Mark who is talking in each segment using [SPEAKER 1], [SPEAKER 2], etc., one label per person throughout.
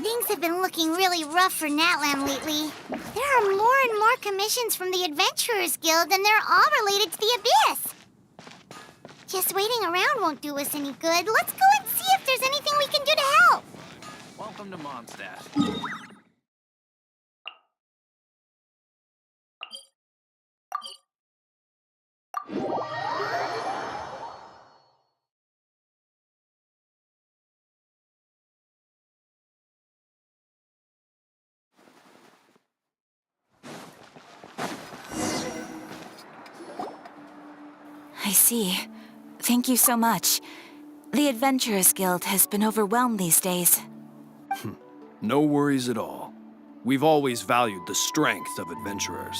[SPEAKER 1] Things have been looking really rough for Natlan lately. There are more and more commissions from the Adventurers Guild, and they're all related to the Abyss. Just waiting around won't do us any good. Let's go and see if there's anything we can do to help.
[SPEAKER 2] Welcome to Mondstadt.
[SPEAKER 3] I see. Thank you so much. The Adventurers Guild has been overwhelmed these days.
[SPEAKER 4] No worries at all. We've always valued the strength of adventurers.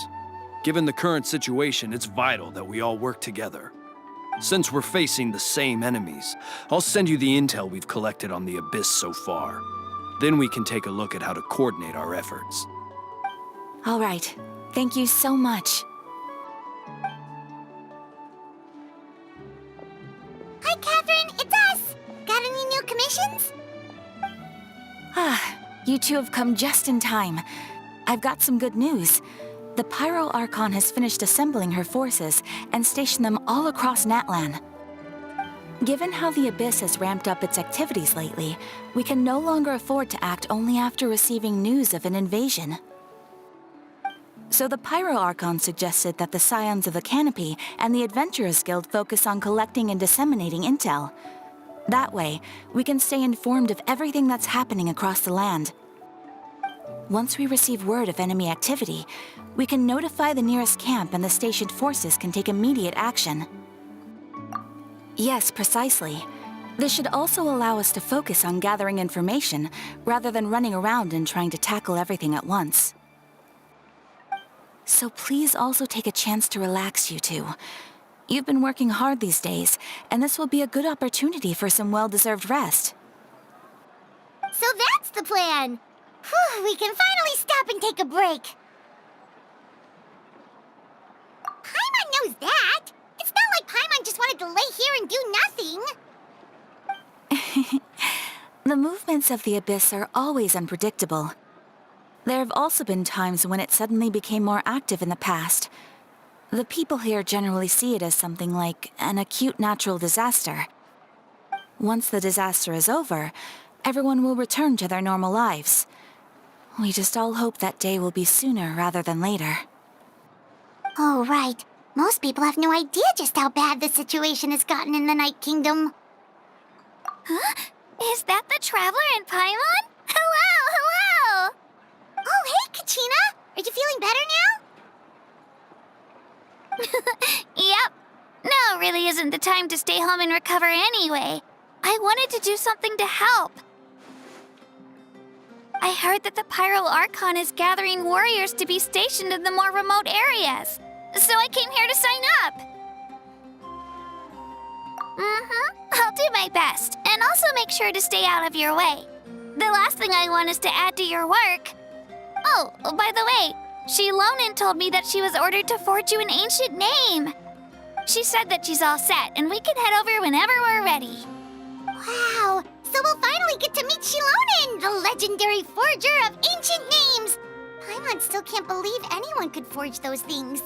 [SPEAKER 4] Given the current situation, it's vital that we all work together. Since we're facing the same enemies, I'll send you the intel we've collected on the Abyss so far. Then we can take a look at how to coordinate our efforts.
[SPEAKER 3] All right. Thank you so much.
[SPEAKER 1] Hi, Catherine. It's us. Got any new commissions?
[SPEAKER 3] You two have come just in time. I've got some good news. The Pyro Archon has finished assembling her forces and stationed them all across Natlan. Given how the Abyss has ramped up its activities lately, we can no longer afford to act only after receiving news of an invasion. So the Pyro Archon suggested that the Scions of the Canopy and the Adventurers Guild focus on collecting and disseminating intel. That way, we can stay informed of everything that's happening across the land. Once we receive word of enemy activity, we can notify the nearest camp and the stationed forces can take immediate action. Yes, precisely. This should also allow us to focus on gathering information rather than running around and trying to tackle everything at once. So please also take a chance to relax, you two. You've been working hard these days, and this will be a good opportunity for some well-deserved rest.
[SPEAKER 1] So that's the plan. Whew, we can finally stop and take a break. Paimon knows that. It's not like Paimon just wanted to lay here and do nothing.
[SPEAKER 3] The movements of the Abyss are always unpredictable. There have also been times when it suddenly became more active in the past. The people here generally see it as something like an acute natural disaster. Once the disaster is over, everyone will return to their normal lives. We just all hope that day will be sooner rather than later.
[SPEAKER 1] Oh, right. Most people have no idea just how bad the situation has gotten in the Night Kingdom. Huh? Is that the Traveler and Paimon? Hello! Oh, hey, Kachina! Are you feeling better now?
[SPEAKER 5] Yep. Now really isn't the time to stay home and recover anyway. I wanted to do something to help. I heard that the Pyro Archon is gathering warriors to be stationed in the more remote areas. So I came here to sign up. I'll do my best, and also make sure to stay out of your way. The last thing I want is to add to your work. Oh, by the way, Shilonin told me that she was ordered to forge you an ancient name. She said that she's all set, and we can head over whenever we're ready.
[SPEAKER 1] Wow! So we'll finally get to meet Shilonin, the legendary forger of ancient names! Paimon still can't believe anyone could forge those things.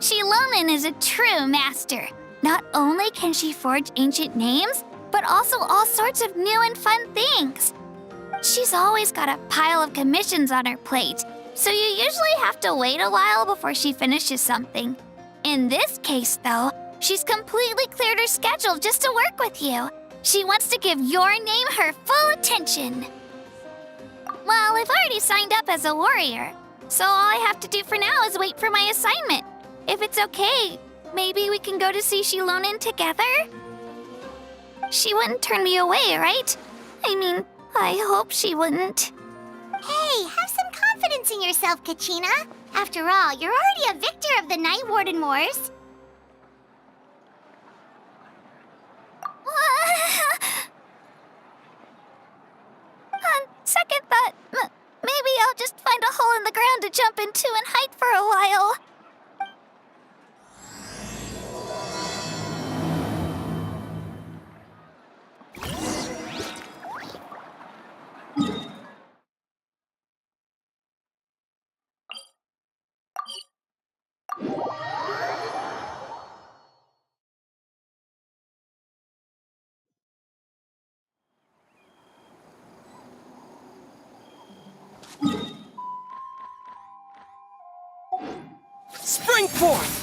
[SPEAKER 5] Shilonin is a true master. Not only can she forge ancient names, but also all sorts of new and fun things. She's always got a pile of commissions on her plate, so you usually have to wait a while before she finishes something. In this case, though, she's completely cleared her schedule just to work with you. She wants to give your name her full attention. Well, I've already signed up as a warrior. So all I have to do for now is wait for my assignment. If it's okay, maybe we can go to see Xilonen together? She wouldn't turn me away, right? I mean, I hope she wouldn't.
[SPEAKER 1] Hey, have some confidence in yourself, Kachina. After all, you're already a victor of the Night Warden Wars.
[SPEAKER 5] On second thought, maybe I'll just find a hole in the ground to jump into and hide for a while.
[SPEAKER 4] Spring forth!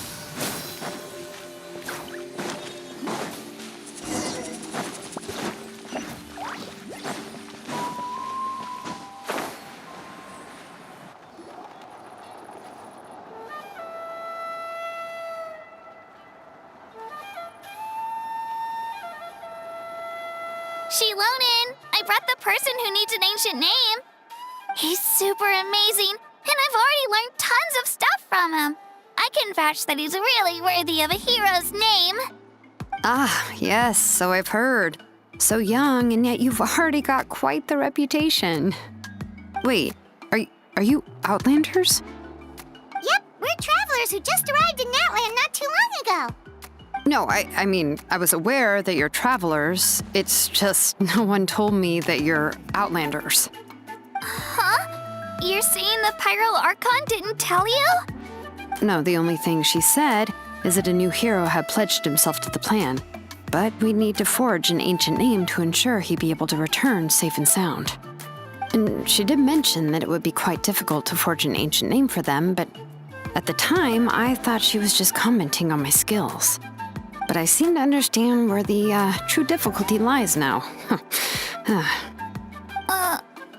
[SPEAKER 5] Xilonen, I brought the person who needs an ancient name. He's super amazing, and I've already learned tons of stuff from him. I can vouch that he's really worthy of a hero's name.
[SPEAKER 6] Ah, yes, so I've heard. So young, and yet you've already got quite the reputation. Wait, are you Outlanders?
[SPEAKER 1] Yep, we're travelers who just arrived in Natland not too long ago.
[SPEAKER 6] No, I mean, I was aware that you're travelers. It's just no one told me that you're Outlanders.
[SPEAKER 5] Huh? You're saying the Pyro Archon didn't tell you?
[SPEAKER 6] No, the only thing she said is that a new hero had pledged himself to the plan. But we'd need to forge an ancient name to ensure he'd be able to return safe and sound. And she did mention that it would be quite difficult to forge an ancient name for them, but at the time, I thought she was just commenting on my skills. But I seem to understand where the true difficulty lies now.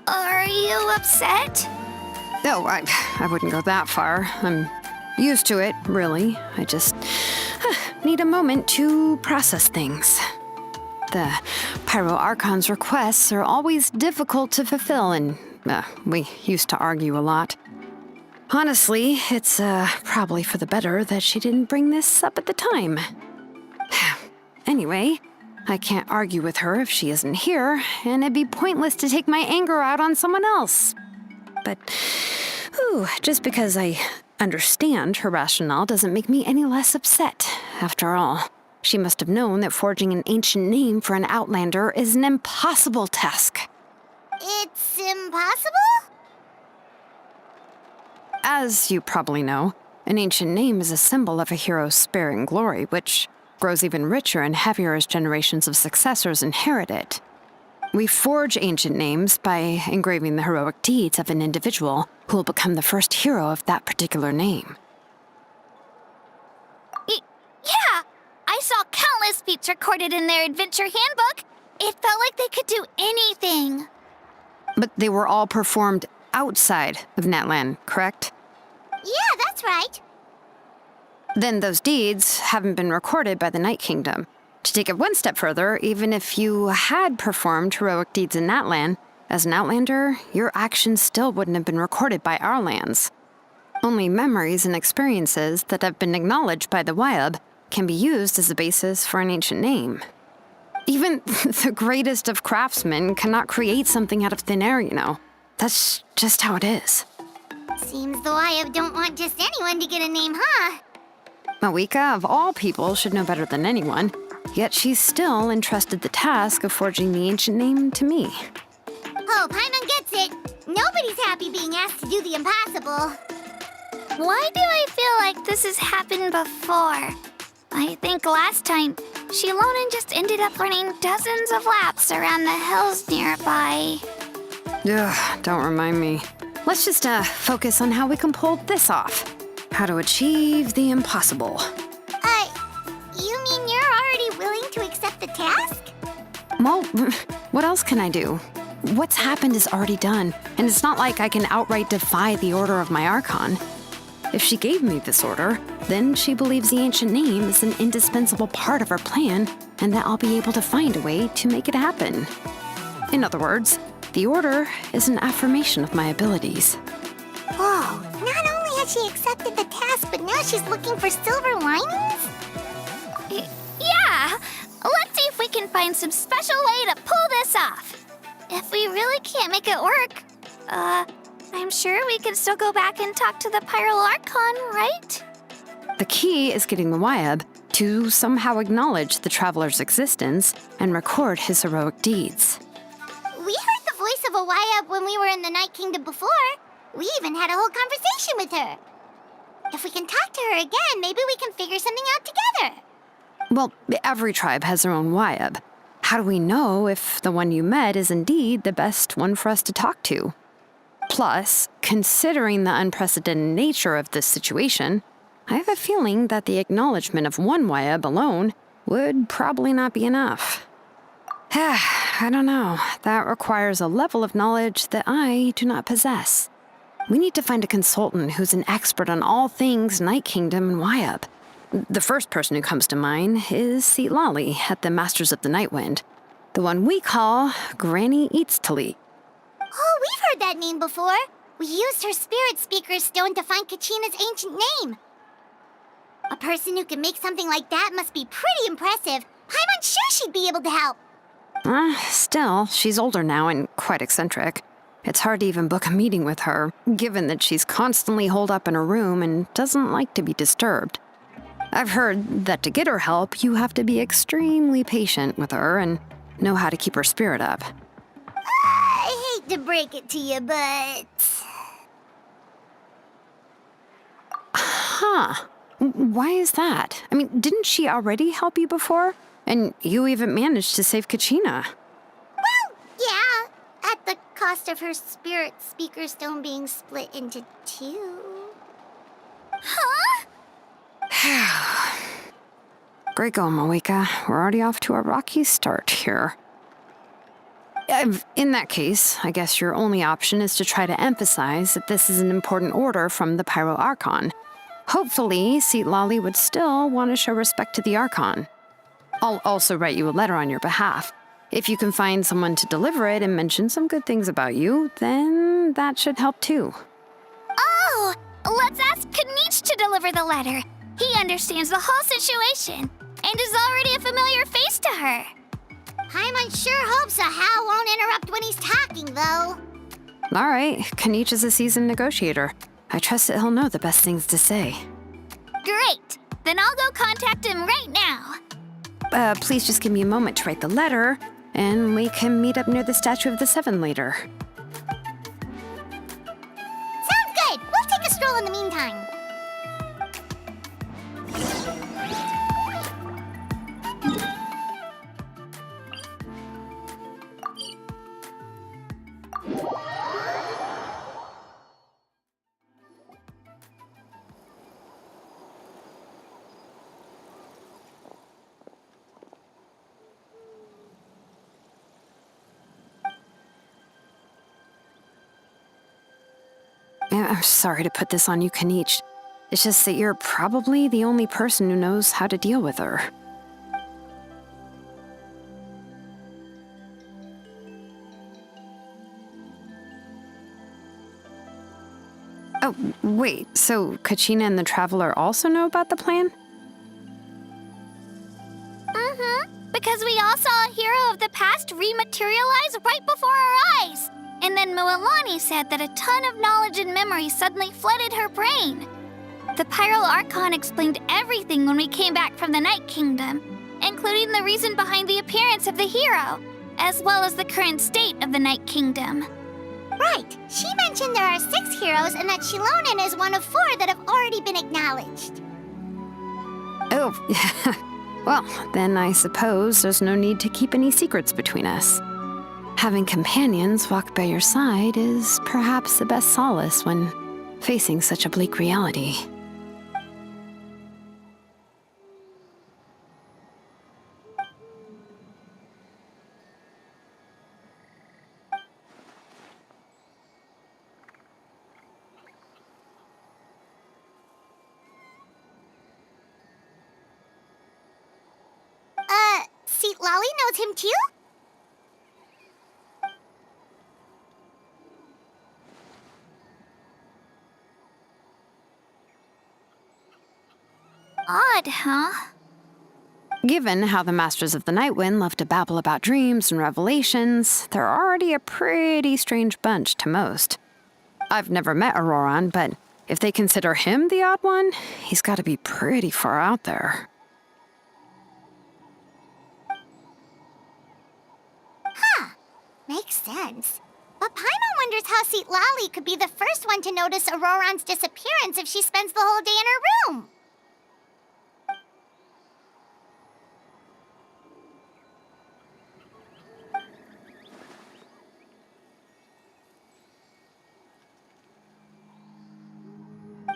[SPEAKER 5] Are you upset?
[SPEAKER 6] No, I wouldn't go that far. I'm used to it, really. I just need a moment to process things. The Pyro Archon's requests are always difficult to fulfill, and we used to argue a lot. Honestly, it's probably for the better that she didn't bring this up at the time. Anyway, I can't argue with her if she isn't here, and it'd be pointless to take my anger out on someone else. But, just because I understand her rationale doesn't make me any less upset. After all, she must have known that forging an ancient name for an Outlander is an impossible task.
[SPEAKER 1] It's impossible?
[SPEAKER 6] As you probably know, an ancient name is a symbol of a hero's spirit and glory, which grows even richer and heavier as generations of successors inherit it. We forge ancient names by engraving the heroic deeds of an individual who will become the first hero of that particular name.
[SPEAKER 5] Yeah! I saw countless feats recorded in their adventure handbook. It felt like they could do anything.
[SPEAKER 6] But they were all performed outside of Natlan, correct?
[SPEAKER 1] Yeah, that's right.
[SPEAKER 6] Then those deeds haven't been recorded by the Night Kingdom. To take it one step further, even if you had performed heroic deeds in Natlan, as an Outlander, your actions still wouldn't have been recorded by our lands. Only memories and experiences that have been acknowledged by the Wyab can be used as a basis for an ancient name. Even the greatest of craftsmen cannot create something out of thin air, you know. That's just how it is.
[SPEAKER 1] Seems the Wyab don't want just anyone to get a name, huh?
[SPEAKER 6] Mawika, of all people, should know better than anyone, yet she's still entrusted the task of forging the ancient name to me.
[SPEAKER 1] Oh, Paimon gets it. Nobody's happy being asked to do the impossible.
[SPEAKER 5] Why do I feel like this has happened before? I think last time, Xilonen just ended up running dozens of laps around the hills nearby.
[SPEAKER 6] Ugh, don't remind me. Let's just focus on how we can pull this off. How to achieve the impossible.
[SPEAKER 1] You mean you're already willing to accept the task?
[SPEAKER 6] Well, what else can I do? what's happened is already done, and it's not like I can outright defy the order of my Archon. If she gave me this order, then she believes the ancient name is an indispensable part of her plan, and that I'll be able to find a way to make it happen. In other words, the order is an affirmation of my abilities.
[SPEAKER 1] Whoa, not only has she accepted the task, but now she's looking for silver linings?
[SPEAKER 5] Yeah! Let's see if we can find some special way to pull this off. If we really can't make it work, I'm sure we can still go back and talk to the Pyral Archon, right?
[SPEAKER 6] The key is getting the Wyab to somehow acknowledge the traveler's existence and record his heroic deeds.
[SPEAKER 1] We heard the voice of a Wyab when we were in the Night Kingdom before. We even had a whole conversation with her. If we can talk to her again, maybe we can figure something out together.
[SPEAKER 6] Well, every tribe has their own Wyab. How do we know if the one you met is indeed the best one for us to talk to? Plus, considering the unprecedented nature of this situation, I have a feeling that the acknowledgement of one Wyab alone would probably not be enough. I don't know. That requires a level of knowledge that I do not possess. We need to find a consultant who's an expert on all things Night Kingdom and Wyab. The first person who comes to mind is Citlali at the Masters of the Nightwind, the one we call Granny Eatstali.
[SPEAKER 1] Oh, we've heard that name before. We used her Spirit Speaker's Stone to find Kachina's ancient name. A person who can make something like that must be pretty impressive. I'm unsure she'd be able to help.
[SPEAKER 6] Still, she's older now and quite eccentric. It's hard to even book a meeting with her, given that she's constantly holed up in her room and doesn't like to be disturbed. I've heard that to get her help, you have to be extremely patient with her and know how to keep her spirit up.
[SPEAKER 1] I hate to break it to you, but...
[SPEAKER 6] Huh. Why is that? I mean, didn't she already help you before? And you even managed to save Kachina.
[SPEAKER 1] Well, yeah, at the cost of her Spirit Speaker Stone being split into two.
[SPEAKER 5] Huh?
[SPEAKER 6] Great going, Moeka. We're already off to a rocky start here. In that case, I guess your only option is to try to emphasize that this is an important order from the Pyral Archon. Hopefully, Citlali would still want to show respect to the Archon. I'll also write you a letter on your behalf. If you can find someone to deliver it and mention some good things about you, then that should help too.
[SPEAKER 5] Oh, let's ask Kanich to deliver the letter. He understands the whole situation and is already a familiar face to her.
[SPEAKER 1] Paimon sure hopes a Hal won't interrupt when he's talking, though.
[SPEAKER 6] All right, Kanich is a seasoned negotiator. I trust that he'll know the best things to say.
[SPEAKER 5] Great. Then I'll go contact him right now.
[SPEAKER 6] Please just give me a moment to write the letter, and we can meet up near the Statue of the Seven later.
[SPEAKER 1] Sounds good. We'll take a stroll in the meantime.
[SPEAKER 6] I'm sorry to put this on you, Kanich. It's just that you're probably the only person who knows how to deal with her. Oh, wait, so Kachina and the Traveler also know about the plan?
[SPEAKER 5] Because we all saw a hero of the past rematerialize right before our eyes. And then Mualani said that a ton of knowledge and memory suddenly flooded her brain. The Pyral Archon explained everything when we came back from the Night Kingdom, including the reason behind the appearance of the hero, as well as the current state of the Night Kingdom.
[SPEAKER 1] Right. She mentioned there are 6 heroes and that Shilonen is one of 4 that have already been acknowledged.
[SPEAKER 6] Oh, well, then I suppose there's no need to keep any secrets between us. Having companions walk by your side is perhaps the best solace when facing such a bleak reality.
[SPEAKER 1] Lolly knows him too?
[SPEAKER 5] Odd, huh?
[SPEAKER 6] Given how the Masters of the Nightwind love to babble about dreams and revelations, they're already a pretty strange bunch to most. I've never met Auroran, but if they consider him the odd one, he's got to be pretty far out there.
[SPEAKER 1] Makes sense. But Paimon wonders how Seat Lolly could be the first one to notice Auroran's disappearance if she spends the whole day in her room.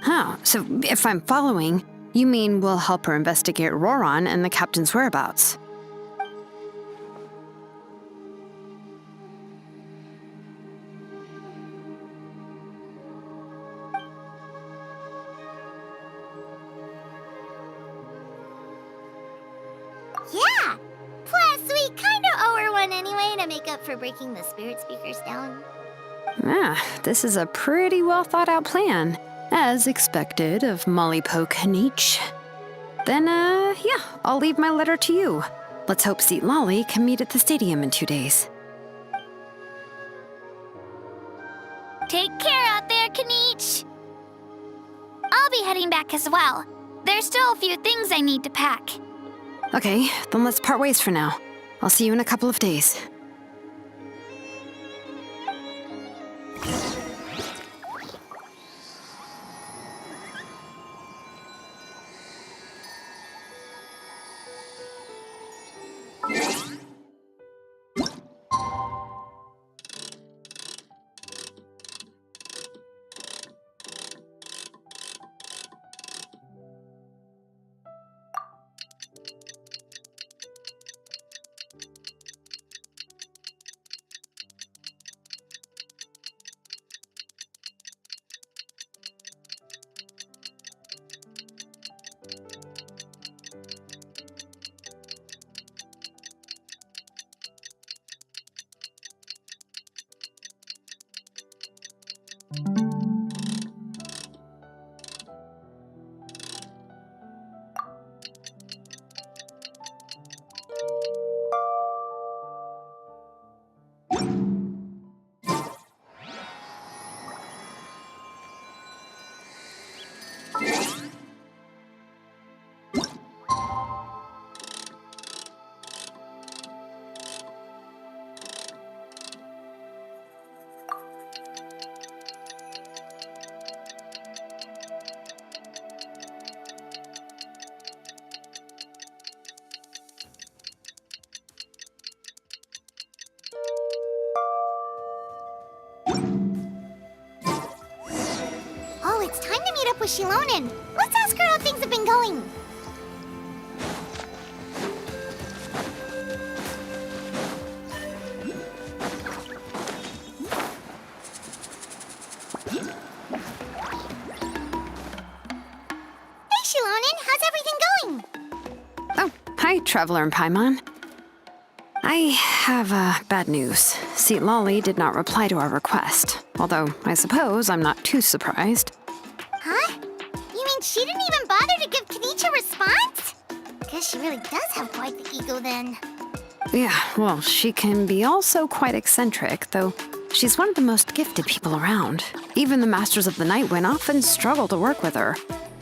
[SPEAKER 6] Oh, so if I'm following, you mean we'll help her investigate Auroran and the captain's whereabouts?
[SPEAKER 1] Yeah! Plus, we kinda owe her one anyway to make up for breaking the spirit speakers down.
[SPEAKER 6] This is a pretty well thought out plan, as expected of Molly Poke Nietzsche. Then, yeah, I'll leave my letter to you. Let's hope Seat Lolly can meet at the stadium in 2 days.
[SPEAKER 5] Take care out there, Kaniche. I'll be heading back as well. There's still a few things I need to pack.
[SPEAKER 6] Okay, then let's part ways for now. I'll see you in a couple of days.
[SPEAKER 1] Oh, it's time to meet up with Shilonen. Let's ask her how things have been going. Hey, Shilonen, how's everything going?
[SPEAKER 6] Oh, hi, Traveler and Paimon. I have bad news. Seat Lolly did not reply to our request, although I suppose I'm not too surprised.
[SPEAKER 1] Huh? You mean she didn't even bother to give Kaniche a response? Guess she really does have quite the ego then.
[SPEAKER 6] Yeah, well, she can be also quite eccentric, though she's one of the most gifted people around. Even the Masters of the Nightwind often struggle to work with her.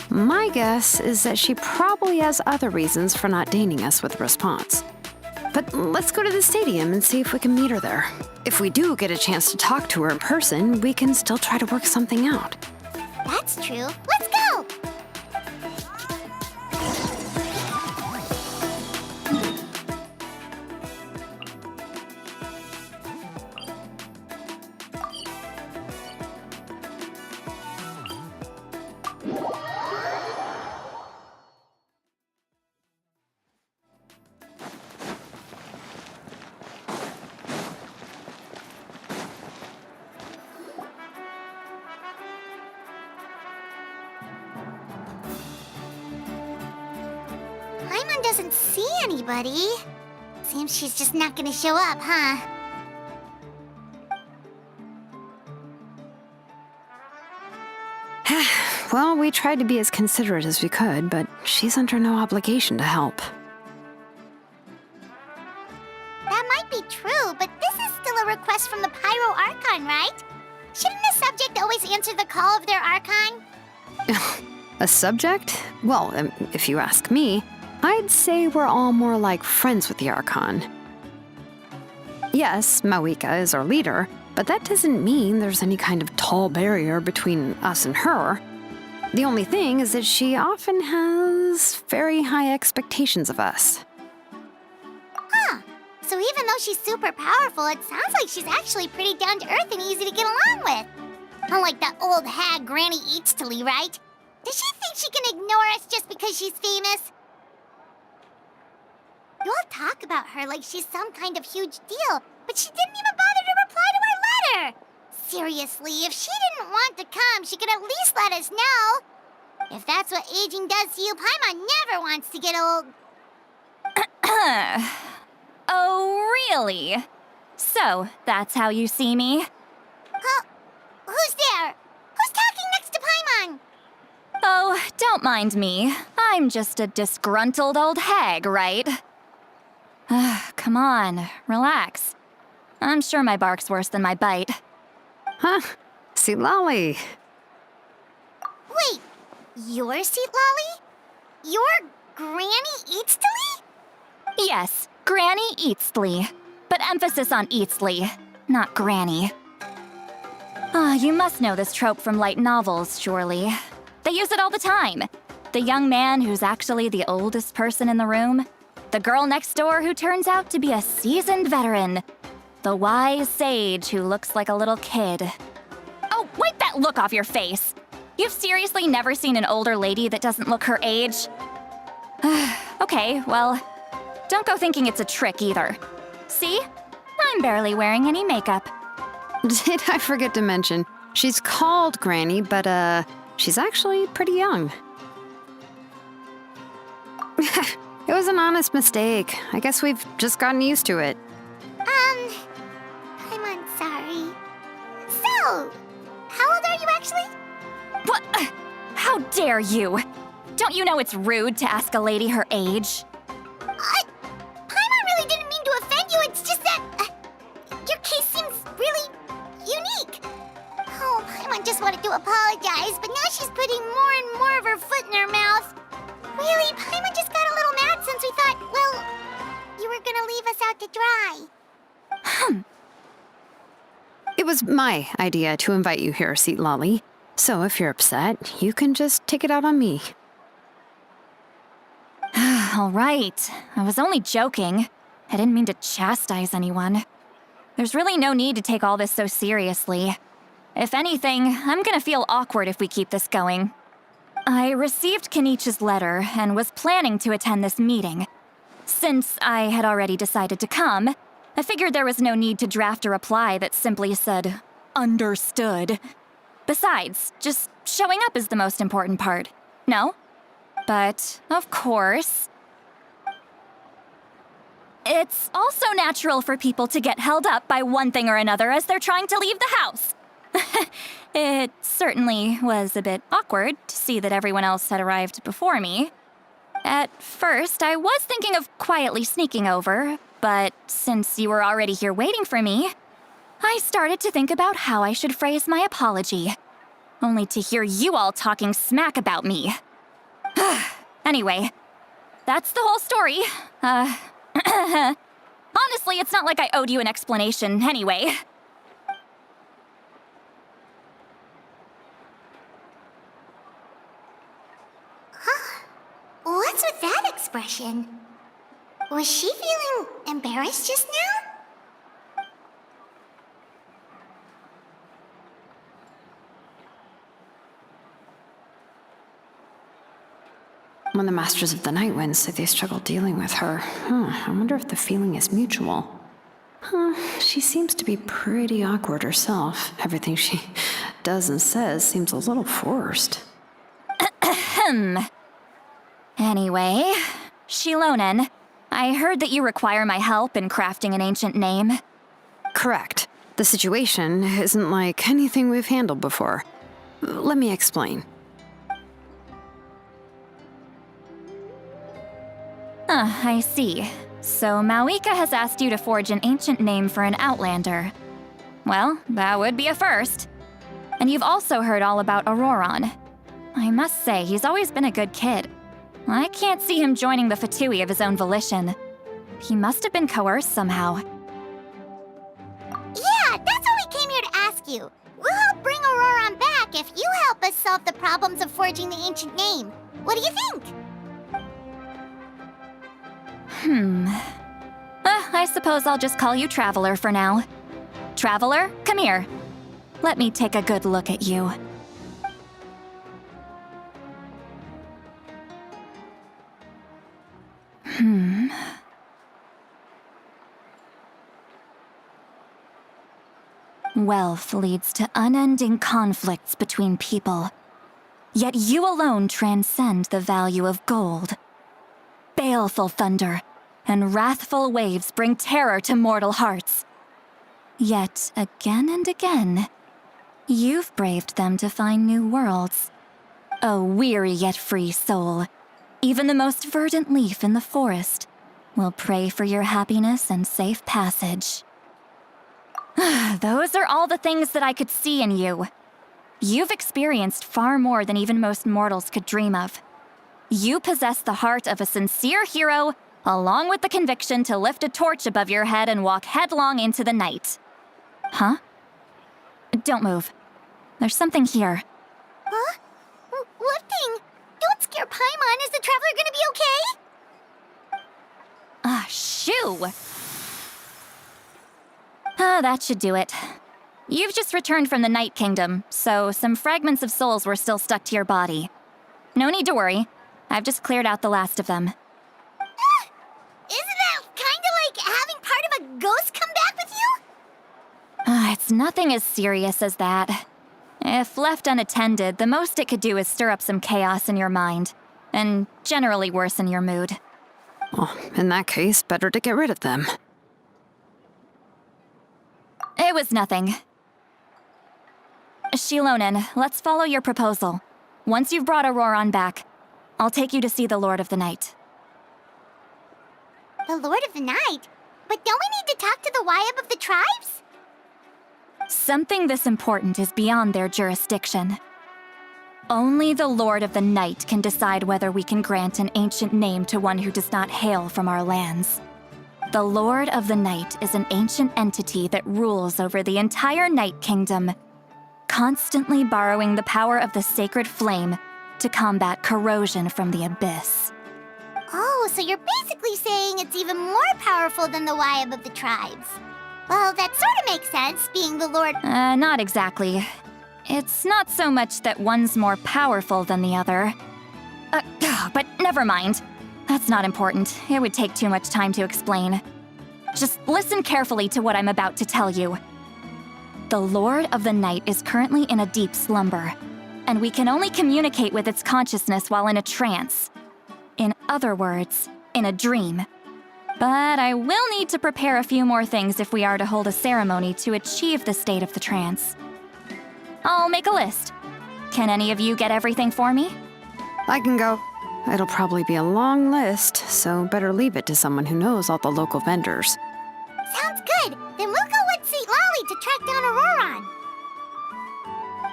[SPEAKER 6] My guess is that she probably has other reasons for not deigning us with a response. But let's go to the stadium and see if we can meet her there. If we do get a chance to talk to her in person, we can still try to work something out.
[SPEAKER 1] That's true. Let's go! Paimon doesn't see anybody. Seems she's just not gonna show up, huh?
[SPEAKER 6] Well, we tried to be as considerate as we could, but she's under no obligation to help.
[SPEAKER 1] That might be true, but this is still a request from the Pyro Archon, right? Shouldn't a subject always answer the call of their Archon?
[SPEAKER 6] A subject? Well, if you ask me, I'd say we're all more like friends with the Archon. Yes, Mawika is our leader, but that doesn't mean there's any kind of tall barrier between us and her. The only thing is that she often has very high expectations of us.
[SPEAKER 1] Huh. So even though she's super powerful, it sounds like she's actually pretty down to earth and easy to get along with. Unlike that old hag Granny Eatstily, right? Does she think she can ignore us just because she's famous? You all talk about her like she's some kind of huge deal, but she didn't even bother to reply to our letter! Seriously, if she didn't want to come, she could at least let us know. If that's what aging does to you, Paimon never wants to get old.
[SPEAKER 5] Oh, really? So, that's how you see me?
[SPEAKER 1] Huh? Who's there? Who's talking next to Paimon?
[SPEAKER 5] Oh, don't mind me. I'm just a disgruntled old hag, right? Come on, relax. I'm sure my bark's worse than my bite.
[SPEAKER 6] Huh? See, Lolly.
[SPEAKER 1] Wait, you're Seat Lolly? You're Granny Eatstily?
[SPEAKER 5] Yes, Granny Eatstly. But emphasis on Eatstly, not Granny. You must know this trope from light novels, surely. They use it all the time. The young man who's actually the oldest person in the room. The girl next door who turns out to be a seasoned veteran. The wise sage who looks like a little kid. Oh, wipe that look off your face! You've seriously never seen an older lady that doesn't look her age? Okay, well, don't go thinking it's a trick either. See? I'm barely wearing any makeup.
[SPEAKER 6] Did I forget to mention, she's called Granny, but she's actually pretty young. It was an honest mistake. I guess we've just gotten used to it.
[SPEAKER 1] I'm sorry. So, how old are you actually?
[SPEAKER 5] What? How dare you? Don't you know it's rude to ask a lady her age?
[SPEAKER 1] Paimon really didn't mean to offend you, it's just that your case seems really unique. Oh, Paimon just wanted to apologize, but now she's putting more and more of her foot in her mouth. Really, Paimon just got a little mad since we thought, well, you were gonna leave us out to dry.
[SPEAKER 6] It was my idea to invite you here, Seat Lolly. So if you're upset, you can just take it out on me.
[SPEAKER 5] All right. I was only joking. I didn't mean to chastise anyone. There's really no need to take all this so seriously. If anything, I'm gonna feel awkward if we keep this going. I received Kenichi's letter and was planning to attend this meeting. Since I had already decided to come, I figured there was no need to draft a reply that simply said, "Understood." Besides, just showing up is the most important part. No? But, of course, it's also natural for people to get held up by one thing or another as they're trying to leave the house. It certainly was a bit awkward to see that everyone else had arrived before me. At first, I was thinking of quietly sneaking over, but since you were already here waiting for me, I started to think about how I should phrase my apology. Only to hear you all talking smack about me. Anyway, that's the whole story. Honestly, it's not like I owed you an explanation anyway.
[SPEAKER 1] What's with that expression? Was she feeling embarrassed just now?
[SPEAKER 6] When the Masters of the Night Wind say they struggle dealing with her, I wonder if the feeling is mutual. She seems to be pretty awkward herself. Everything she does and says seems a little forced.
[SPEAKER 5] Anyway, Shilonen, I heard that you require my help in crafting an ancient name.
[SPEAKER 6] Correct. The situation isn't like anything we've handled before. Let me explain.
[SPEAKER 5] I see. So Mawika has asked you to forge an ancient name for an Outlander. Well, that would be a first. And you've also heard all about Auroron. I must say, he's always been a good kid. I can't see him joining the Fatui of his own volition. He must have been coerced somehow.
[SPEAKER 1] Yeah, that's what we came here to ask you. We'll help bring Auroron back if you help us solve the problems of forging the ancient name. What do you think?
[SPEAKER 5] I suppose I'll just call you Traveler for now. Traveler, come here. Let me take a good look at you. Wealth leads to unending conflicts between people. Yet you alone transcend the value of gold. Baleful thunder and wrathful waves bring terror to mortal hearts. Yet, again and again, you've braved them to find new worlds. O weary yet free soul, even the most verdant leaf in the forest will pray for your happiness and safe passage. Those are all the things that I could see in you. You've experienced far more than even most mortals could dream of. You possess the heart of a sincere hero, along with the conviction to lift a torch above your head and walk headlong into the night. Huh? Don't move. There's something here.
[SPEAKER 1] Huh? What thing? Don't scare Paimon. Is the Traveler gonna be okay?
[SPEAKER 5] Shoo! That should do it. You've just returned from the Night Kingdom, so some fragments of souls were still stuck to your body. No need to worry. I've just cleared out the last of them.
[SPEAKER 1] Isn't that kinda like having part of a ghost come back with you?
[SPEAKER 5] It's nothing as serious as that. If left unattended, the most it could do is stir up some chaos in your mind, and generally worsen your mood.
[SPEAKER 6] Well, in that case, better to get rid of them.
[SPEAKER 5] It was nothing. Shilonen, let's follow your proposal. Once you've brought Auroron back, I'll take you to see the Lord of the Night.
[SPEAKER 1] The Lord of the Night? But don't we need to talk to the Wayab of the tribes?
[SPEAKER 5] Something this important is beyond their jurisdiction. Only the Lord of the Night can decide whether we can grant an ancient name to one who does not hail from our lands. The Lord of the Night is an ancient entity that rules over the entire Night Kingdom, constantly borrowing the power of the sacred flame to combat corrosion from the abyss.
[SPEAKER 1] Oh, so you're basically saying it's even more powerful than the Wayab of the tribes. Well, that sort of makes sense, being the Lord.
[SPEAKER 5] Not exactly. It's not so much that one's more powerful than the other. But never mind. That's not important. It would take too much time to explain. Just listen carefully to what I'm about to tell you. The Lord of the Night is currently in a deep slumber, and we can only communicate with its consciousness while in a trance. In other words, in a dream. But I will need to prepare a few more things if we are to hold a ceremony to achieve the state of the trance. I'll make a list. Can any of you get everything for me?
[SPEAKER 6] I can go. It'll probably be a long list, so better leave it to someone who knows all the local vendors.
[SPEAKER 1] Sounds good. Then we'll go with St. Lolly to track down Auroron.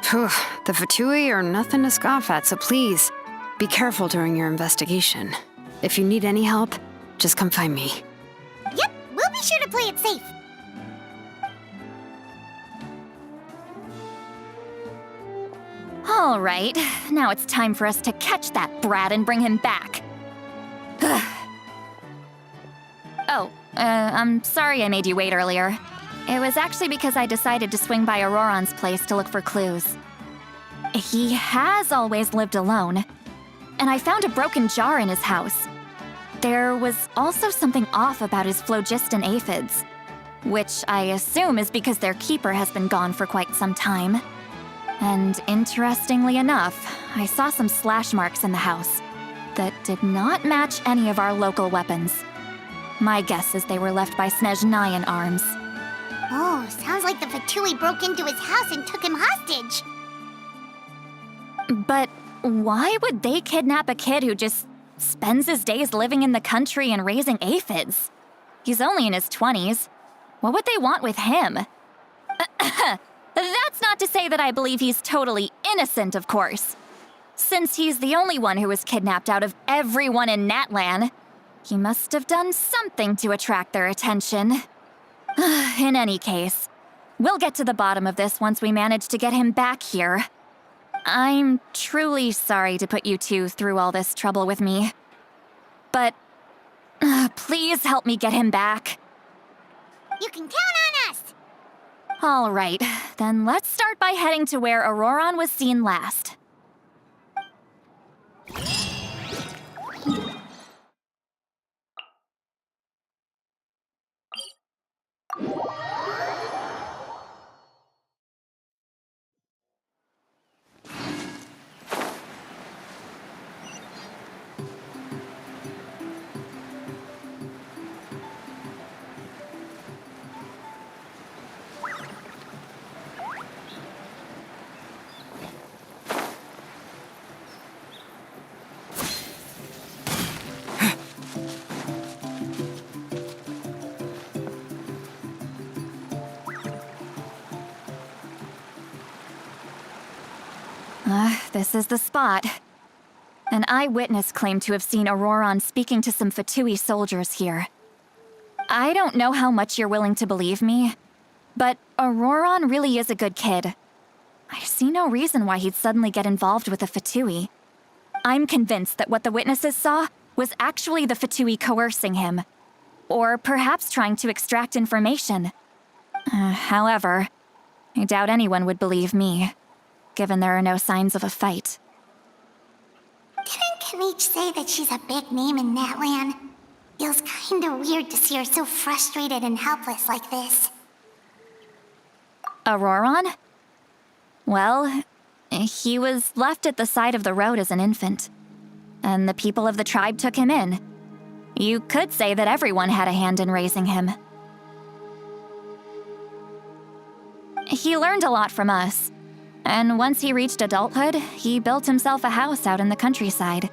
[SPEAKER 6] Phew, the Fatui are nothing to scoff at, so please, be careful during your investigation. If you need any help, just come find me.
[SPEAKER 1] Yep, we'll be sure to play it safe.
[SPEAKER 5] All right, now it's time for us to catch that brat and bring him back. I'm sorry I made you wait earlier. It was actually because I decided to swing by Auroron's place to look for clues. He has always lived alone, and I found a broken jar in his house. There was also something off about his phlogiston aphids, which I assume is because their keeper has been gone for quite some time. And interestingly enough, I saw some slash marks in the house that did not match any of our local weapons. My guess is they were left by Snezhnaya in arms.
[SPEAKER 1] Oh, sounds like the Fatui broke into his house and took him hostage.
[SPEAKER 5] But why would they kidnap a kid who just spends his days living in the country and raising aphids? He's only in his 20s. What would they want with him? That's not to say that I believe he's totally innocent, of course. Since he's the only one who was kidnapped out of everyone in Natlan, he must have done something to attract their attention. In any case, we'll get to the bottom of this once we manage to get him back here. I'm truly sorry to put you two through all this trouble with me. But please help me get him back.
[SPEAKER 1] You can count on us!
[SPEAKER 5] All right, then let's start by heading to where Auroron was seen last. This is the spot. An eyewitness claimed to have seen Auroron speaking to some Fatui soldiers here. I don't know how much you're willing to believe me, but Auroron really is a good kid. I see no reason why he'd suddenly get involved with the Fatui. I'm convinced that what the witnesses saw was actually the Fatui coercing him, or perhaps trying to extract information. However, I doubt anyone would believe me, given there are no signs of a fight.
[SPEAKER 1] Didn't Kanich say that she's a big name in Natlan? Feels kinda weird to see her so frustrated and helpless like this.
[SPEAKER 5] Auroron? Well, he was left at the side of the road as an infant, and the people of the tribe took him in. You could say that everyone had a hand in raising him. He learned a lot from us. And once he reached adulthood, he built himself a house out in the countryside.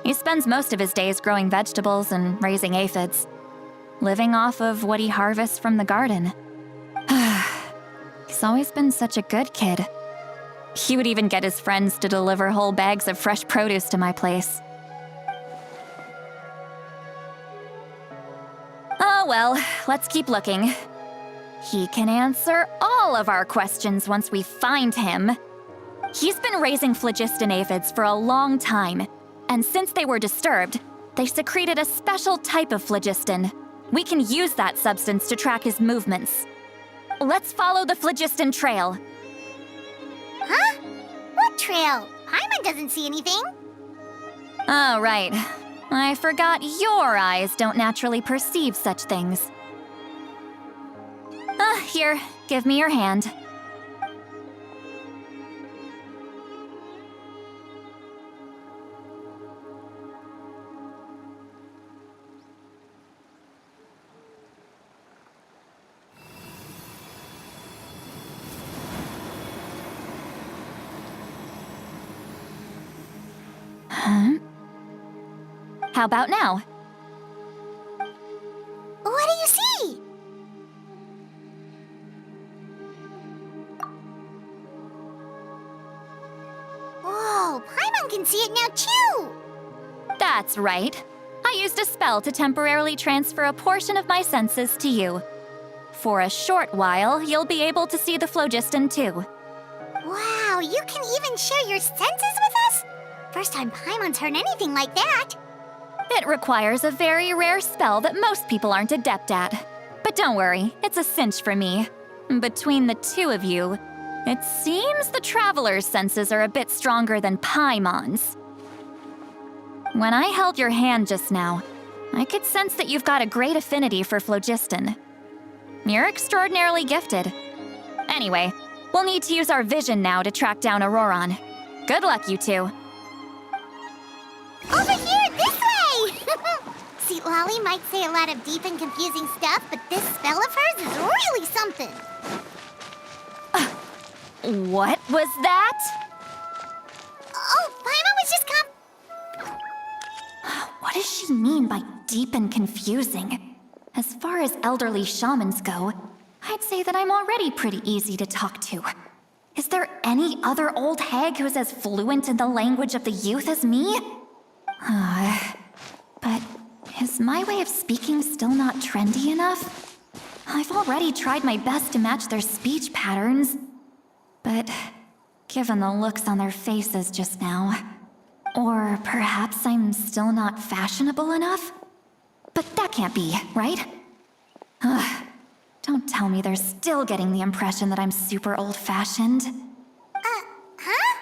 [SPEAKER 5] He spends most of his days growing vegetables and raising aphids, living off of what he harvests from the garden. He's always been such a good kid. He would even get his friends to deliver whole bags of fresh produce to my place. Oh well, let's keep looking. He can answer all of our questions once we find him. He's been raising phlogiston aphids for a long time, and since they were disturbed, they secreted a special type of phlogiston. We can use that substance to track his movements. Let's follow the phlogiston trail.
[SPEAKER 1] Huh? What trail? Paimon doesn't see anything.
[SPEAKER 5] Oh, right. I forgot your eyes don't naturally perceive such things. Here, give me your hand. Huh? How about now?
[SPEAKER 1] What do you see? Whoa, Paimon can see it now too!
[SPEAKER 5] That's right. I used a spell to temporarily transfer a portion of my senses to you. For a short while, you'll be able to see the phlogiston too.
[SPEAKER 1] Wow, you can even share your senses with us? First time Paimon's heard anything like that.
[SPEAKER 5] It requires a very rare spell that most people aren't adept at. But don't worry, it's a cinch for me. Between the two of you, it seems the Traveler's senses are a bit stronger than Paimon's. When I held your hand just now, I could sense that you've got a great affinity for phlogiston. You're extraordinarily gifted. Anyway, we'll need to use our vision now to track down Auroron. Good luck, you two.
[SPEAKER 1] Over here, this way! See, Sweet Lolly might say a lot of deep and confusing stuff, but this spell of hers is really something.
[SPEAKER 5] What was that?
[SPEAKER 1] Oh, Paimon was just
[SPEAKER 5] What does she mean by deep and confusing? As far as elderly shamans go, I'd say that I'm already pretty easy to talk to. Is there any other old hag who's as fluent in the language of the youth as me? But is my way of speaking still not trendy enough? I've already tried my best to match their speech patterns. But given the looks on their faces just now, or perhaps I'm still not fashionable enough? But that can't be, right? Don't tell me they're still getting the impression that I'm super old-fashioned.
[SPEAKER 1] huh?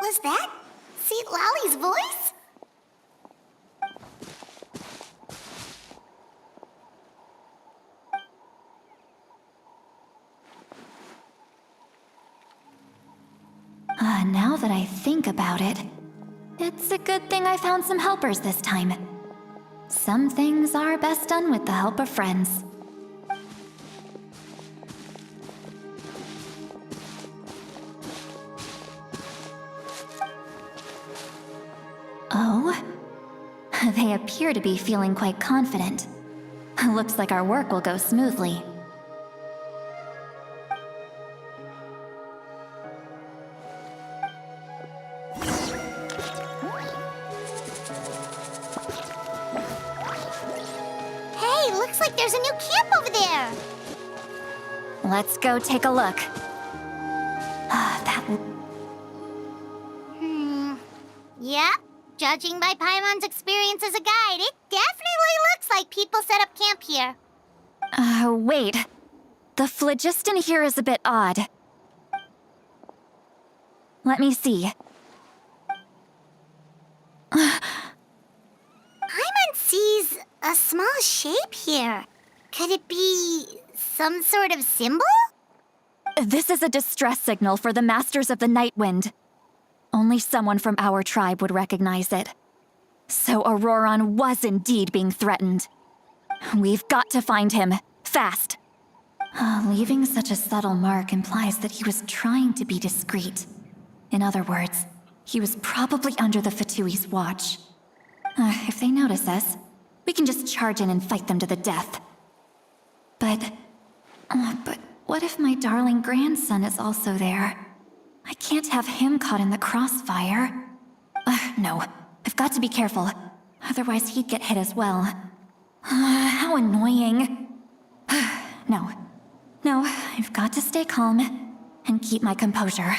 [SPEAKER 1] Was that Sweet Lolly's voice?
[SPEAKER 5] Now that I think about it, it's a good thing I found some helpers this time. Some things are best done with the help of friends. Oh? They appear to be feeling quite confident. Looks like our work will go smoothly.
[SPEAKER 1] Hey, looks like there's a new camp over there.
[SPEAKER 5] Let's go take a look.
[SPEAKER 1] Yeah, judging by Paimon's experience as a guide, it definitely looks like people set up camp here.
[SPEAKER 5] Wait. The phlogiston here is a bit odd. Let me see.
[SPEAKER 1] Paimon sees a small shape here. Could it be some sort of symbol?
[SPEAKER 5] This is a distress signal for the Masters of the Night Wind. Only someone from our tribe would recognize it. So Auroron was indeed being threatened. We've got to find him, fast. Leaving such a subtle mark implies that he was trying to be discreet. In other words, he was probably under the Fatui's watch. If they notice us, we can just charge in and fight them to the death. But what if my darling grandson is also there? I can't have him caught in the crossfire. No, I've got to be careful. Otherwise he'd get hit as well. How annoying. No, I've got to stay calm and keep my composure.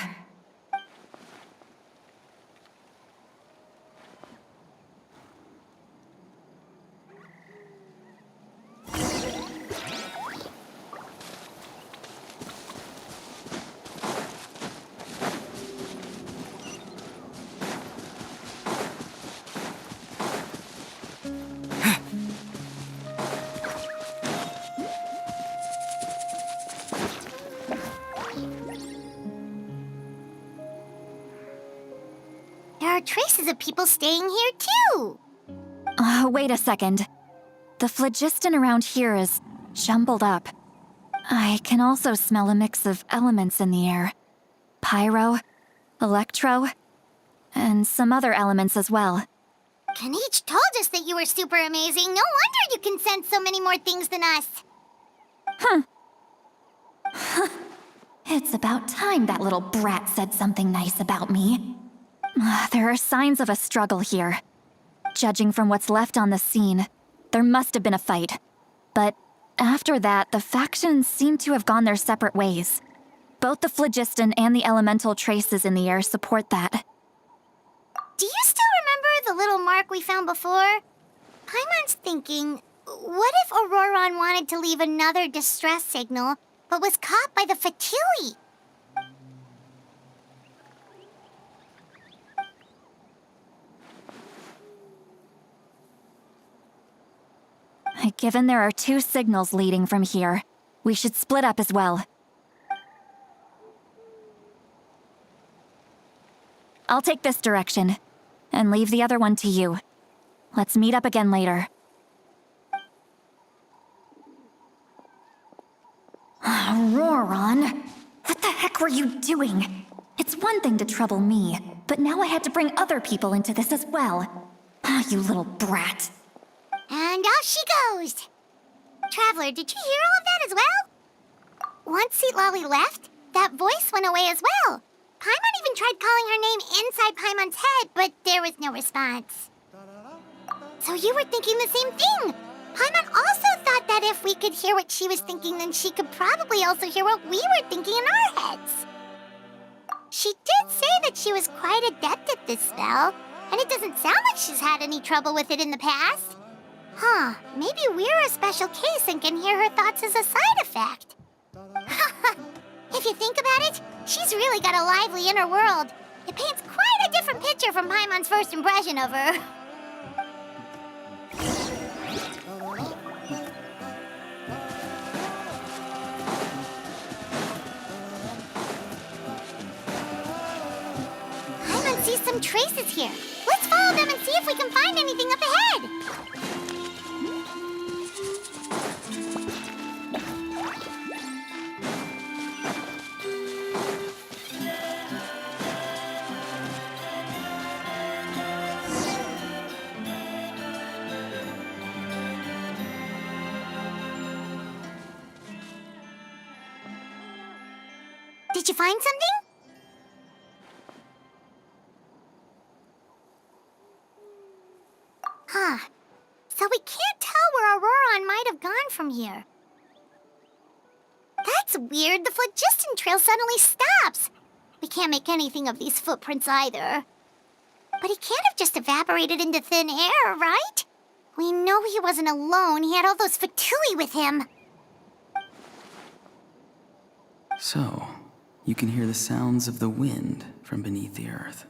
[SPEAKER 1] There are traces of people staying here too.
[SPEAKER 5] Wait a second. The phlogiston around here is jumbled up. I can also smell a mix of elements in the air. Pyro, electro, and some other elements as well.
[SPEAKER 1] Kanich told us that you were super amazing. No wonder you can sense so many more things than us.
[SPEAKER 5] It's about time that little brat said something nice about me. There are signs of a struggle here. Judging from what's left on the scene, there must have been a fight. But after that, the factions seem to have gone their separate ways. Both the phlogiston and the elemental traces in the air support that.
[SPEAKER 1] Do you still remember the little mark we found before? Paimon's thinking, what if Auroron wanted to leave another distress signal, but was caught by the Fatui?
[SPEAKER 5] Given there are two signals leading from here, we should split up as well. I'll take this direction, and leave the other one to you. Let's meet up again later. Roran, what the heck were you doing? It's one thing to trouble me, but now I had to bring other people into this as well. You little brat.
[SPEAKER 1] And off she goes. Traveler, did you hear all of that as well? Once Seatlolly left, that voice went away as well. Paimon even tried calling her name inside Paimon's head, but there was no response. So you were thinking the same thing. Paimon also thought that if we could hear what she was thinking, then she could probably also hear what we were thinking in our heads. She did say that she was quite adept at this spell, and it doesn't sound like she's had any trouble with it in the past. Huh, maybe we're a special case and can hear her thoughts as a side effect. If you think about it, she's really got a lively inner world. It paints quite a different picture from Paimon's first impression of her. Paimon sees some traces here. Let's follow them and see if we can find anything up ahead. Did you find something? Huh. So we can't tell where Auroran might have gone from here. That's weird. The phlogiston trail suddenly stops. We can't make anything of these footprints either. But he can't have just evaporated into thin air, right? We know he wasn't alone. He had all those Fatui with him.
[SPEAKER 7] So, you can hear the sounds of the wind from beneath the earth.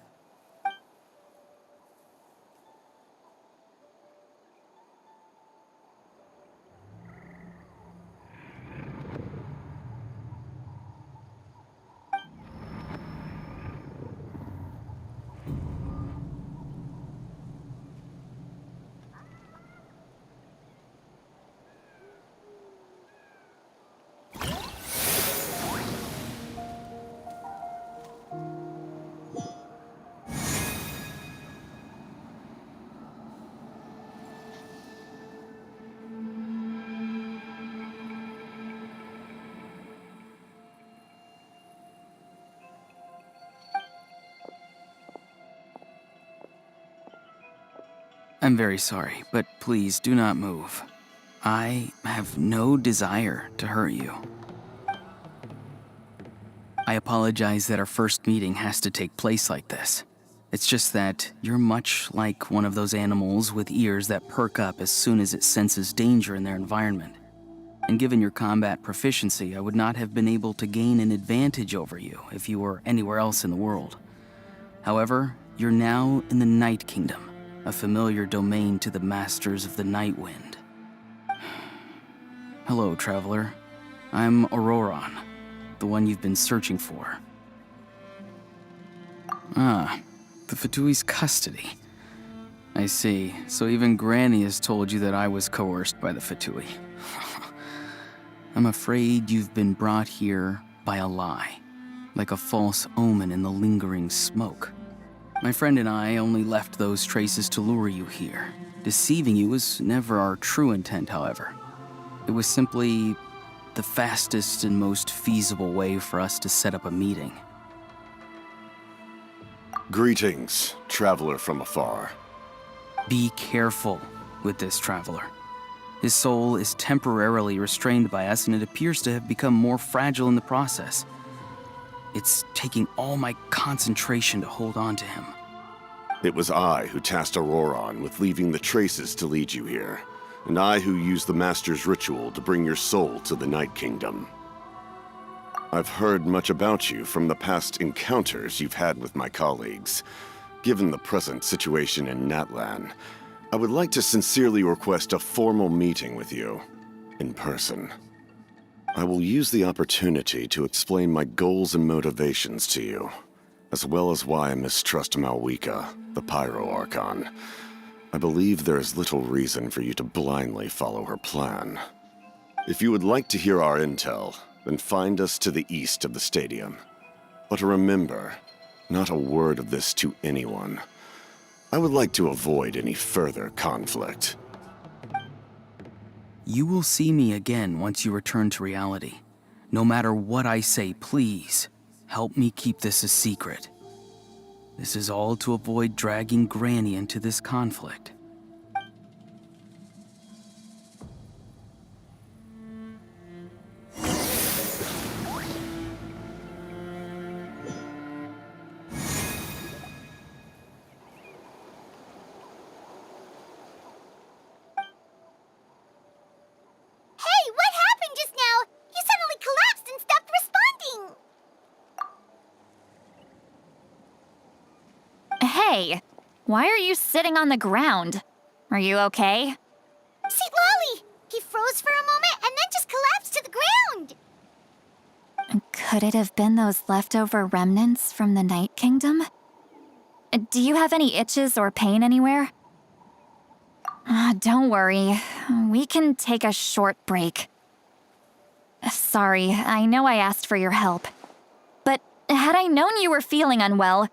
[SPEAKER 7] I'm very sorry, but please do not move. I have no desire to hurt you. I apologize that our first meeting has to take place like this. It's just that you're much like one of those animals with ears that perk up as soon as it senses danger in their environment. And given your combat proficiency, I would not have been able to gain an advantage over you if you were anywhere else in the world. However, you're now in the Night Kingdom, a familiar domain to the Masters of the Night Wind. Hello, traveler. I'm Auroran, the one you've been searching for. Ah, the Fatui's custody. I see. So even Granny has told you that I was coerced by the Fatui. I'm afraid you've been brought here by a lie, like a false omen in the lingering smoke. My friend and I only left those traces to lure you here. Deceiving you was never our true intent, however. It was simply the fastest and most feasible way for us to set up a meeting.
[SPEAKER 8] Greetings, traveler from afar.
[SPEAKER 7] Be careful with this traveler. His soul is temporarily restrained by us, and it appears to have become more fragile in the process. It's taking all my concentration to hold on to him.
[SPEAKER 8] It was I who tasked Auroran with leaving the traces to lead you here, and I who used the Master's ritual to bring your soul to the Night Kingdom. I've heard much about you from the past encounters you've had with my colleagues. Given the present situation in Natlan, I would like to sincerely request a formal meeting with you, in person. I will use the opportunity to explain my goals and motivations to you, as well as why I mistrust Malwika, the Pyro Archon. I believe there is little reason for you to blindly follow her plan. If you would like to hear our intel, then find us to the east of the stadium. But remember, not a word of this to anyone. I would like to avoid any further conflict.
[SPEAKER 7] You will see me again once you return to reality. No matter what I say, please, help me keep this a secret. This is all to avoid dragging Granny into this conflict.
[SPEAKER 1] Hey, what happened just now? You suddenly collapsed and stopped responding.
[SPEAKER 5] Hey, why are you sitting on the ground? Are you okay?
[SPEAKER 1] See, Lolly! He froze for a moment and then just collapsed to the ground!
[SPEAKER 5] Could it have been those leftover remnants from the Night Kingdom? Do you have any itches or pain anywhere? Don't worry. We can take a short break. Sorry, I know I asked for your help. But had I known you were feeling unwell,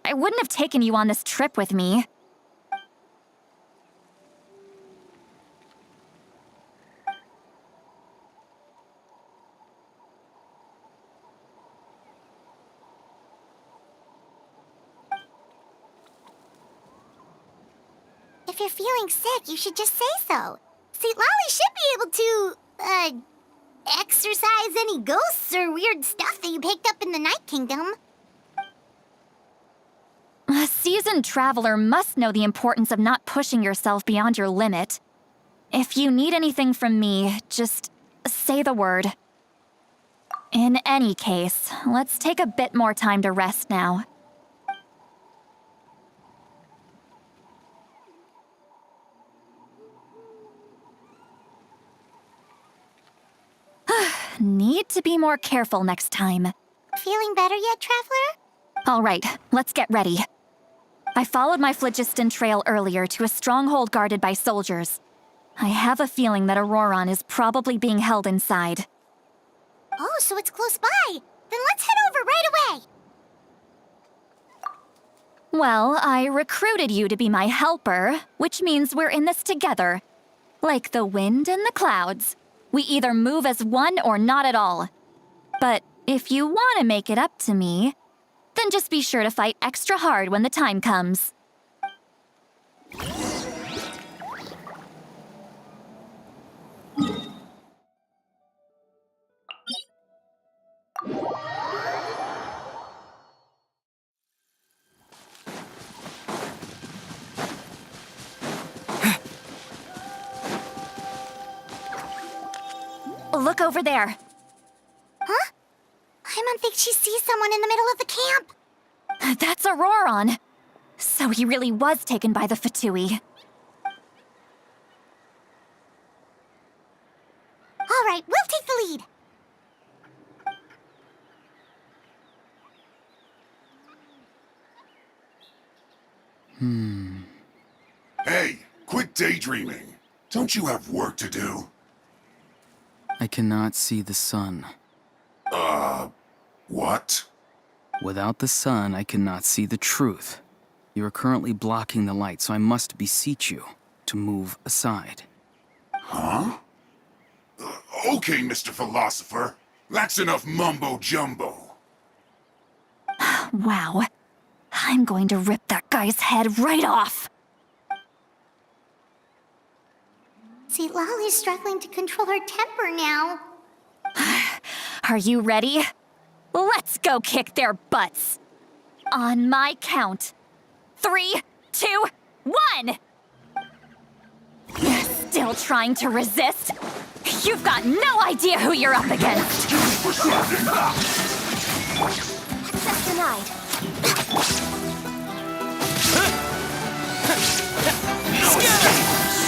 [SPEAKER 5] I wouldn't have taken you on this trip with me.
[SPEAKER 1] If you're feeling sick, you should just say so. See, Lolly should be able to, exorcise any ghosts or weird stuff that you picked up in the Night Kingdom.
[SPEAKER 5] A seasoned traveler must know the importance of not pushing yourself beyond your limit. If you need anything from me, just say the word. In any case, let's take a bit more time to rest now. Need to be more careful next time.
[SPEAKER 1] Feeling better yet, Traveler?
[SPEAKER 5] All right, let's get ready. I followed my phlogiston trail earlier to a stronghold guarded by soldiers. I have a feeling that Auroron is probably being held inside.
[SPEAKER 1] Oh, so it's close by. Then let's head over right away.
[SPEAKER 5] Well, I recruited you to be my helper, which means we're in this together. Like the wind and the clouds. We either move as one or not at all. But if you want to make it up to me, then just be sure to fight extra hard when the time comes. Look over there.
[SPEAKER 1] Huh? Paimon thinks she sees someone in the middle of the camp.
[SPEAKER 5] That's Auroron. So he really was taken by the Fatui.
[SPEAKER 1] All right, we'll take the lead.
[SPEAKER 9] Hey, quit daydreaming. Don't you have work to do?
[SPEAKER 7] I cannot see the sun.
[SPEAKER 9] What?
[SPEAKER 7] Without the sun, I cannot see the truth. You are currently blocking the light, so I must beseech you to move aside.
[SPEAKER 9] Huh? Okay, Mr. Philosopher. That's enough mumbo-jumbo.
[SPEAKER 5] Wow. I'm going to rip that guy's head right off.
[SPEAKER 1] See, Lolly's struggling to control her temper now.
[SPEAKER 5] Are you ready? Let's go kick their butts. On my count. 3, 2, 1! Still trying to resist? You've got no idea who you're up against.
[SPEAKER 1] Access denied.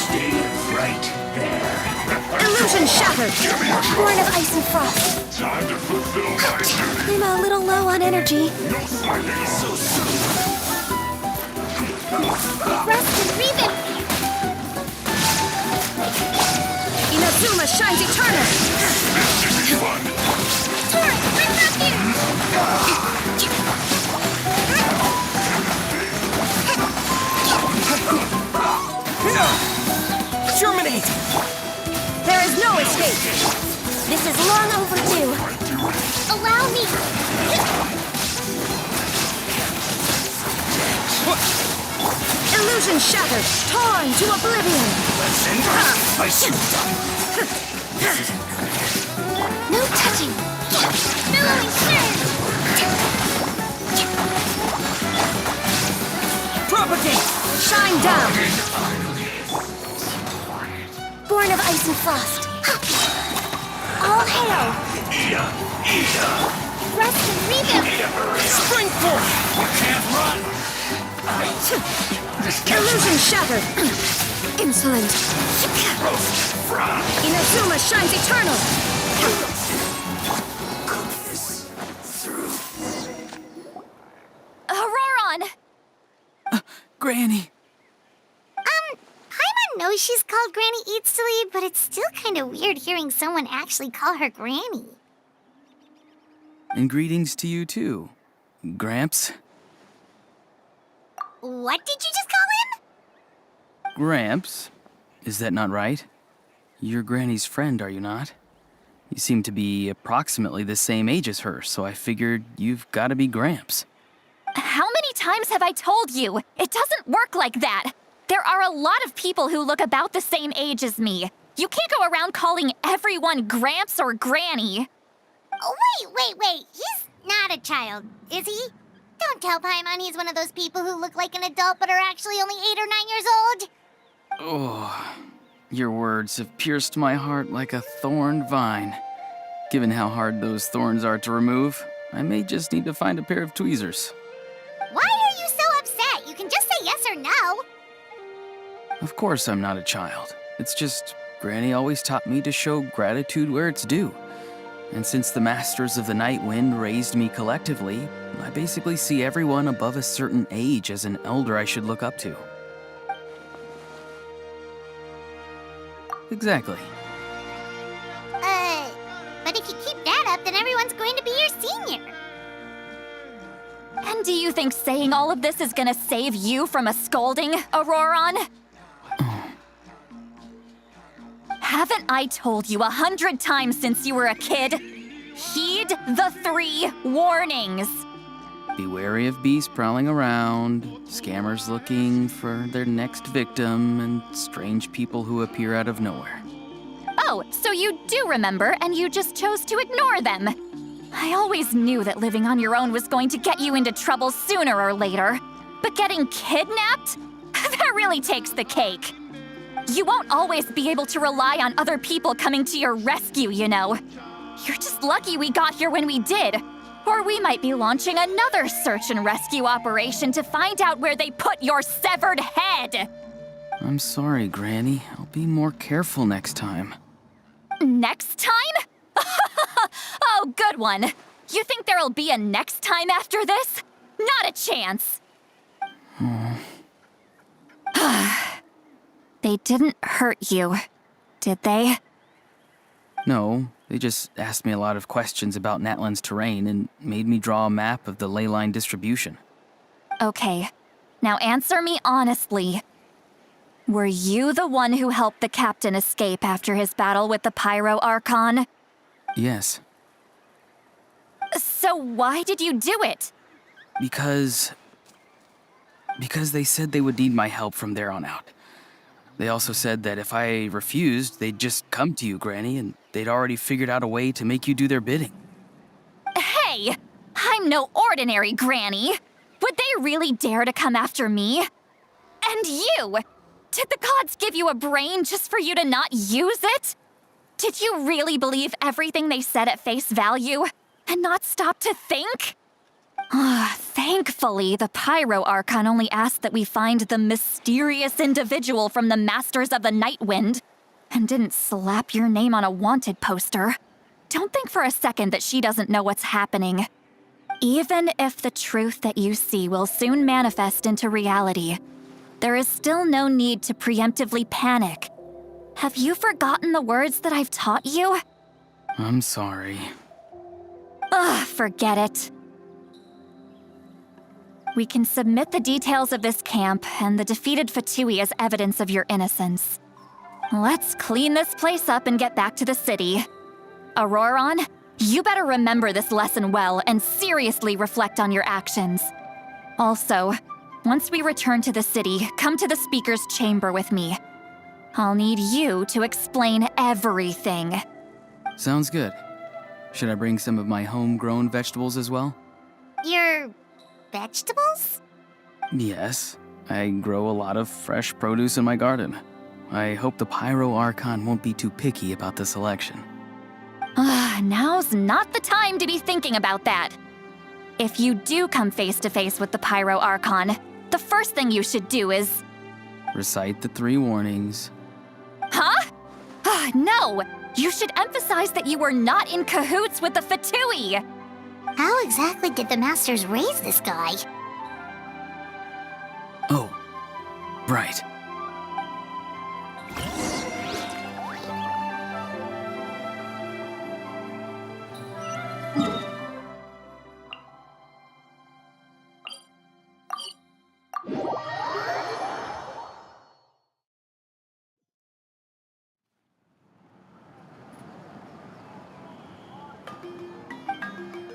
[SPEAKER 9] Stay right there.
[SPEAKER 6] Illusion shot! shattered!
[SPEAKER 1] Born of ice and frost.
[SPEAKER 9] Time to fulfill my duty.
[SPEAKER 1] I'm a little low on energy.
[SPEAKER 9] No slacking off.
[SPEAKER 1] Rest and revamp.
[SPEAKER 6] Inazuma shines eternal!
[SPEAKER 9] This is fun.
[SPEAKER 1] Torrent, bring rescue.
[SPEAKER 10] Germinate!
[SPEAKER 6] There is no escape!
[SPEAKER 1] This is long overdue. Allow me.
[SPEAKER 6] Illusion shattered! Torn to oblivion!
[SPEAKER 1] No touching. Billowing surge.
[SPEAKER 10] Propagate!
[SPEAKER 6] Shine down!
[SPEAKER 1] Born of ice and frost. All hail. Rest and revamp.
[SPEAKER 10] Spring forth!
[SPEAKER 6] Illusion shattered! Insolent! Inazuma shines eternal!
[SPEAKER 5] Auroron!
[SPEAKER 7] Granny!
[SPEAKER 1] Paimon knows she's called Granny Eats to Lead, but it's still kind of weird hearing someone actually call her Granny.
[SPEAKER 7] And greetings to you too, Gramps.
[SPEAKER 1] What did you just call him?
[SPEAKER 7] Gramps? Is that not right? You're Granny's friend, are you not? You seem to be approximately the same age as her, so I figured you've got to be Gramps.
[SPEAKER 5] How many times have I told you? It doesn't work like that. There are a lot of people who look about the same age as me. You can't go around calling everyone Gramps or Granny.
[SPEAKER 1] Oh, wait. He's not a child, is he? Don't tell Paimon he's one of those people who look like an adult but are actually only 8 or 9 years old.
[SPEAKER 7] Oh, your words have pierced my heart like a thorned vine. Given how hard those thorns are to remove, I may just need to find a pair of tweezers.
[SPEAKER 1] Why are you so upset? You can just say yes or no.
[SPEAKER 7] Of course I'm not a child. It's just Granny always taught me to show gratitude where it's due. And since the Masters of the Night Wind raised me collectively, I basically see everyone above a certain age as an elder I should look up to. Exactly.
[SPEAKER 1] But if you keep that up, then everyone's going to be your senior.
[SPEAKER 5] And do you think saying all of this is gonna save you from a scolding, Auroron? Haven't I told you 100 times since you were a kid? Heed the 3 warnings.
[SPEAKER 7] Be wary of beasts prowling around, scammers looking for their next victim, and strange people who appear out of nowhere.
[SPEAKER 5] Oh, so you do remember, and you just chose to ignore them. I always knew that living on your own was going to get you into trouble sooner or later. But getting kidnapped? That really takes the cake. You won't always be able to rely on other people coming to your rescue, you know. You're just lucky we got here when we did. Or we might be launching another search and rescue operation to find out where they put your severed head.
[SPEAKER 7] I'm sorry, Granny. I'll be more careful next time.
[SPEAKER 5] Next time? Oh, good one. You think there'll be a next time after this? Not a chance. They didn't hurt you, did they?
[SPEAKER 7] No, they just asked me a lot of questions about Natlan's terrain and made me draw a map of the ley line distribution.
[SPEAKER 5] Okay, now answer me honestly. Were you the one who helped the captain escape after his battle with the Pyro Archon?
[SPEAKER 7] Yes.
[SPEAKER 5] So why did you do it?
[SPEAKER 7] Because they said they would need my help from there on out. They also said that if I refused, they'd just come to you, Granny, and they'd already figured out a way to make you do their bidding.
[SPEAKER 5] Hey, I'm no ordinary Granny. Would they really dare to come after me? And you! Did the gods give you a brain just for you to not use it? Did you really believe everything they said at face value and not stop to think? Thankfully, the Pyro Archon only asked that we find the mysterious individual from the Masters of the Night Wind. and didn't slap your name on a wanted poster, don't think for a second that she doesn't know what's happening. Even if the truth that you see will soon manifest into reality, there is still no need to preemptively panic. Have you forgotten the words that I've taught you?
[SPEAKER 7] I'm sorry.
[SPEAKER 5] Ugh, forget it. We can submit the details of this camp and the defeated Fatui as evidence of your innocence. Let's clean this place up and get back to the city. Auroron, you better remember this lesson well and seriously reflect on your actions. Also, once we return to the city, come to the speaker's chamber with me. I'll need you to explain everything.
[SPEAKER 7] Sounds good. Should I bring some of my homegrown vegetables as well?
[SPEAKER 1] Your vegetables?
[SPEAKER 7] Yes. I grow a lot of fresh produce in my garden. I hope the Pyro Archon won't be too picky about the selection.
[SPEAKER 5] Now's not the time to be thinking about that. If you do come face to face with the Pyro Archon, the first thing you should do is...
[SPEAKER 7] Recite the 3 warnings.
[SPEAKER 5] Huh? No! You should emphasize that you were not in cahoots with the Fatui!
[SPEAKER 1] How exactly did the Masters raise this guy?
[SPEAKER 7] Oh, right.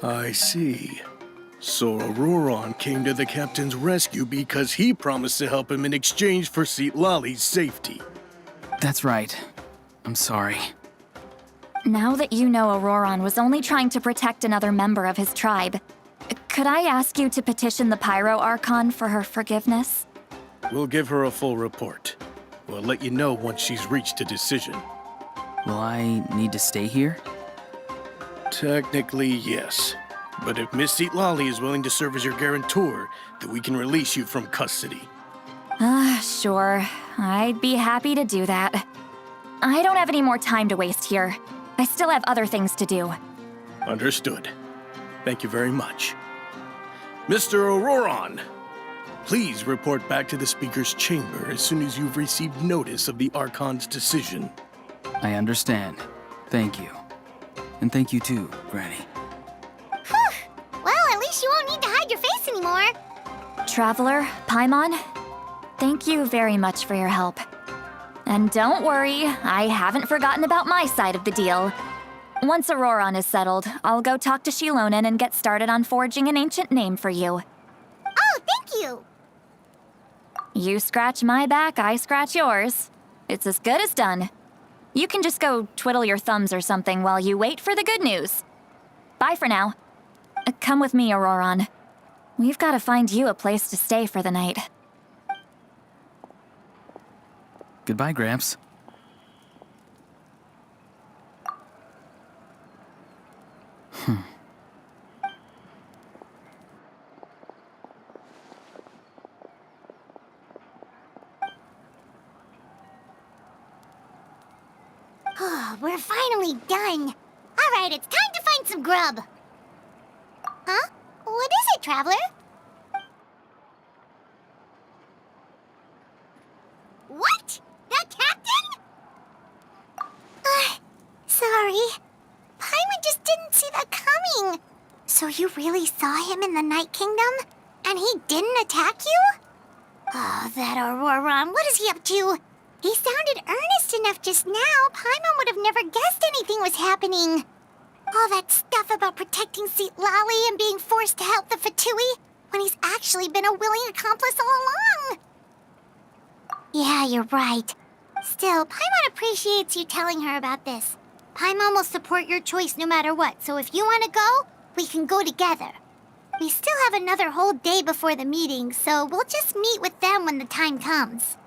[SPEAKER 11] I see. So Auroron came to the captain's rescue because he promised to help him in exchange for Citlali's safety.
[SPEAKER 7] That's right. I'm sorry.
[SPEAKER 5] Now that you know Auroron was only trying to protect another member of his tribe, could I ask you to petition the Pyro Archon for her forgiveness?
[SPEAKER 11] We'll give her a full report. We'll let you know once she's reached a decision.
[SPEAKER 7] Will I need to stay here?
[SPEAKER 11] Technically, yes. But if Miss Citlali is willing to serve as your guarantor, then we can release you from custody.
[SPEAKER 5] Sure. I'd be happy to do that. I don't have any more time to waste here. I still have other things to do.
[SPEAKER 11] Understood. Thank you very much. Mr. Auroron, please report back to the Speaker's chamber as soon as you've received notice of the Archon's decision.
[SPEAKER 7] I understand. Thank you. And thank you too, Granny.
[SPEAKER 1] Whew! Well, at least you won't need to hide your face anymore.
[SPEAKER 5] Traveler, Paimon, thank you very much for your help. And don't worry, I haven't forgotten about my side of the deal. Once Auroron is settled, I'll go talk to Shilonen and get started on forging an ancient name for you.
[SPEAKER 1] Oh, thank you!
[SPEAKER 5] You scratch my back, I scratch yours. It's as good as done. You can just go twiddle your thumbs or something while you wait for the good news. Bye for now. Come with me, Auroron. We've got to find you a place to stay for the night.
[SPEAKER 7] Goodbye, Gramps.
[SPEAKER 1] We're finally done. All right, it's time to find some grub. Huh? What is it, Traveler? What? The captain? Sorry. Paimon just didn't see that coming. So you really saw him in the Night Kingdom? And he didn't attack you? Oh, that Auroron, what is he up to? He sounded earnest enough just now. Paimon would have never guessed anything was happening. All that stuff about protecting Citlali and being forced to help the Fatui when he's actually been a willing accomplice all along. Yeah, you're right. Still, Paimon appreciates you telling her about this. Paimon will support your choice no matter what, so if you want to go, we can go together. We still have another whole day before the meeting, so we'll just meet with them when the time comes.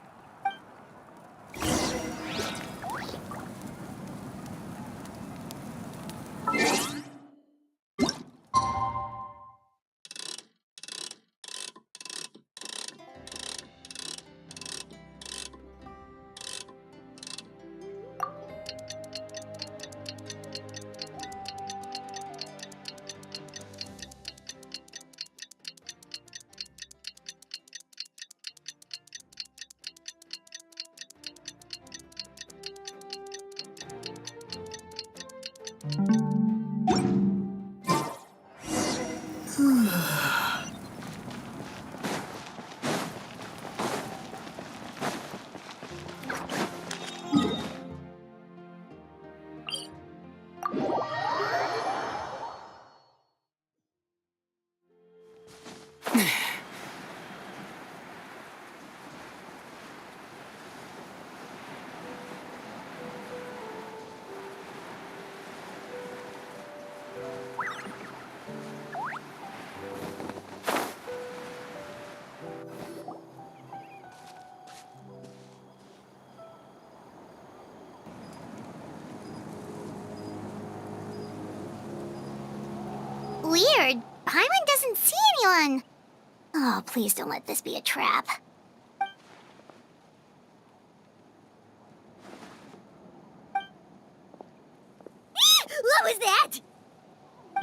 [SPEAKER 1] Paimon doesn't see anyone. Oh, please don't let this be a trap. What was that?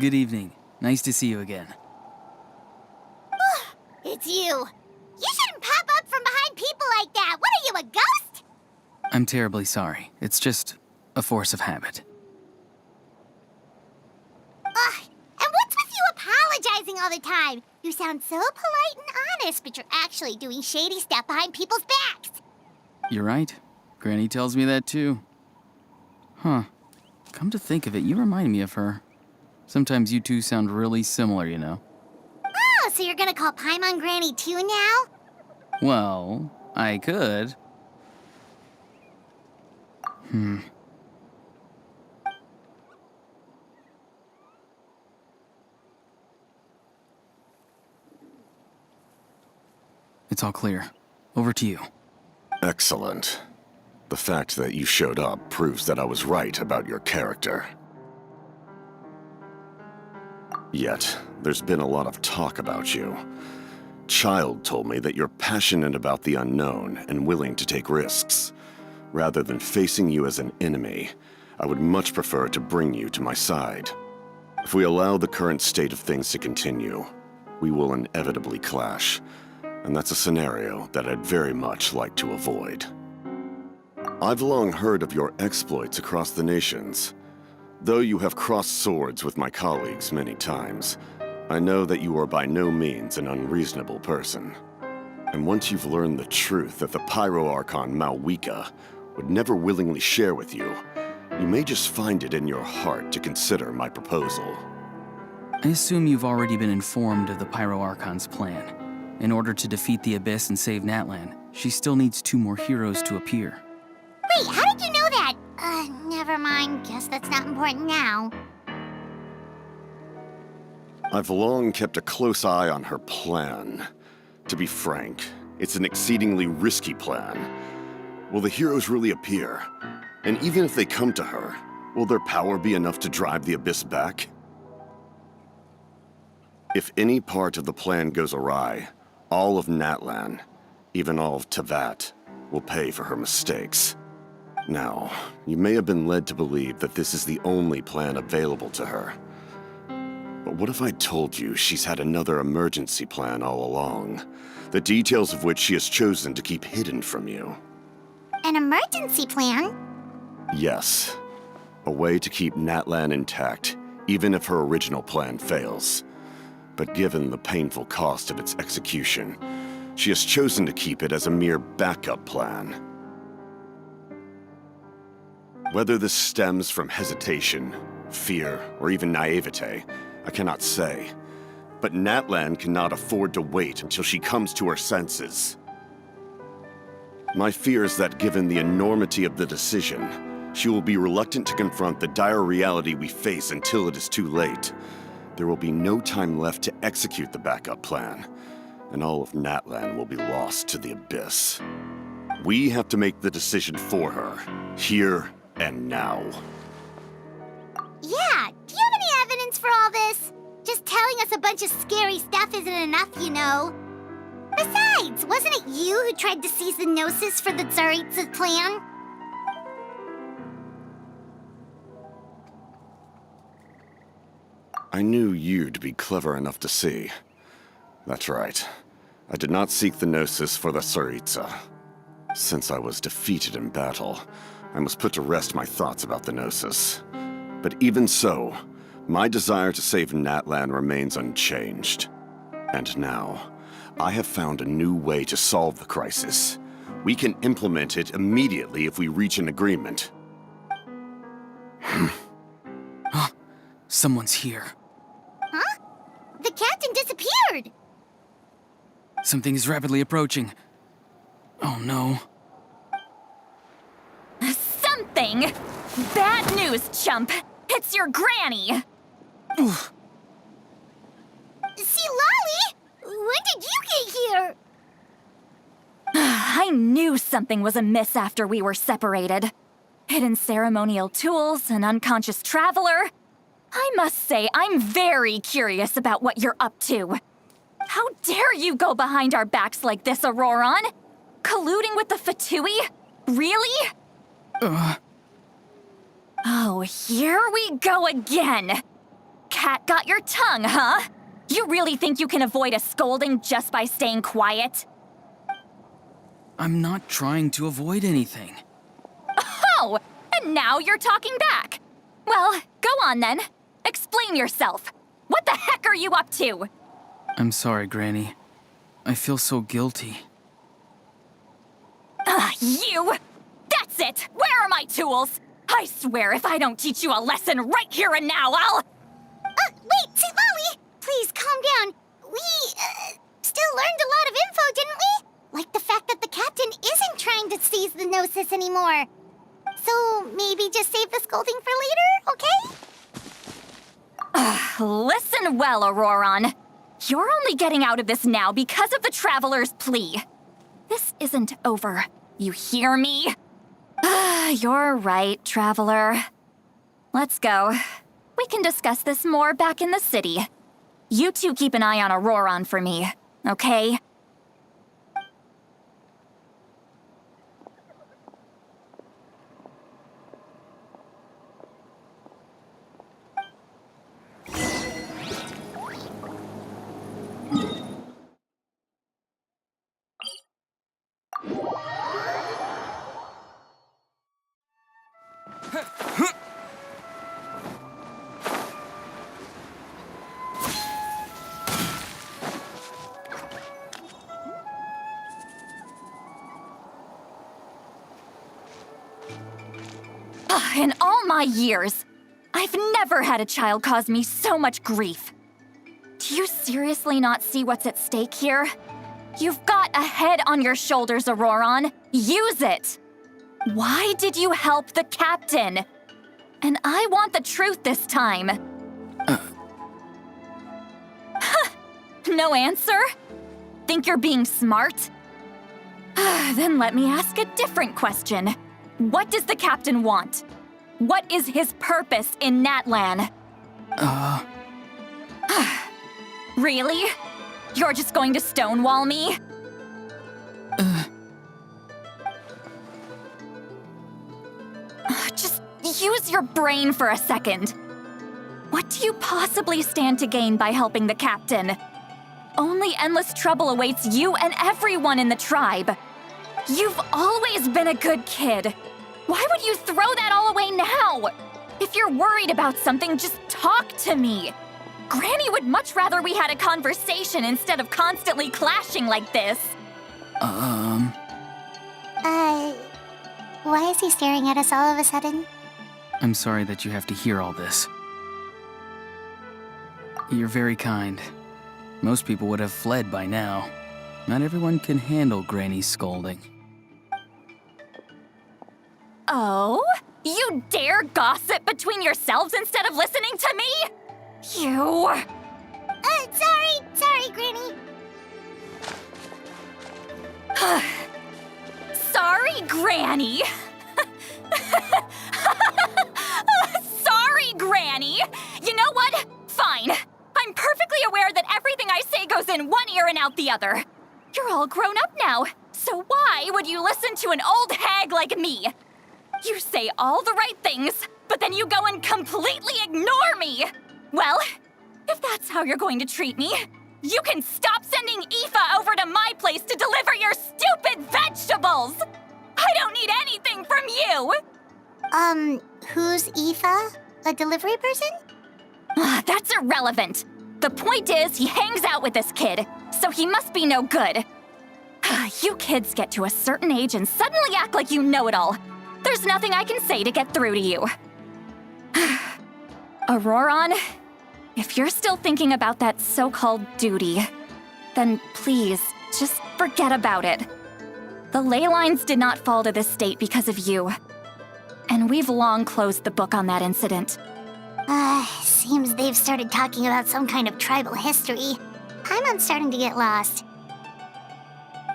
[SPEAKER 7] Good evening. Nice to see you again.
[SPEAKER 1] It's you. You shouldn't pop up from behind people like that. What are you, a ghost?
[SPEAKER 7] I'm terribly sorry. It's just a force of habit.
[SPEAKER 1] Ugh, and what's with you apologizing all the time? You sound so polite and honest, but you're actually doing shady stuff behind people's backs.
[SPEAKER 7] You're right. Granny tells me that too. Huh. Come to think of it, you remind me of her. Sometimes you two sound really similar, you know.
[SPEAKER 1] Oh, so you're gonna call Paimon Granny too now?
[SPEAKER 7] Well, I could. It's all clear. Over to you.
[SPEAKER 8] Excellent. The fact that you showed up proves that I was right about your character. Yet, there's been a lot of talk about you. Child told me that you're passionate about the unknown and willing to take risks. Rather than facing you as an enemy, I would much prefer to bring you to my side. If we allow the current state of things to continue, we will inevitably clash, and that's a scenario that I'd very much like to avoid. I've long heard of your exploits across the nations. Though you have crossed swords with my colleagues many times, I know that you are by no means an unreasonable person. And once you've learned the truth that the Pyro Archon Malwika would never willingly share with you, you may just find it in your heart to consider my proposal.
[SPEAKER 7] I assume you've already been informed of the Pyro Archon's plan. In order to defeat the Abyss and save Natlan, she still needs 2 more heroes to appear.
[SPEAKER 1] Wait, how did you know that? Never mind. Guess that's not important now.
[SPEAKER 8] I've long kept a close eye on her plan. To be frank, it's an exceedingly risky plan. Will the heroes really appear? And even if they come to her, will their power be enough to drive the Abyss back? If any part of the plan goes awry, all of Natlan, even all of Teyvat, will pay for her mistakes. Now, you may have been led to believe that this is the only plan available to her. But what if I told you she's had another emergency plan all along, the details of which she has chosen to keep hidden from you?
[SPEAKER 1] An emergency plan?
[SPEAKER 8] Yes. A way to keep Natlan intact, even if her original plan fails. But given the painful cost of its execution, she has chosen to keep it as a mere backup plan. Whether this stems from hesitation, fear, or even naivete, I cannot say. But Natlan cannot afford to wait until she comes to her senses. My fear is that given the enormity of the decision, she will be reluctant to confront the dire reality we face until it is too late. There will be no time left to execute the backup plan, and all of Natlan will be lost to the Abyss. We have to make the decision for her, here and now.
[SPEAKER 1] Yeah, do you have any evidence for all this? Just telling us a bunch of scary stuff isn't enough, you know. Besides, wasn't it you who tried to seize the Gnosis for the Tsaritsa plan?
[SPEAKER 8] I knew you'd be clever enough to see. That's right. I did not seek the Gnosis for the Tsaritsa. Since I was defeated in battle, I must put to rest my thoughts about the Gnosis. But even so, my desire to save Natlan remains unchanged. And now, I have found a new way to solve the crisis. We can implement it immediately if we reach an agreement.
[SPEAKER 7] Someone's here.
[SPEAKER 1] Huh? The captain disappeared!
[SPEAKER 7] Something is rapidly approaching. Oh no.
[SPEAKER 3] Something! Bad news, chump! It's your granny!
[SPEAKER 1] See, Lolly! When did you get here?
[SPEAKER 3] I knew something was amiss after we were separated. Hidden ceremonial tools, an unconscious traveler. I must say, I'm very curious about what you're up to. How dare you go behind our backs like this, Auroron? Colluding with the Fatui? Really? Oh, here we go again. Cat got your tongue, huh? You really think you can avoid a scolding just by staying quiet?
[SPEAKER 7] I'm not trying to avoid anything.
[SPEAKER 3] Oh, and now you're talking back. Well, go on then. Explain yourself. What the heck are you up to?
[SPEAKER 7] I'm sorry, Granny. I feel so guilty.
[SPEAKER 3] You! That's it! Where are my tools? I swear if I don't teach you a lesson right here and now, I'll...
[SPEAKER 1] Wait, Lolly! Please, calm down. We, still learned a lot of info, didn't we? Like the fact that the captain isn't trying to seize the Gnosis anymore. So, maybe just save the scolding for later, okay?
[SPEAKER 3] Listen well, Auroron. You're only getting out of this now because of the Traveler's plea. This isn't over. You hear me? You're right, Traveler. Let's go. We can discuss this more back in the city. You two keep an eye on Auroron for me, okay? In all my years, I've never had a child cause me so much grief. Do you seriously not see what's at stake here? You've got a head on your shoulders, Auroron. Use it! Why did you help the captain? And I want the truth this time. No answer? Think you're being smart? Then let me ask a different question. What does the captain want? What is his purpose in Natlan? Really? You're just going to stonewall me? Just use your brain for a second. What do you possibly stand to gain by helping the captain? Only endless trouble awaits you and everyone in the tribe. You've always been a good kid. Why would you throw that all away now? If you're worried about something, just talk to me. Granny would much rather we had a conversation instead of constantly clashing like this.
[SPEAKER 1] Why is he staring at us all of a sudden?
[SPEAKER 7] I'm sorry that you have to hear all this. You're very kind. Most people would have fled by now. Not everyone can handle Granny's scolding.
[SPEAKER 3] Oh? You dare gossip between yourselves instead of listening to me? You...
[SPEAKER 1] Sorry, Granny.
[SPEAKER 3] Sorry, Granny. Sorry, Granny. You know what? Fine. I'm perfectly aware that everything I say goes in one ear and out the other. You're all grown up now, so why would you listen to an old hag like me? You say all the right things, but then you go and completely ignore me. Well, if that's how you're going to treat me, you can stop sending Aoife over to my place to deliver your stupid vegetables! I don't need anything from you!
[SPEAKER 1] Who's Aoife? A delivery person?
[SPEAKER 3] That's irrelevant. The point is, he hangs out with this kid, so he must be no good. You kids get to a certain age and suddenly act like you know it all. There's nothing I can say to get through to you. Auroron, if you're still thinking about that so-called duty, then please, just forget about it. The ley lines did not fall to this state because of you. And we've long closed the book on that incident.
[SPEAKER 1] Seems they've started talking about some kind of tribal history. I'm starting to get lost.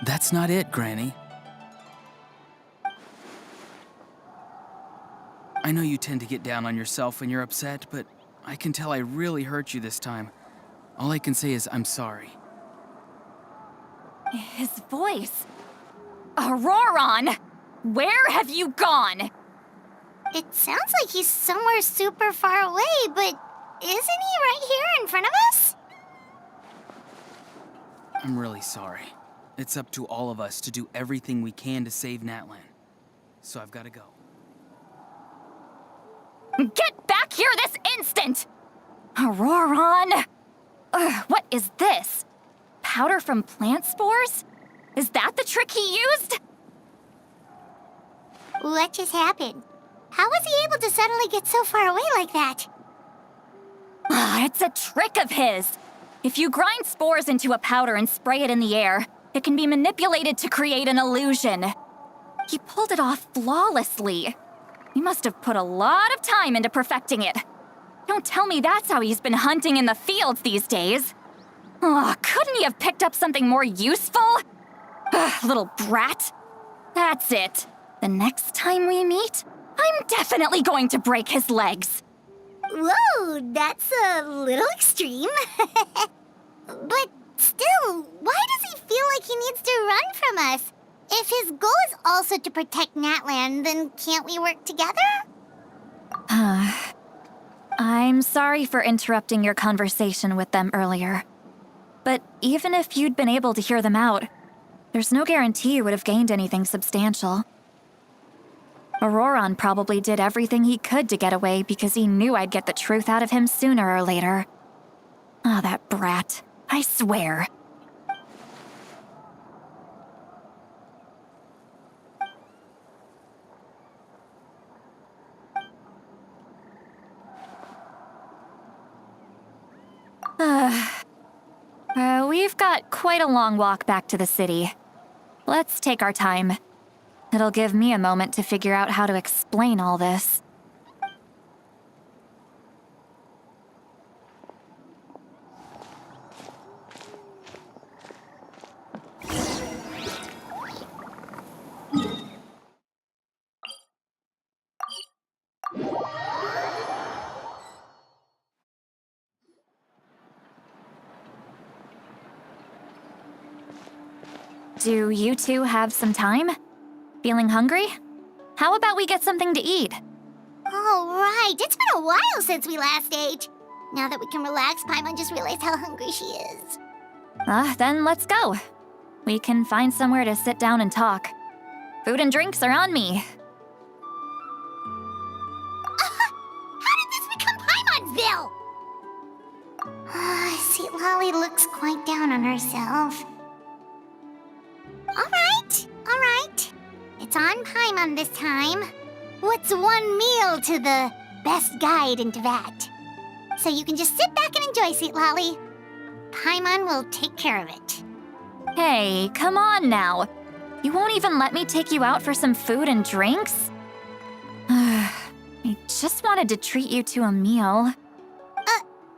[SPEAKER 7] That's not it, Granny. I know you tend to get down on yourself when you're upset, but I can tell I really hurt you this time. All I can say is I'm sorry.
[SPEAKER 3] His voice. Auroron! Where have you gone?
[SPEAKER 1] It sounds like he's somewhere super far away, but isn't he right here in front of us?
[SPEAKER 7] I'm really sorry. It's up to all of us to do everything we can to save Natlan. So I've got to go.
[SPEAKER 3] Get back here this instant! Auroron! What is this? Powder from plant spores? Is that the trick he used?
[SPEAKER 1] What just happened? How was he able to suddenly get so far away like that?
[SPEAKER 3] It's a trick of his. If you grind spores into a powder and spray it in the air, it can be manipulated to create an illusion. He pulled it off flawlessly. He must have put a lot of time into perfecting it. Don't tell me that's how he's been hunting in the fields these days. Couldn't he have picked up something more useful? Little brat. That's it. The next time we meet, I'm definitely going to break his legs.
[SPEAKER 1] Whoa, that's a little extreme. But still, why does he feel like he needs to run from us? If his goal is also to protect Natlan, then can't we work together?
[SPEAKER 3] I'm sorry for interrupting your conversation with them earlier. But even if you'd been able to hear them out, there's no guarantee you would have gained anything substantial. Auroron probably did everything he could to get away because he knew I'd get the truth out of him sooner or later. That brat. I swear. We've got quite a long walk back to the city. Let's take our time. It'll give me a moment to figure out how to explain all this. Do you two have some time? Feeling hungry? How about we get something to eat?
[SPEAKER 1] Oh, right. It's been a while since we last ate. Now that we can relax, Paimon just realized how hungry she is.
[SPEAKER 3] Then let's go. We can find somewhere to sit down and talk. Food and drinks are on me.
[SPEAKER 1] How did this become Paimonville? Sweet Lolly looks quite down on herself. All right. It's on Paimon this time. What's one meal to the best guide into that? So you can just sit back and enjoy, Sweet Lolly. Paimon will take care of it.
[SPEAKER 3] Hey, come on now. You won't even let me take you out for some food and drinks? I just wanted to treat you to a meal.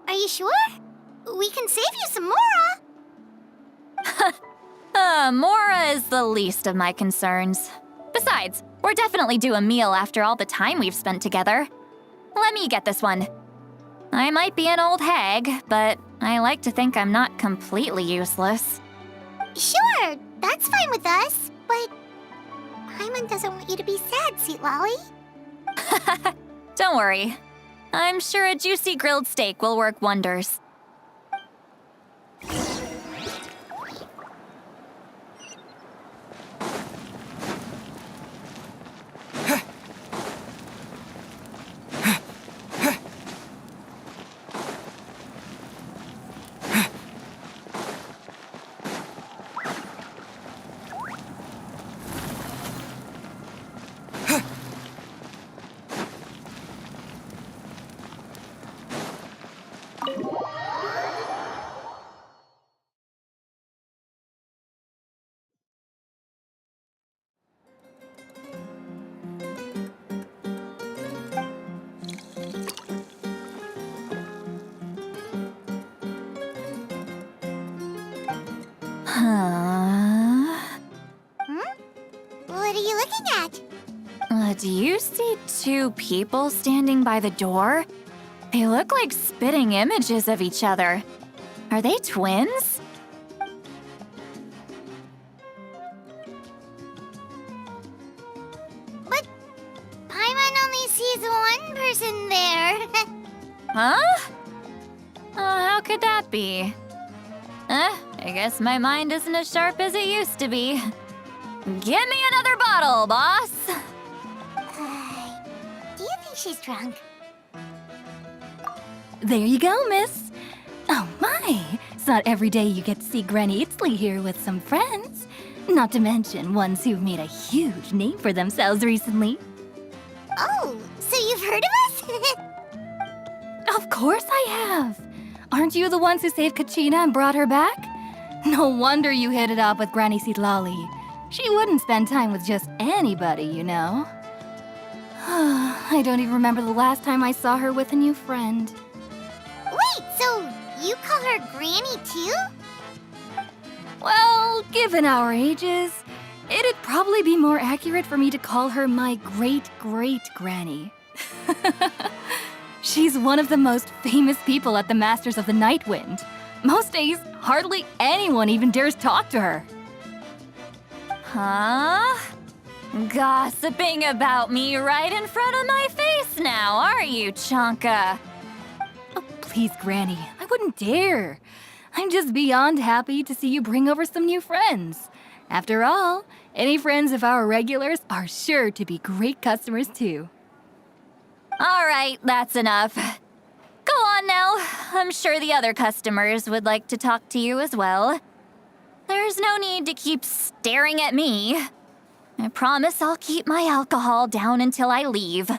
[SPEAKER 1] Are you sure? We can save you some Mora.
[SPEAKER 3] Mora is the least of my concerns. Besides, we're definitely due a meal after all the time we've spent together. Let me get this one. I might be an old hag, but I like to think I'm not completely useless.
[SPEAKER 1] Sure, that's fine with us, but Paimon doesn't want you to be sad, Sweet Lolly.
[SPEAKER 3] Don't worry. I'm sure a juicy grilled steak will work wonders.
[SPEAKER 1] What are you looking at?
[SPEAKER 3] Do you see two people standing by the door?
[SPEAKER 5] They look like spitting images of each other. Are they twins?
[SPEAKER 1] But Paimon only sees one person there.
[SPEAKER 5] Huh? How could that be? I guess my mind isn't as sharp as it used to be. Give me another bottle, boss!
[SPEAKER 1] Do you think she's drunk?
[SPEAKER 12] There you go, miss. Oh my, it's not every day you get to see Granny Itzley here with some friends. Not to mention ones who've made a huge name for themselves recently.
[SPEAKER 1] Oh, so you've heard of us?
[SPEAKER 12] Of course I have. Aren't you the ones who saved Kachina and brought her back? No wonder you hit it off with Granny Citlali. She wouldn't spend time with just anybody, you know. I don't even remember the last time I saw her with a new friend.
[SPEAKER 1] Wait, so you call her Granny too?
[SPEAKER 12] Well, given our ages, it'd probably be more accurate for me to call her my great-great-granny. She's one of the most famous people at the Masters of the Nightwind. Most days, hardly anyone even dares talk to her.
[SPEAKER 5] Huh? Gossiping about me right in front of my face now, are you, Chonka?
[SPEAKER 12] Oh, please, Granny, I wouldn't dare. I'm just beyond happy to see you bring over some new friends. After all, any friends of our regulars are sure to be great customers too.
[SPEAKER 5] All right, that's enough. Go on now. I'm sure the other customers would like to talk to you as well. There's no need to keep staring at me. I promise I'll keep my alcohol down until I leave.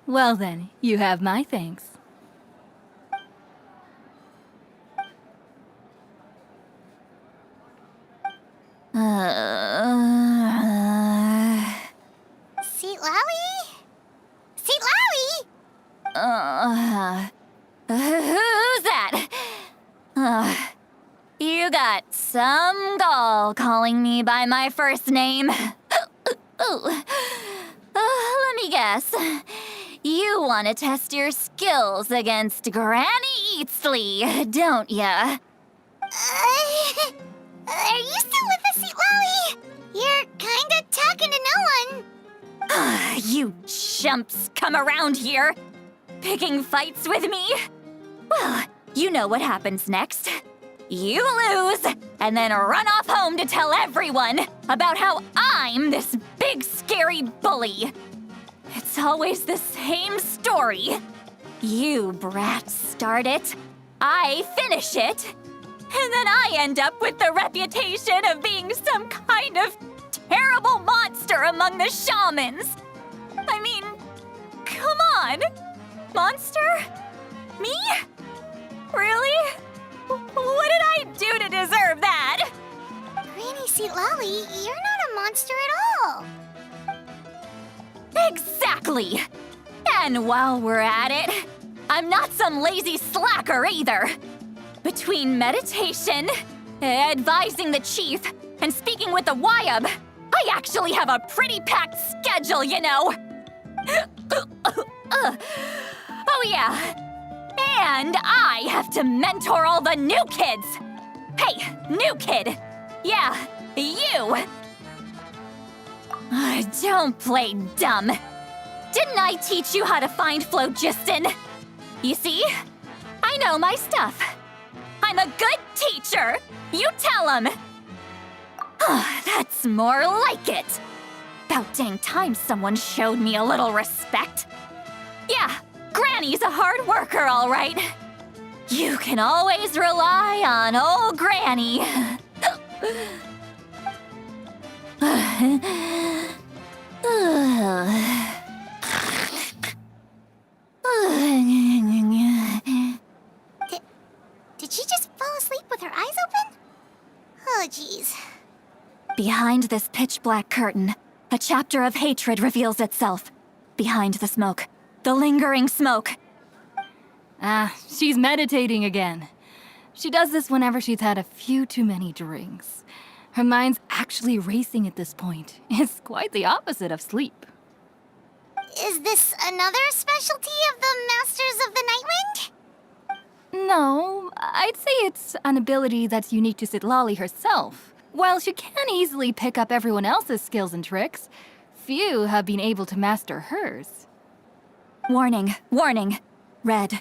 [SPEAKER 12] Well then, you have my thanks.
[SPEAKER 1] Citlali? Citlali?
[SPEAKER 5] Who's that? You got some gall calling me by my first name. Let me guess. You want to test your skills against Granny Eatsley, don't ya?
[SPEAKER 1] Are you still with us, Citlali? You're kinda talking to no one.
[SPEAKER 5] You chumps come around here, picking fights with me? Well, you know what happens next. You lose, and then run off home to tell everyone about how I'm this big scary bully. It's always the same story. You brats start it, I finish it, and then I end up with the reputation of being some kind of terrible monster among the shamans. I mean, come on. Monster? Me? Really? What did I do to deserve that?
[SPEAKER 1] Granny Citlali, you're not a monster at all.
[SPEAKER 5] Exactly. And while we're at it, I'm not some lazy slacker either. Between meditation, advising the chief, and speaking with the Wyab, I actually have a pretty packed schedule, you know. Oh yeah. And I have to mentor all the new kids. Hey, new kid. Yeah, you. Don't play dumb. Didn't I teach you how to find phlogiston? You see? I know my stuff. I'm a good teacher. You tell him. That's more like it. About dang time someone showed me a little respect. Yeah, Granny's a hard worker, all right. You can always rely on old Granny.
[SPEAKER 1] Did she just fall asleep with her eyes open? Oh, jeez.
[SPEAKER 5] Behind this pitch-black curtain, a chapter of hatred reveals itself. Behind the smoke, the lingering smoke.
[SPEAKER 12] She's meditating again. She does this whenever she's had a few too many drinks. Her mind's actually racing at this point. It's quite the opposite of sleep.
[SPEAKER 1] Is this another specialty of the Masters of the Nightwind?
[SPEAKER 12] No, I'd say it's an ability that's unique to Citlali herself. While she can easily pick up everyone else's skills and tricks, few have been able to master hers.
[SPEAKER 5] Warning, warning. Red,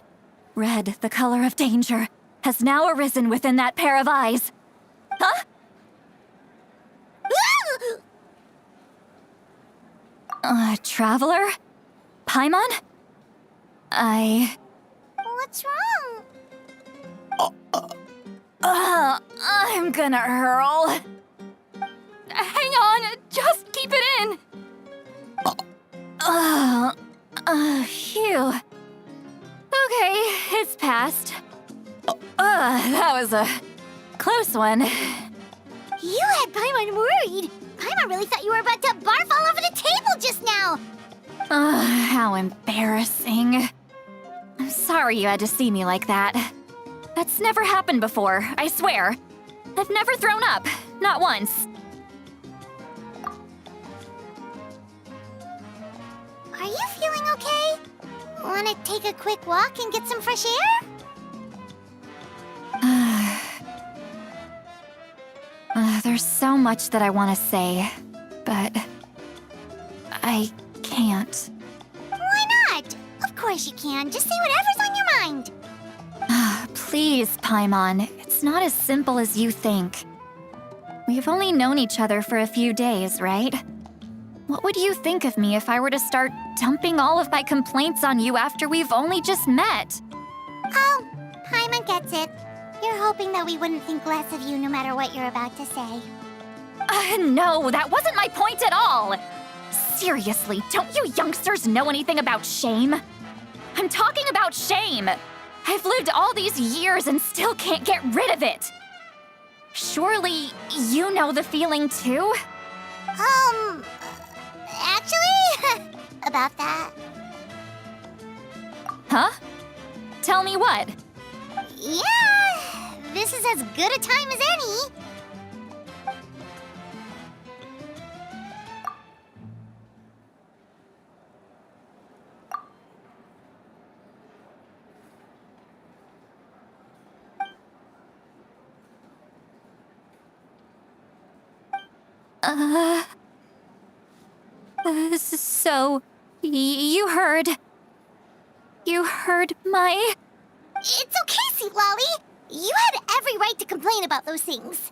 [SPEAKER 5] the color of danger, has now arisen within that pair of eyes. Huh? Traveler? Paimon?
[SPEAKER 1] What's wrong?
[SPEAKER 5] I'm gonna hurl.
[SPEAKER 12] Hang on, just keep it in!
[SPEAKER 5] Phew. Okay, it's passed. That was a close one.
[SPEAKER 1] You had Paimon worried. Paimon really thought you were about to barf all over the table just now.
[SPEAKER 5] How embarrassing. I'm sorry you had to see me like that. That's never happened before, I swear. I've never thrown up, not once.
[SPEAKER 1] Are you feeling okay? Want to take a quick walk and get some fresh air?
[SPEAKER 5] There's so much that I want to say, but I can't.
[SPEAKER 1] Why not? Of course you can. Just say whatever's on your mind.
[SPEAKER 5] Please, Paimon, it's not as simple as you think. We've only known each other for a few days, right? What would you think of me if I were to start dumping all of my complaints on you after we've only just met?
[SPEAKER 1] Oh, Paimon gets it. You're hoping that we wouldn't think less of you no matter what you're about to say.
[SPEAKER 5] No, that wasn't my point at all! Seriously, don't you youngsters know anything about shame? I'm talking about shame! I've lived all these years and still can't get rid of it! Surely, you know the feeling too?
[SPEAKER 1] Actually, about that.
[SPEAKER 5] Huh? Tell me what?
[SPEAKER 1] Yeah, this is as good a time as any.
[SPEAKER 5] So, you heard my...
[SPEAKER 1] It's okay, Citlali. You had every right to complain about those things.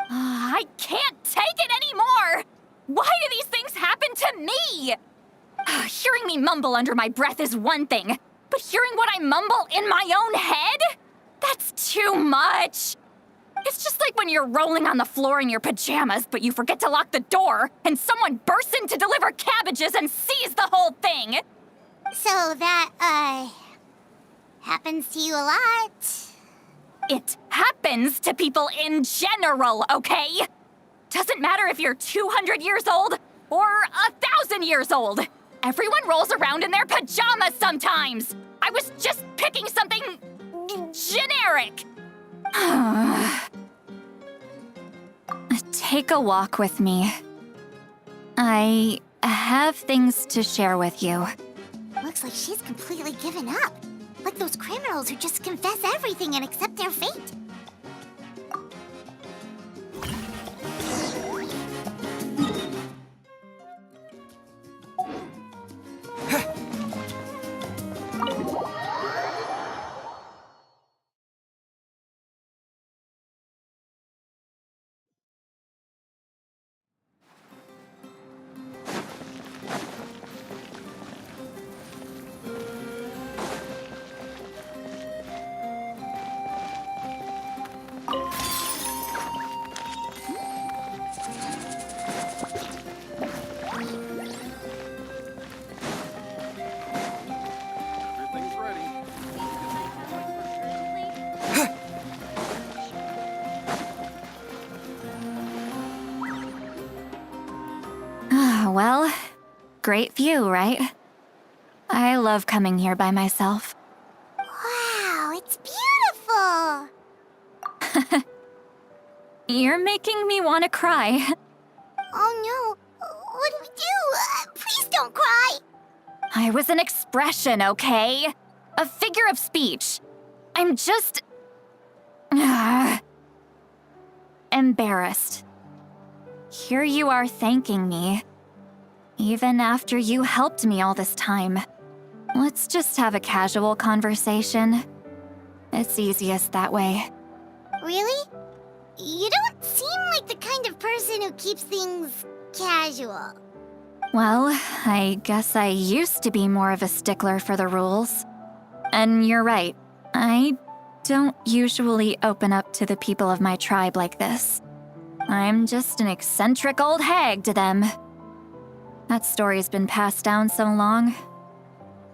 [SPEAKER 5] I can't take it anymore! Why do these things happen to me? Hearing me mumble under my breath is one thing, but hearing what I mumble in my own head? That's too much! It's just like when you're rolling on the floor in your pajamas, but you forget to lock the door, and someone bursts in to deliver cabbages and sees the whole thing!
[SPEAKER 1] So that, happens to you a lot.
[SPEAKER 5] It happens to people in general, okay? Doesn't matter if you're 200 years old or 1,000 years old. Everyone rolls around in their pajamas sometimes. I was just picking something generic. Take a walk with me. I have things to share with you.
[SPEAKER 1] Looks like she's completely given up. Like those criminals who just confess everything and accept their fate.
[SPEAKER 4] Everything's ready.
[SPEAKER 5] Well, great view, right? I love coming here by myself.
[SPEAKER 1] Wow, it's beautiful.
[SPEAKER 5] You're making me want to cry.
[SPEAKER 1] Oh no, what do we do? don't cry!
[SPEAKER 5] I was an expression, okay? A figure of speech. I'm just... embarrassed. Here you are thanking me. Even after you helped me all this time. Let's just have a casual conversation. It's easiest that way.
[SPEAKER 1] Really? You don't seem like the kind of person who keeps things casual.
[SPEAKER 5] Well, I guess I used to be more of a stickler for the rules. And you're right, I don't usually open up to the people of my tribe like this. I'm just an eccentric old hag to them. That story's been passed down so long,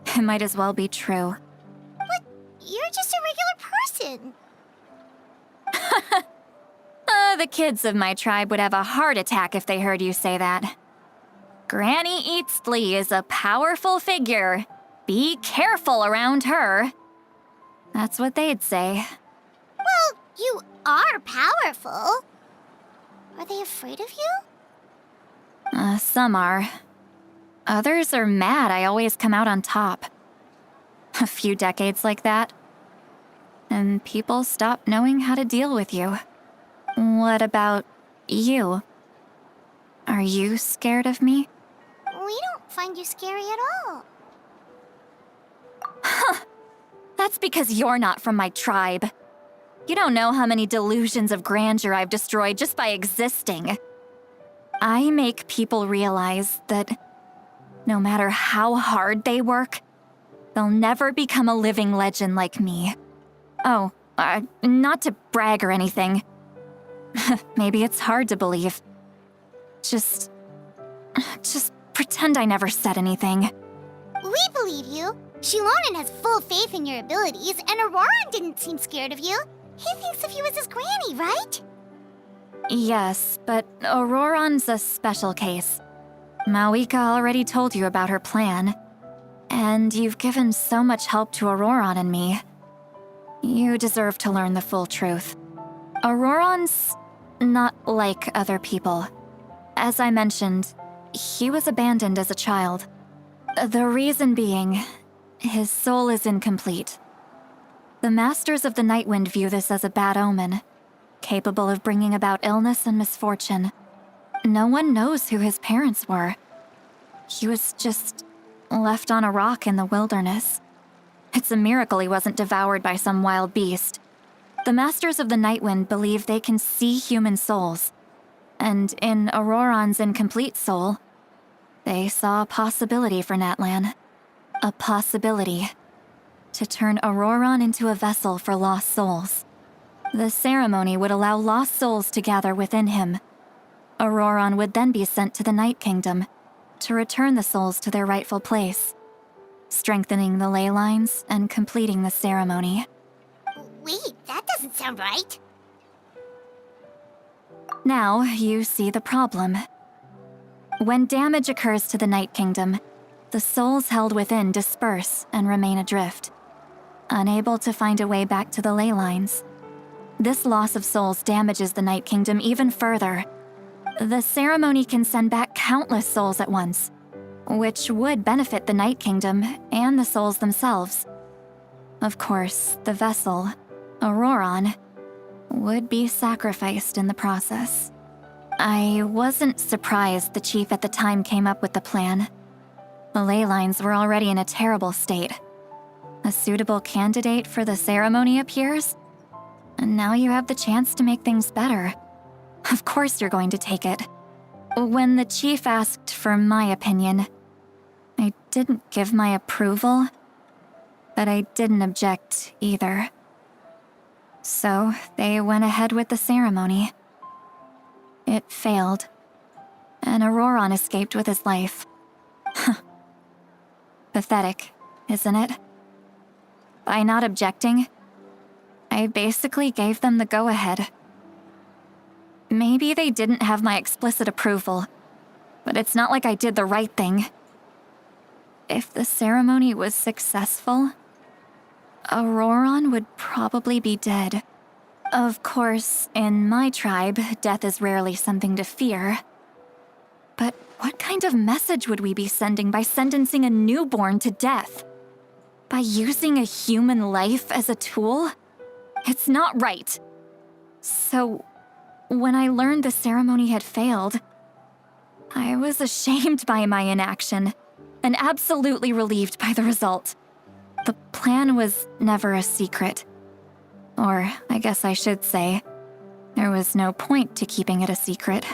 [SPEAKER 5] it might as well be true.
[SPEAKER 1] But you're just a regular person.
[SPEAKER 5] The kids of my tribe would have a heart attack if they heard you say that. Granny Eatsley is a powerful figure. Be careful around her. That's what they'd say.
[SPEAKER 1] Well, you are powerful. Are they afraid of you?
[SPEAKER 5] Some are. Others are mad I always come out on top. A few decades like that, and people stop knowing how to deal with you. What about you? Are you scared of me?
[SPEAKER 1] We don't find you scary at all.
[SPEAKER 5] That's because you're not from my tribe. You don't know how many delusions of grandeur I've destroyed just by existing. I make people realize that no matter how hard they work, they'll never become a living legend like me. Oh, not to brag or anything. Maybe it's hard to believe. Just pretend I never said anything.
[SPEAKER 1] We believe you. Shilonen has full faith in your abilities, and Auroran didn't seem scared of you. He thinks of you as his granny, right?
[SPEAKER 5] Yes, but Auroran's a special case. Mawika already told you about her plan. And you've given so much help to Auroran and me. You deserve to learn the full truth. Auroran's not like other people. As I mentioned, he was abandoned as a child. The reason being, his soul is incomplete. The Masters of the Nightwind view this as a bad omen, capable of bringing about illness and misfortune. No one knows who his parents were. He was just left on a rock in the wilderness. It's a miracle he wasn't devoured by some wild beast. The Masters of the Nightwind believe they can see human souls. And in Auroran's incomplete soul, they saw a possibility for Natlan. A possibility to turn Auroran into a vessel for lost souls. The ceremony would allow lost souls to gather within him. Auroran would then be sent to the Night Kingdom to return the souls to their rightful place, strengthening the ley lines and completing the ceremony.
[SPEAKER 1] Wait, that doesn't sound right.
[SPEAKER 5] Now you see the problem. When damage occurs to the Night Kingdom, the souls held within disperse and remain adrift, unable to find a way back to the ley lines. This loss of souls damages the Night Kingdom even further. The ceremony can send back countless souls at once, which would benefit the Night Kingdom and the souls themselves. Of course, the vessel, Auroran, would be sacrificed in the process. I wasn't surprised the chief at the time came up with the plan. The ley lines were already in a terrible state. A suitable candidate for the ceremony appears, and now you have the chance to make things better. Of course you're going to take it. When the chief asked for my opinion, I didn't give my approval, but I didn't object either. So they went ahead with the ceremony. It failed, and Auroran escaped with his life. Pathetic, isn't it? By not objecting, I basically gave them the go-ahead. Maybe they didn't have my explicit approval, but it's not like I did the right thing. If the ceremony was successful, Auroran would probably be dead. Of course, in my tribe, death is rarely something to fear. But What kind of message would we be sending by sentencing a newborn to death? By using a human life as a tool? It's not right. So, when I learned the ceremony had failed, I was ashamed by my inaction and absolutely relieved by the result. The plan was never a secret. Or, I guess I should say, there was no point to keeping it a secret.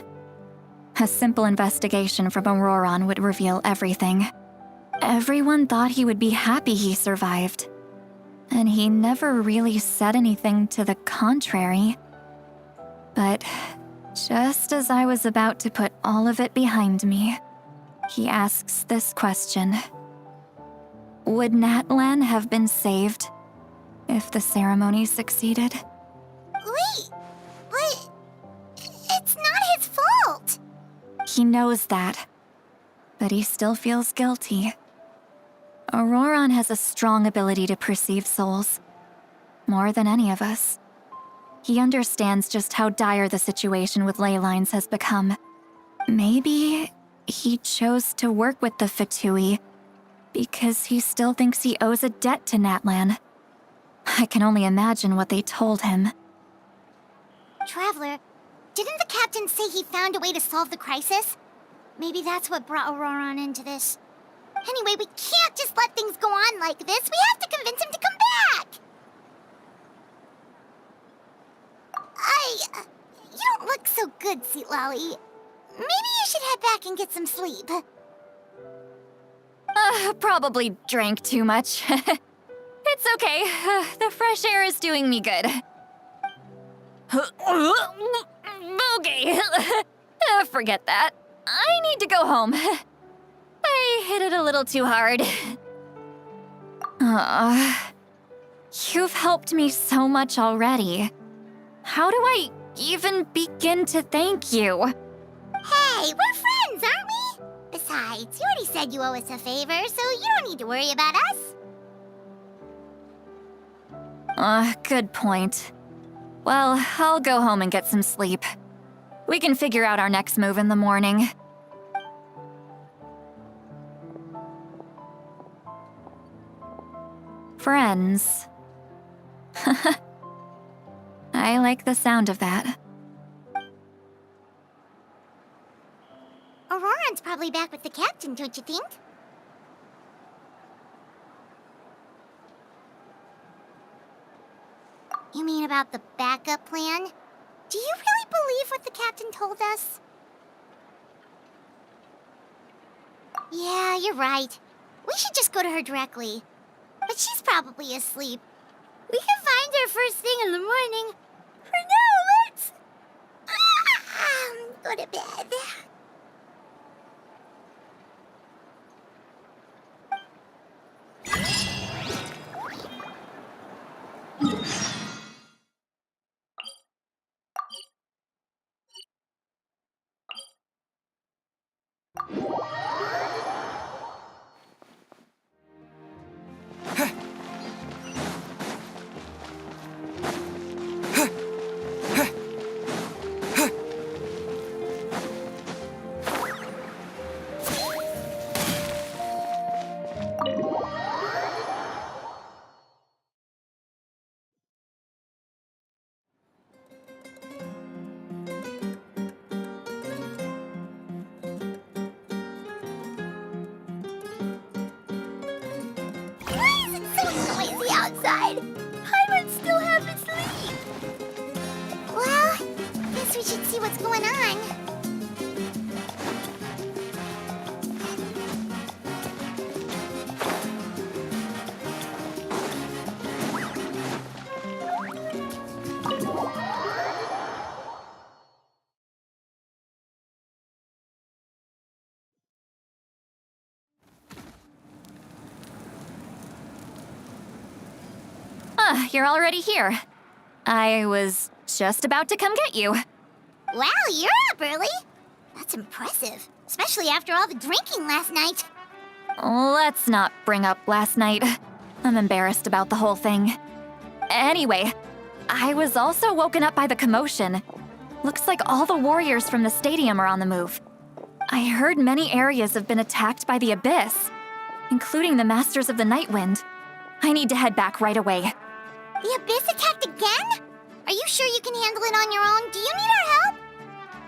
[SPEAKER 5] A simple investigation from Auroron would reveal everything. Everyone thought he would be happy he survived. And he never really said anything to the contrary. But just as I was about to put all of it behind me, he asks this question. Would Natlan have been saved if the ceremony succeeded?
[SPEAKER 1] Wait, but it's not his fault.
[SPEAKER 5] He knows that, but he still feels guilty. Auroron has a strong ability to perceive souls, more than any of us. He understands just how dire the situation with ley lines has become. Maybe he chose to work with the Fatui because he still thinks he owes a debt to Natlan. I can only imagine what they told him.
[SPEAKER 1] Traveler, didn't the captain say he found a way to solve the crisis? Maybe that's what brought Auroron into this. Anyway, we can't just let things go on like this. We have to convince him to come back! You don't look so good, Seatlolly. Maybe you should head back and get some sleep.
[SPEAKER 5] Probably drank too much. It's okay. The fresh air is doing me good. Okay. Forget that. I need to go home. I hit it a little too hard. You've helped me so much already. How do I even begin to thank you?
[SPEAKER 1] Hey, we're friends, aren't we? Besides, you already said you owe us a favor, so you don't need to worry about us.
[SPEAKER 5] Good point. Well, I'll go home and get some sleep. We can figure out our next move in the morning. Friends. I like the sound of that.
[SPEAKER 1] Auroron's probably back with the captain, don't you think? You mean about the backup plan? Do you really believe what the captain told us? Yeah, you're right. We should just go to her directly. But she's probably asleep. We can find her first thing in the morning. For now, let's... go to bed. Outside. Paimon still haven't sleep. Well, guess we should see what's going on.
[SPEAKER 5] You're already here. I was just about to come get you.
[SPEAKER 1] Wow, you're up early. That's impressive, especially after all the drinking last night.
[SPEAKER 5] Let's not bring up last night. I'm embarrassed about the whole thing. Anyway, I was also woken up by the commotion. Looks like all the warriors from the stadium are on the move. I heard many areas have been attacked by the Abyss, including the Masters of the Nightwind. I need to head back right away.
[SPEAKER 1] The Abyss attacked again? Are you sure you can handle it on your own? Do you need our help?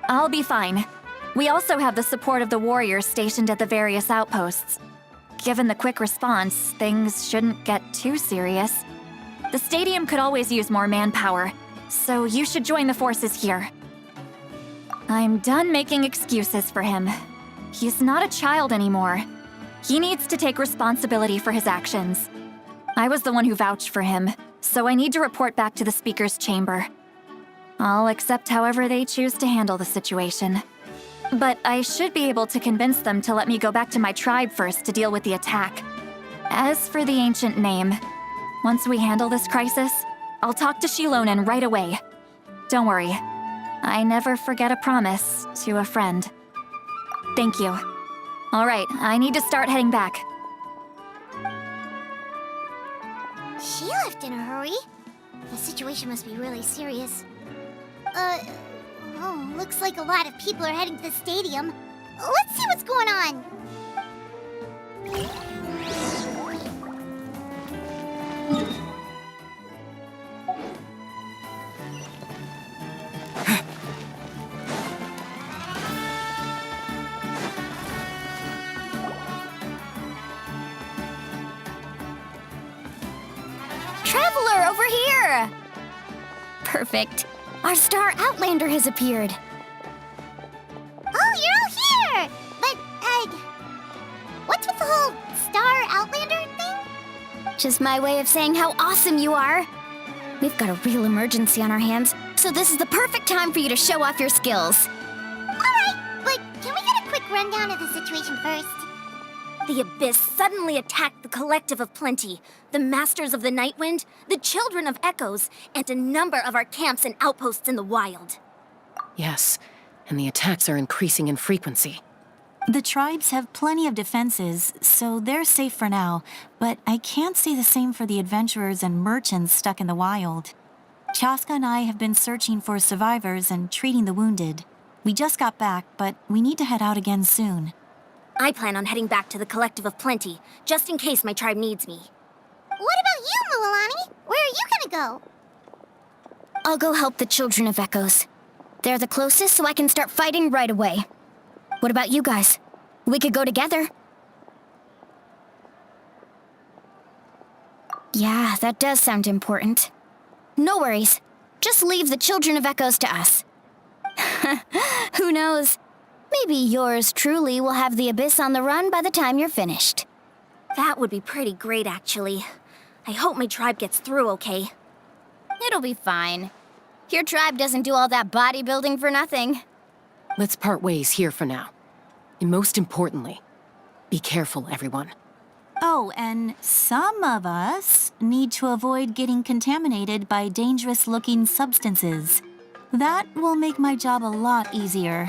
[SPEAKER 5] I'll be fine. We also have the support of the warriors stationed at the various outposts. Given the quick response, things shouldn't get too serious. The stadium could always use more manpower, so you should join the forces here. I'm done making excuses for him. He's not a child anymore. He needs to take responsibility for his actions. I was the one who vouched for him, so I need to report back to the Speaker's chamber. I'll accept however they choose to handle the situation. But I should be able to convince them to let me go back to my tribe first to deal with the attack. As for the ancient name, once we handle this crisis, I'll talk to Shilonen right away. Don't worry, I never forget a promise to a friend. Thank you. All right, I need to start heading back.
[SPEAKER 1] She left in a hurry. The situation must be really serious. Oh, looks like a lot of people are heading to the stadium. Let's see what's going on.
[SPEAKER 5] Traveler, over here! Perfect. Our star Outlander has appeared.
[SPEAKER 1] Oh, you're all here! But, what's with the whole Star Outlander thing?
[SPEAKER 5] Just my way of saying how awesome you are. We've got a real emergency on our hands, so this is the perfect time for you to show off your skills.
[SPEAKER 1] Alright, but can we get a quick rundown of the situation first?
[SPEAKER 13] The Abyss suddenly attacked the Collective of Plenty, the Masters of the Nightwind, the Children of Echoes, and a number of our camps and outposts in the wild.
[SPEAKER 14] Yes, and the attacks are increasing in frequency.
[SPEAKER 3] The tribes have plenty of defenses, so they're safe for now, but I can't say the same for the adventurers and merchants stuck in the wild. Chaska and I have been searching for survivors and treating the wounded. We just got back, but we need to head out again soon.
[SPEAKER 13] I plan on heading back to the Collective of Plenty, just in case my tribe needs me.
[SPEAKER 1] What about you, Mualani? Where are you gonna go?
[SPEAKER 5] I'll go help the Children of Echoes. They're the closest, so I can start fighting right away. What about you guys? We could go together. Yeah, that does sound important. No worries. Just leave the Children of Echoes to us. Who knows? Maybe yours truly will have the Abyss on the run by the time you're finished.
[SPEAKER 13] That would be pretty great, actually. I hope my tribe gets through okay.
[SPEAKER 5] It'll be fine. Your tribe doesn't do all that bodybuilding for nothing.
[SPEAKER 14] Let's part ways here for now. And most importantly, be careful, everyone.
[SPEAKER 3] Oh, and some of us need to avoid getting contaminated by dangerous-looking substances. That will make my job a lot easier.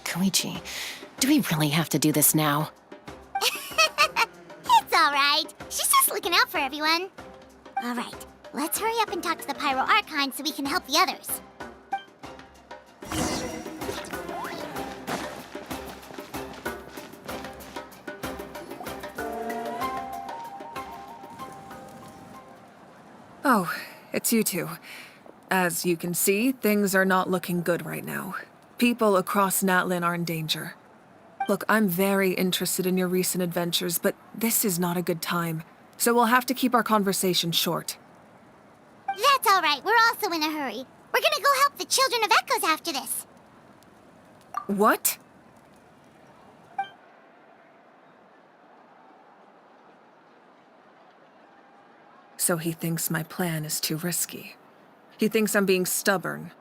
[SPEAKER 14] Koichi, do we really have to do this now?
[SPEAKER 1] It's alright. She's just looking out for everyone. Alright, let's hurry up and talk to the Pyro Archon so we can help the others.
[SPEAKER 15] Oh, it's you two. As you can see, things are not looking good right now. People across Natlan are in danger. Look, I'm very interested in your recent adventures, but this is not a good time. So we'll have to keep our conversation short.
[SPEAKER 1] That's alright, we're also in a hurry. We're gonna go help the Children of Echoes after this.
[SPEAKER 15] What? So he thinks my plan is too risky. He thinks I'm being stubborn.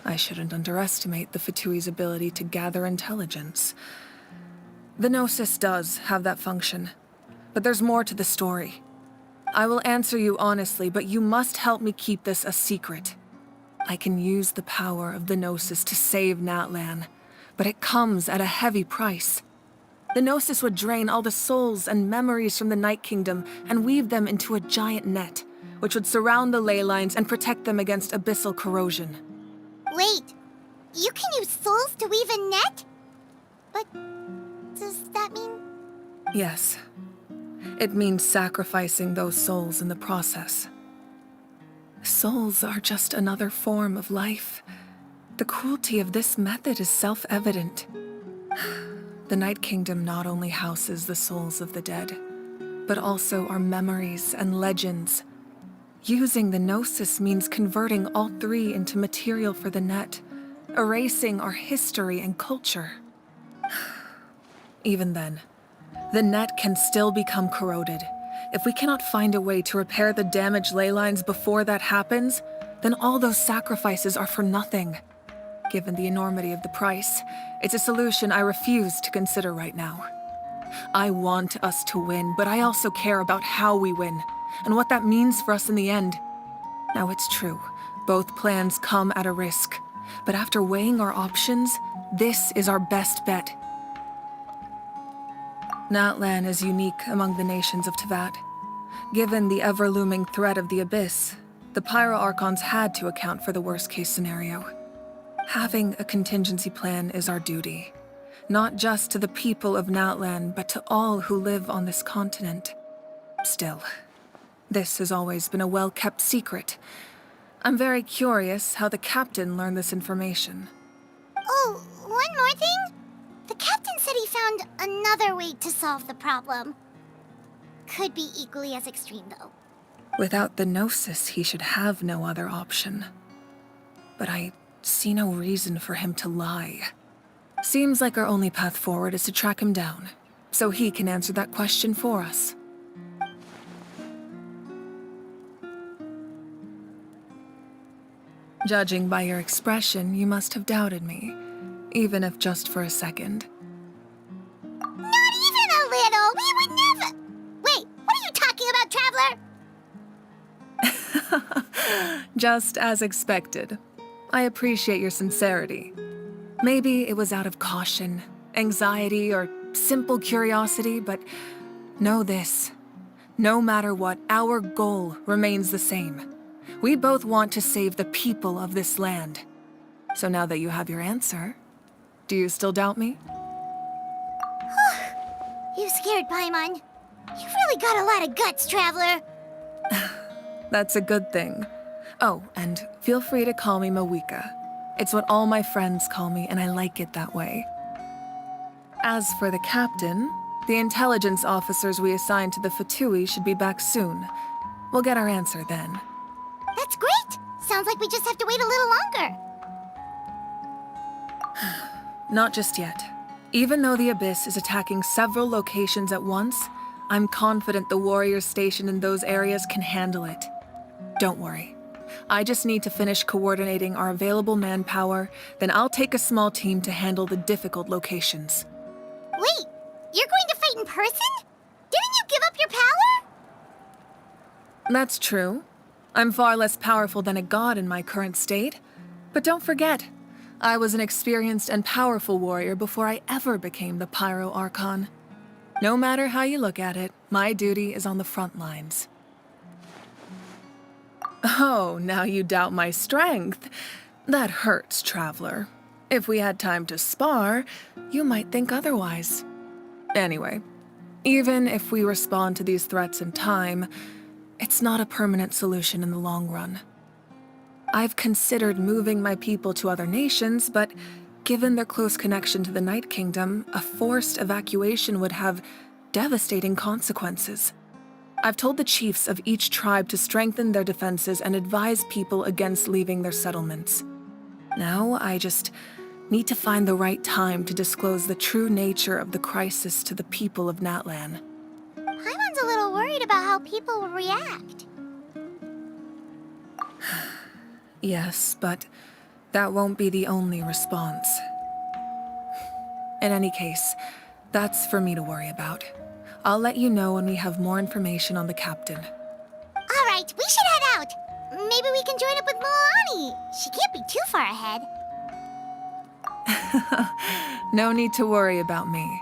[SPEAKER 15] I shouldn't underestimate the Fatui's ability to gather intelligence. The Gnosis does have that function, but there's more to the story. I will answer you honestly, but you must help me keep this a secret. I can use the power of the Gnosis to save Natlan, but it comes at a heavy price. The Gnosis would drain all the souls and memories from the Night Kingdom and weave them into a giant net, which would surround the ley lines and protect them against abyssal corrosion.
[SPEAKER 1] Wait, you can use souls to weave a net? But does that mean...
[SPEAKER 15] Yes. It means sacrificing those souls in the process. Souls are just another form of life. The cruelty of this method is self-evident. The Night Kingdom not only houses the souls of the dead, but also our memories and legends. Using the Gnosis means converting all three into material for the net, erasing our history and culture. Even then, the net can still become corroded. If we cannot find a way to repair the damaged ley lines before that happens, then all those sacrifices are for nothing. Given the enormity of the price, it's a solution I refuse to consider right now. I want us to win, but I also care about how we win, and what that means for us in the end. Now it's true, both plans come at a risk, but after weighing our options, this is our best bet. Natlan is unique among the nations of Teyvat. Given the ever-looming threat of the Abyss, the Pyro Archons had to account for the worst-case scenario. Having a contingency plan is our duty, not just to the people of Natlan, but to all who live on this continent. Still, this has always been a well-kept secret. I'm very curious how the captain learned this information.
[SPEAKER 1] Oh, one more thing? The captain said he found another way to solve the problem. Could be equally as extreme, though.
[SPEAKER 15] Without the Gnosis, he should have no other option. But I see no reason for him to lie. Seems like our only path forward is to track him down, so he can answer that question for us. Judging by your expression, you must have doubted me, even if just for a second.
[SPEAKER 1] Not even a little! We would never... Wait, what are you talking about, Traveler?
[SPEAKER 15] Just as expected. I appreciate your sincerity. Maybe it was out of caution, anxiety, or simple curiosity, but know this. No matter what, our goal remains the same. We both want to save the people of this land. So now that you have your answer, do you still doubt me?
[SPEAKER 1] You scared, Paimon. You've really got a lot of guts, Traveler.
[SPEAKER 15] That's a good thing. Oh, and feel free to call me Mawika. It's what all my friends call me, and I like it that way. As for the captain, the intelligence officers we assigned to the Fatui should be back soon. We'll get our answer then.
[SPEAKER 1] That's great! Sounds like we just have to wait a little longer.
[SPEAKER 15] Not just yet. Even though the Abyss is attacking several locations at once, I'm confident the warriors stationed in those areas can handle it. Don't worry. I just need to finish coordinating our available manpower, then I'll take a small team to handle the difficult locations.
[SPEAKER 1] Wait, you're going to fight in person? Didn't you give up your power?
[SPEAKER 15] That's true. I'm far less powerful than a god in my current state. But don't forget, I was an experienced and powerful warrior before I ever became the Pyro Archon. No matter how you look at it, my duty is on the front lines. Oh, now you doubt my strength. That hurts, Traveler. If we had time to spar, you might think otherwise. Anyway, even if we respond to these threats in time, it's not a permanent solution in the long run. I've considered moving my people to other nations, but given their close connection to the Night Kingdom, a forced evacuation would have devastating consequences. I've told the chiefs of each tribe to strengthen their defenses and advise people against leaving their settlements. Now, I just need to find the right time to disclose the true nature of the crisis to the people of Natlan.
[SPEAKER 1] Paimon's a little worried about how people will react.
[SPEAKER 15] Yes, but that won't be the only response. In any case, that's for me to worry about. I'll let you know when we have more information on the captain.
[SPEAKER 1] All right, we should head out. Maybe we can join up with Milani. She can't be too far ahead.
[SPEAKER 15] No need to worry about me.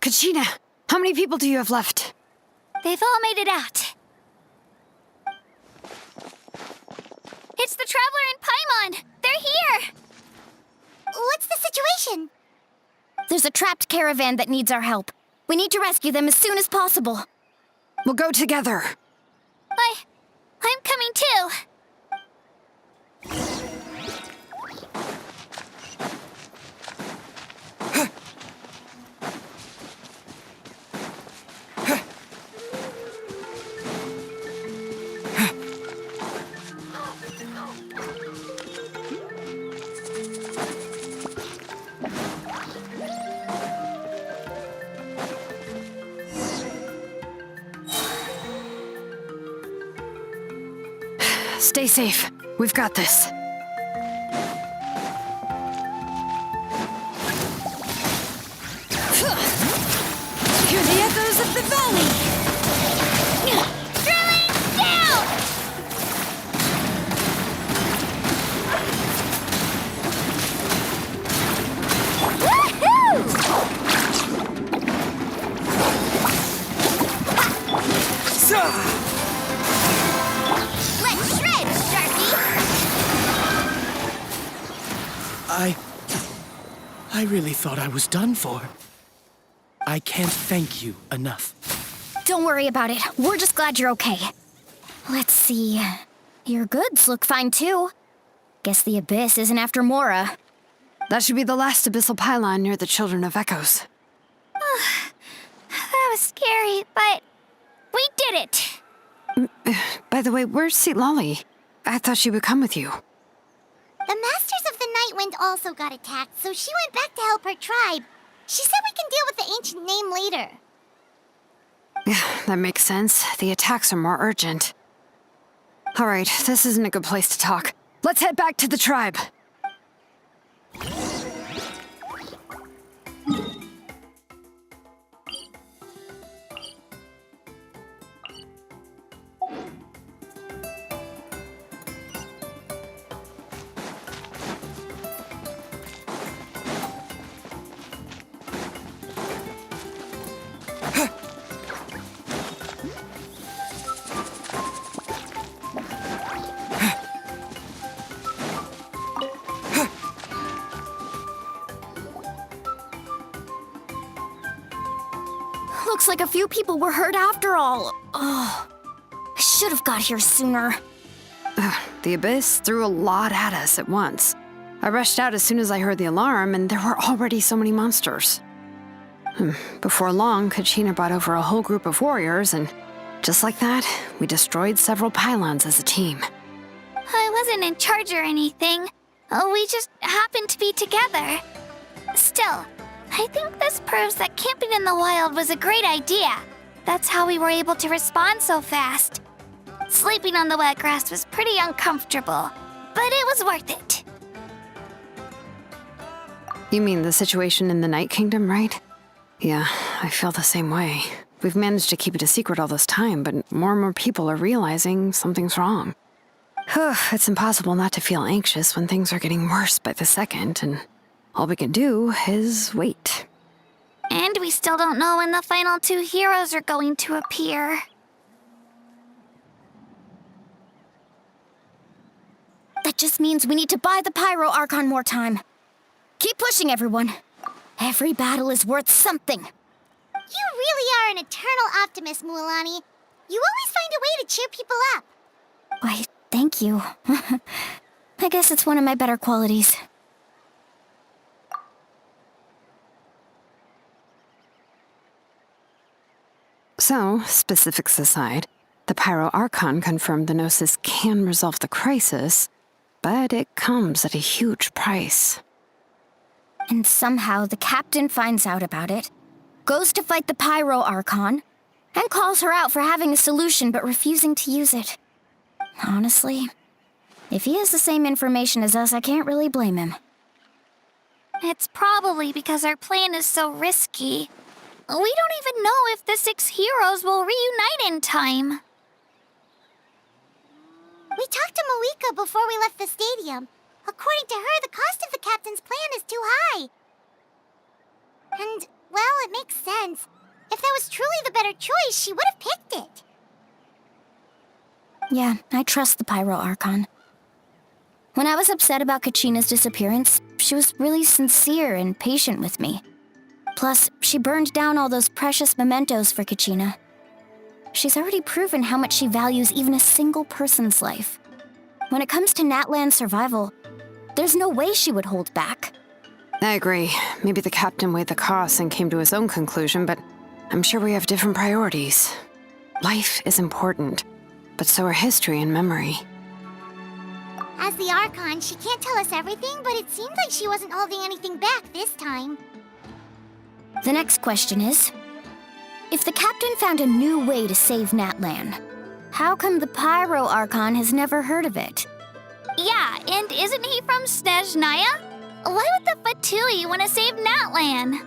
[SPEAKER 6] Kachina, how many people do you have left?
[SPEAKER 5] They've all made it out. It's the Traveler and Paimon! They're here!
[SPEAKER 1] What's the situation?
[SPEAKER 13] There's a trapped caravan that needs our help. We need to rescue them as soon as possible.
[SPEAKER 6] We'll go together.
[SPEAKER 5] I'm coming too.
[SPEAKER 6] Stay safe. We've got this.
[SPEAKER 13] Hear the echoes of the valley!
[SPEAKER 5] Drilling down!
[SPEAKER 1] Let's shred, Sharky!
[SPEAKER 11] I really thought I was done for. I can't thank you enough.
[SPEAKER 13] Don't worry about it. We're just glad you're okay. Let's see. Your goods look fine too. Guess the Abyss isn't after Mora.
[SPEAKER 6] That should be the last abyssal pylon near the Children of Echoes.
[SPEAKER 5] That was scary, but we did it!
[SPEAKER 6] By the way, where's Citlali? I thought she would come with you.
[SPEAKER 1] The Masters of the Nightwind also got attacked, so she went back to help her tribe. She said we can deal with the ancient name later.
[SPEAKER 6] Yeah, that makes sense. The attacks are more urgent. All right, this isn't a good place to talk. Let's head back to the tribe.
[SPEAKER 13] Looks like a few people were hurt after all. Oh, I should have got here sooner.
[SPEAKER 6] The Abyss threw a lot at us at once. I rushed out as soon as I heard the alarm, and there were already so many monsters. Before long, Kachina brought over a whole group of warriors, and just like that, we destroyed several pylons as a team.
[SPEAKER 5] I wasn't in charge or anything. We just happened to be together. Still, I think this proves that camping in the wild was a great idea. That's how we were able to respond so fast. Sleeping on the wet grass was pretty uncomfortable, but it was worth it.
[SPEAKER 6] You mean the situation in the Night Kingdom, right? Yeah, I feel the same way. We've managed to keep it a secret all this time, but more and more people are realizing something's wrong. It's impossible not to feel anxious when things are getting worse by the second, and all we can do is wait.
[SPEAKER 5] And we still don't know when the final two heroes are going to appear.
[SPEAKER 13] That just means we need to buy the Pyro Archon more time. Keep pushing, everyone. Every battle is worth something.
[SPEAKER 1] You really are an eternal optimist, Mualani. You always find a way to cheer people up.
[SPEAKER 13] Why, thank you. I guess it's one of my better qualities.
[SPEAKER 6] So, specifics aside, the Pyro Archon confirmed the Gnosis can resolve the crisis, but it comes at a huge price.
[SPEAKER 13] And somehow the captain finds out about it, goes to fight the Pyro Archon, and calls her out for having a solution but refusing to use it. Honestly, if he has the same information as us, I can't really blame him.
[SPEAKER 5] It's probably because our plan is so risky. We don't even know if the 6 heroes will reunite in time.
[SPEAKER 1] We talked to Malika before we left the stadium. According to her, the cost of the captain's plan is too high. And Well, it makes sense. If that was truly the better choice, she would have picked it.
[SPEAKER 13] Yeah, I trust the Pyro Archon. When I was upset about Kachina's disappearance, she was really sincere and patient with me. Plus, she burned down all those precious mementos for Kachina. She's already proven how much she values even a single person's life. When it comes to Natlan's survival, there's no way she would hold back.
[SPEAKER 6] I agree. Maybe the captain weighed the costs and came to his own conclusion, but I'm sure we have different priorities. Life is important, but so are history and memory.
[SPEAKER 1] As the Archon, she can't tell us everything, but it seems like she wasn't holding anything back this time.
[SPEAKER 13] The next question is, if the captain found a new way to save Natlan, how come the Pyro Archon has never heard of it?
[SPEAKER 5] Yeah, and isn't he from Snezhnaya? Why would the Fatui want to save Natlan?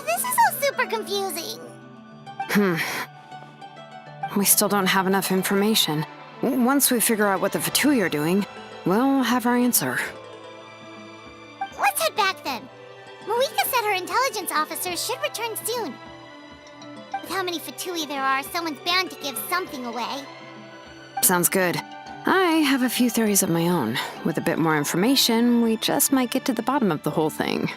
[SPEAKER 1] This is all super confusing.
[SPEAKER 6] We still don't have enough information. Once we figure out what the Fatui are doing, we'll have our answer.
[SPEAKER 1] Let's head back then. Marika said her intelligence officers should return soon. With how many Fatui there are, someone's bound to give something away.
[SPEAKER 6] Sounds good. I have a few theories of my own. With a bit more information, we just might get to the bottom of the whole thing.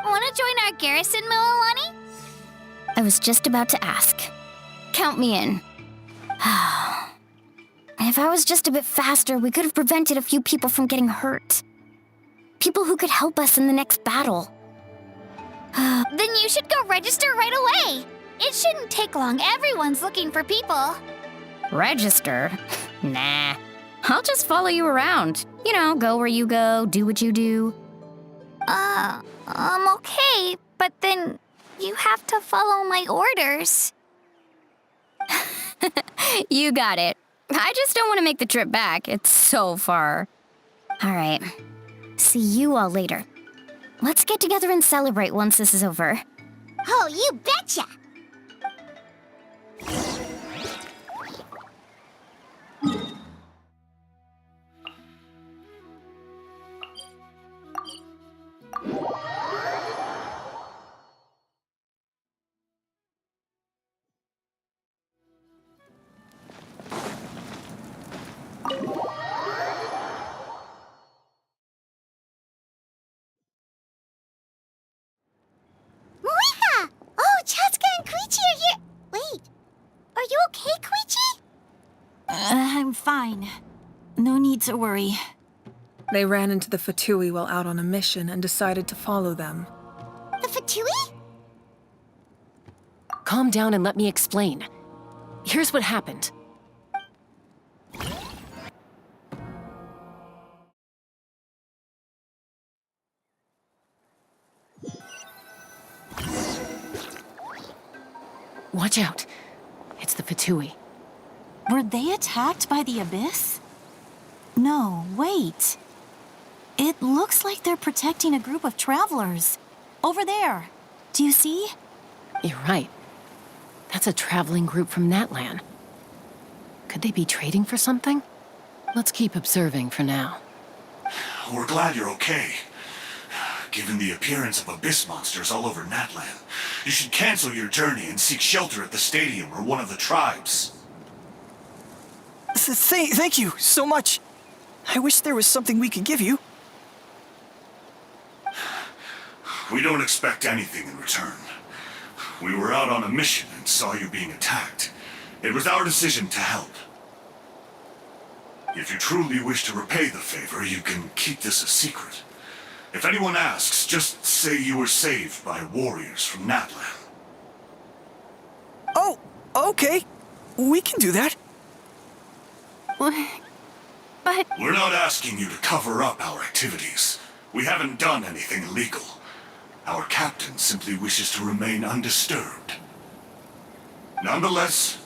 [SPEAKER 5] Want to join our garrison, Mililani?
[SPEAKER 13] I was just about to ask. Count me in. If I was just a bit faster, we could have prevented a few people from getting hurt. People who could help us in the next battle.
[SPEAKER 5] Then you should go register right away. It shouldn't take long. Everyone's looking for people.
[SPEAKER 13] Register? Nah. I'll just follow you around. You know, go where you go, do what you do.
[SPEAKER 5] Okay, but then you have to follow my orders.
[SPEAKER 13] You got it. I just don't want to make the trip back. It's so far. All right. See you all later. Let's get together and celebrate once this is over.
[SPEAKER 1] Oh, you betcha! Marika! Oh, Chaska and Koichi are here! Wait, are you okay, Koichi?
[SPEAKER 3] I'm fine. No need to worry.
[SPEAKER 15] They ran into the Fatui while out on a mission and decided to follow them.
[SPEAKER 1] The Fatui?
[SPEAKER 14] Calm down and let me explain. Here's what happened. Watch out. It's the Fatui.
[SPEAKER 3] Were they attacked by the Abyss? No, wait. It looks like they're protecting a group of travelers. Over there. Do you see?
[SPEAKER 14] You're right. That's a traveling group from Natlan. Could they be trading for something? Let's keep observing for now.
[SPEAKER 9] We're glad you're okay. Given the appearance of abyss monsters all over Natlan, you should cancel your journey and seek shelter at the stadium or one of the tribes.
[SPEAKER 10] Thank you so much. I wish there was something we could give you.
[SPEAKER 9] We don't expect anything in return. We were out on a mission and saw you being attacked. It was our decision to help. If you truly wish to repay the favor, you can keep this a secret. If anyone asks, just say you were saved by warriors from Natlan.
[SPEAKER 10] Oh, okay. We can do that.
[SPEAKER 3] But...
[SPEAKER 9] We're not asking you to cover up our activities. We haven't done anything illegal. Our captain simply wishes to remain undisturbed. Nonetheless,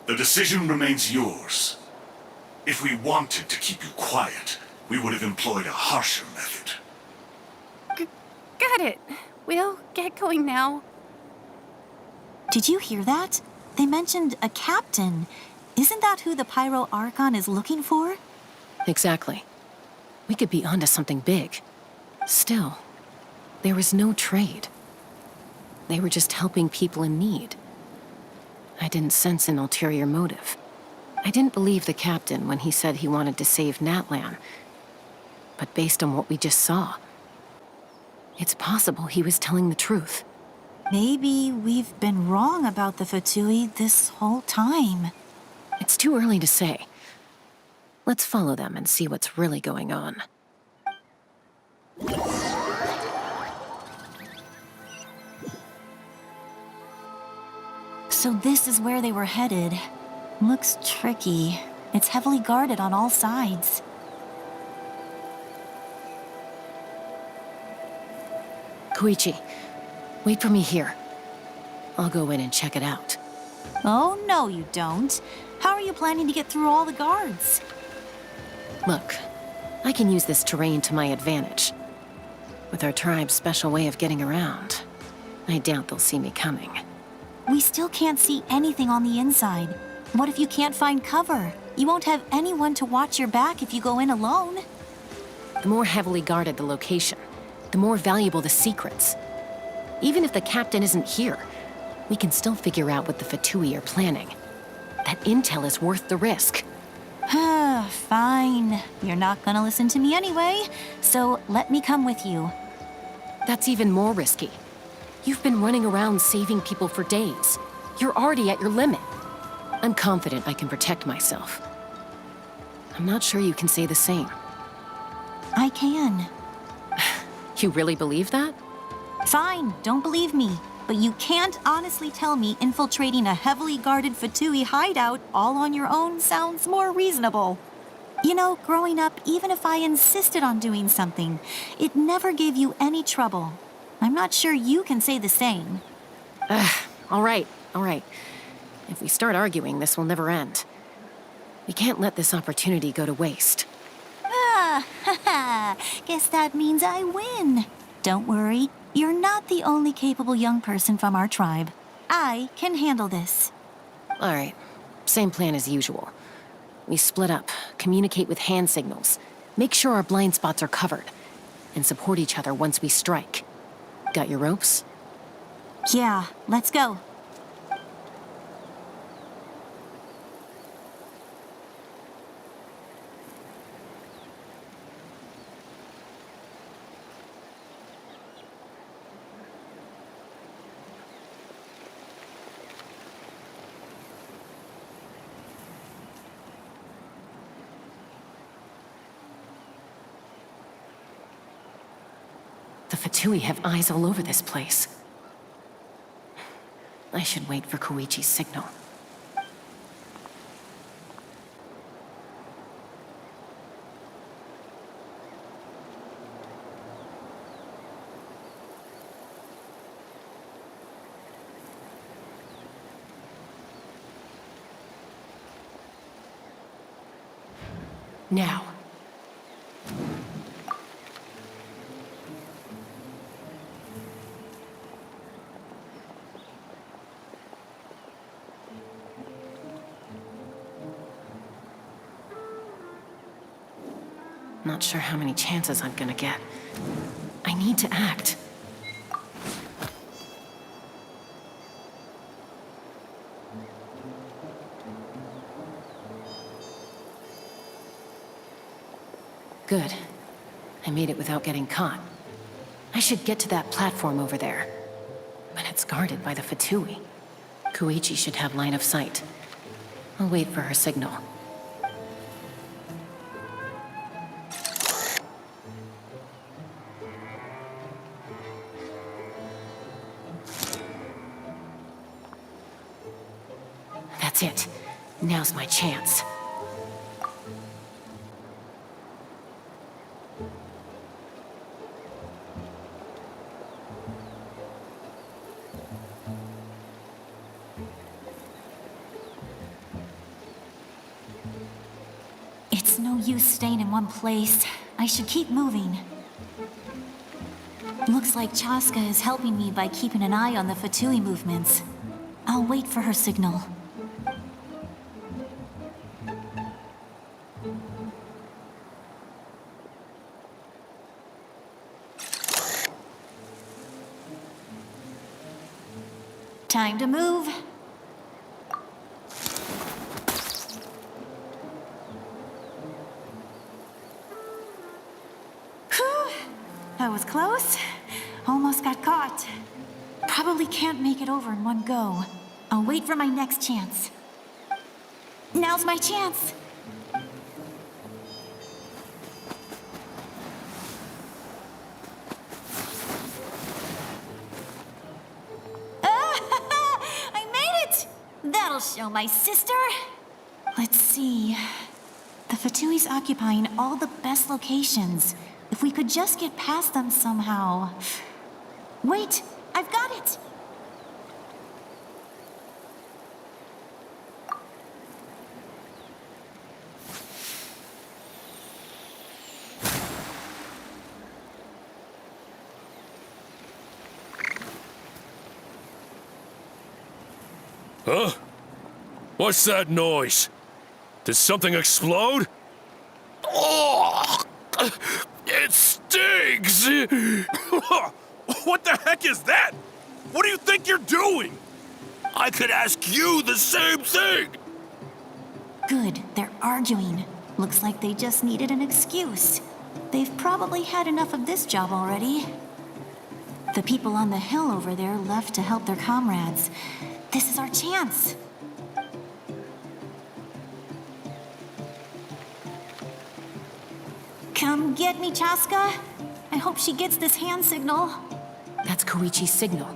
[SPEAKER 9] the decision remains yours. If we wanted to keep you quiet, we would have employed a harsher method.
[SPEAKER 16] Got it. We'll get going now.
[SPEAKER 3] Did you hear that? They mentioned a captain. Isn't that who the Pyro Archon is looking for?
[SPEAKER 14] Exactly. We could be onto something big. Still, There was no trade. They were just helping people in need. I didn't sense an ulterior motive. I didn't believe the captain when he said he wanted to save Natlan. But based on what we just saw, it's possible he was telling the truth.
[SPEAKER 3] Maybe we've been wrong about the Fatui this whole time.
[SPEAKER 14] It's too early to say. Let's follow them and see what's really going on.
[SPEAKER 3] So this is where they were headed. Looks tricky. It's heavily guarded on all sides.
[SPEAKER 14] Koichi, wait for me here. I'll go in and check it out.
[SPEAKER 3] Oh, no, you don't. How are you planning to get through all the guards?
[SPEAKER 14] Look, I can use this terrain to my advantage. With our tribe's special way of getting around, I doubt they'll see me coming.
[SPEAKER 3] We still can't see anything on the inside. What if you can't find cover? You won't have anyone to watch your back if you go in alone.
[SPEAKER 14] The more heavily guarded the location, the more valuable the secrets. Even if the captain isn't here, we can still figure out what the Fatui are planning. That intel is worth the risk.
[SPEAKER 3] Fine. You're not gonna listen to me anyway, so let me come with you.
[SPEAKER 14] That's even more risky. You've been running around saving people for days. You're already at your limit. I'm confident I can protect myself. I'm not sure you can say the same.
[SPEAKER 3] I can.
[SPEAKER 14] You really believe that?
[SPEAKER 3] Fine, don't believe me. But you can't honestly tell me infiltrating a heavily guarded Fatui hideout all on your own sounds more reasonable. You know, growing up, even if I insisted on doing something, it never gave you any trouble. I'm not sure you can say the same.
[SPEAKER 14] All right. If we start arguing, this will never end. We can't let this opportunity go to waste.
[SPEAKER 3] Guess that means I win. Don't worry, you're not the only capable young person from our tribe. I can handle this.
[SPEAKER 14] All right, same plan as usual. We split up, communicate with hand signals, make sure our blind spots are covered, and support each other once we strike. Got your ropes?
[SPEAKER 3] Yeah, let's go.
[SPEAKER 14] The Fatui have eyes all over this place. I should wait for Koichi's signal. Now. Not sure how many chances I'm gonna get. I need to act. Good. I made it without getting caught. I should get to that platform over there. But it's guarded by the Fatui. Koichi should have line of sight. I'll wait for her signal. That's it. Now's my chance.
[SPEAKER 3] It's no use staying in one place. I should keep moving. Looks like Chaska is helping me by keeping an eye on the Fatui movements. I'll wait for her signal. Time to move. Whew. That was close. Almost got caught. Probably can't make it over in one go. I'll wait for my next chance. Now's my chance. I made it! That'll show my sister. Let's see. The Fatui's occupying all the best locations. If we could just get past them somehow. Wait, I've got it!
[SPEAKER 17] Huh? What's that noise? Did something explode? Oh! It stings!
[SPEAKER 11] What the heck is that? What do you think you're doing?
[SPEAKER 17] I could ask you the same thing!
[SPEAKER 3] Good, they're arguing. Looks like they just needed an excuse. They've probably had enough of this job already. The people on the hill over there left to help their comrades. This is our chance. Come get me, Chaska. I hope she gets this hand signal.
[SPEAKER 14] That's Koichi's signal.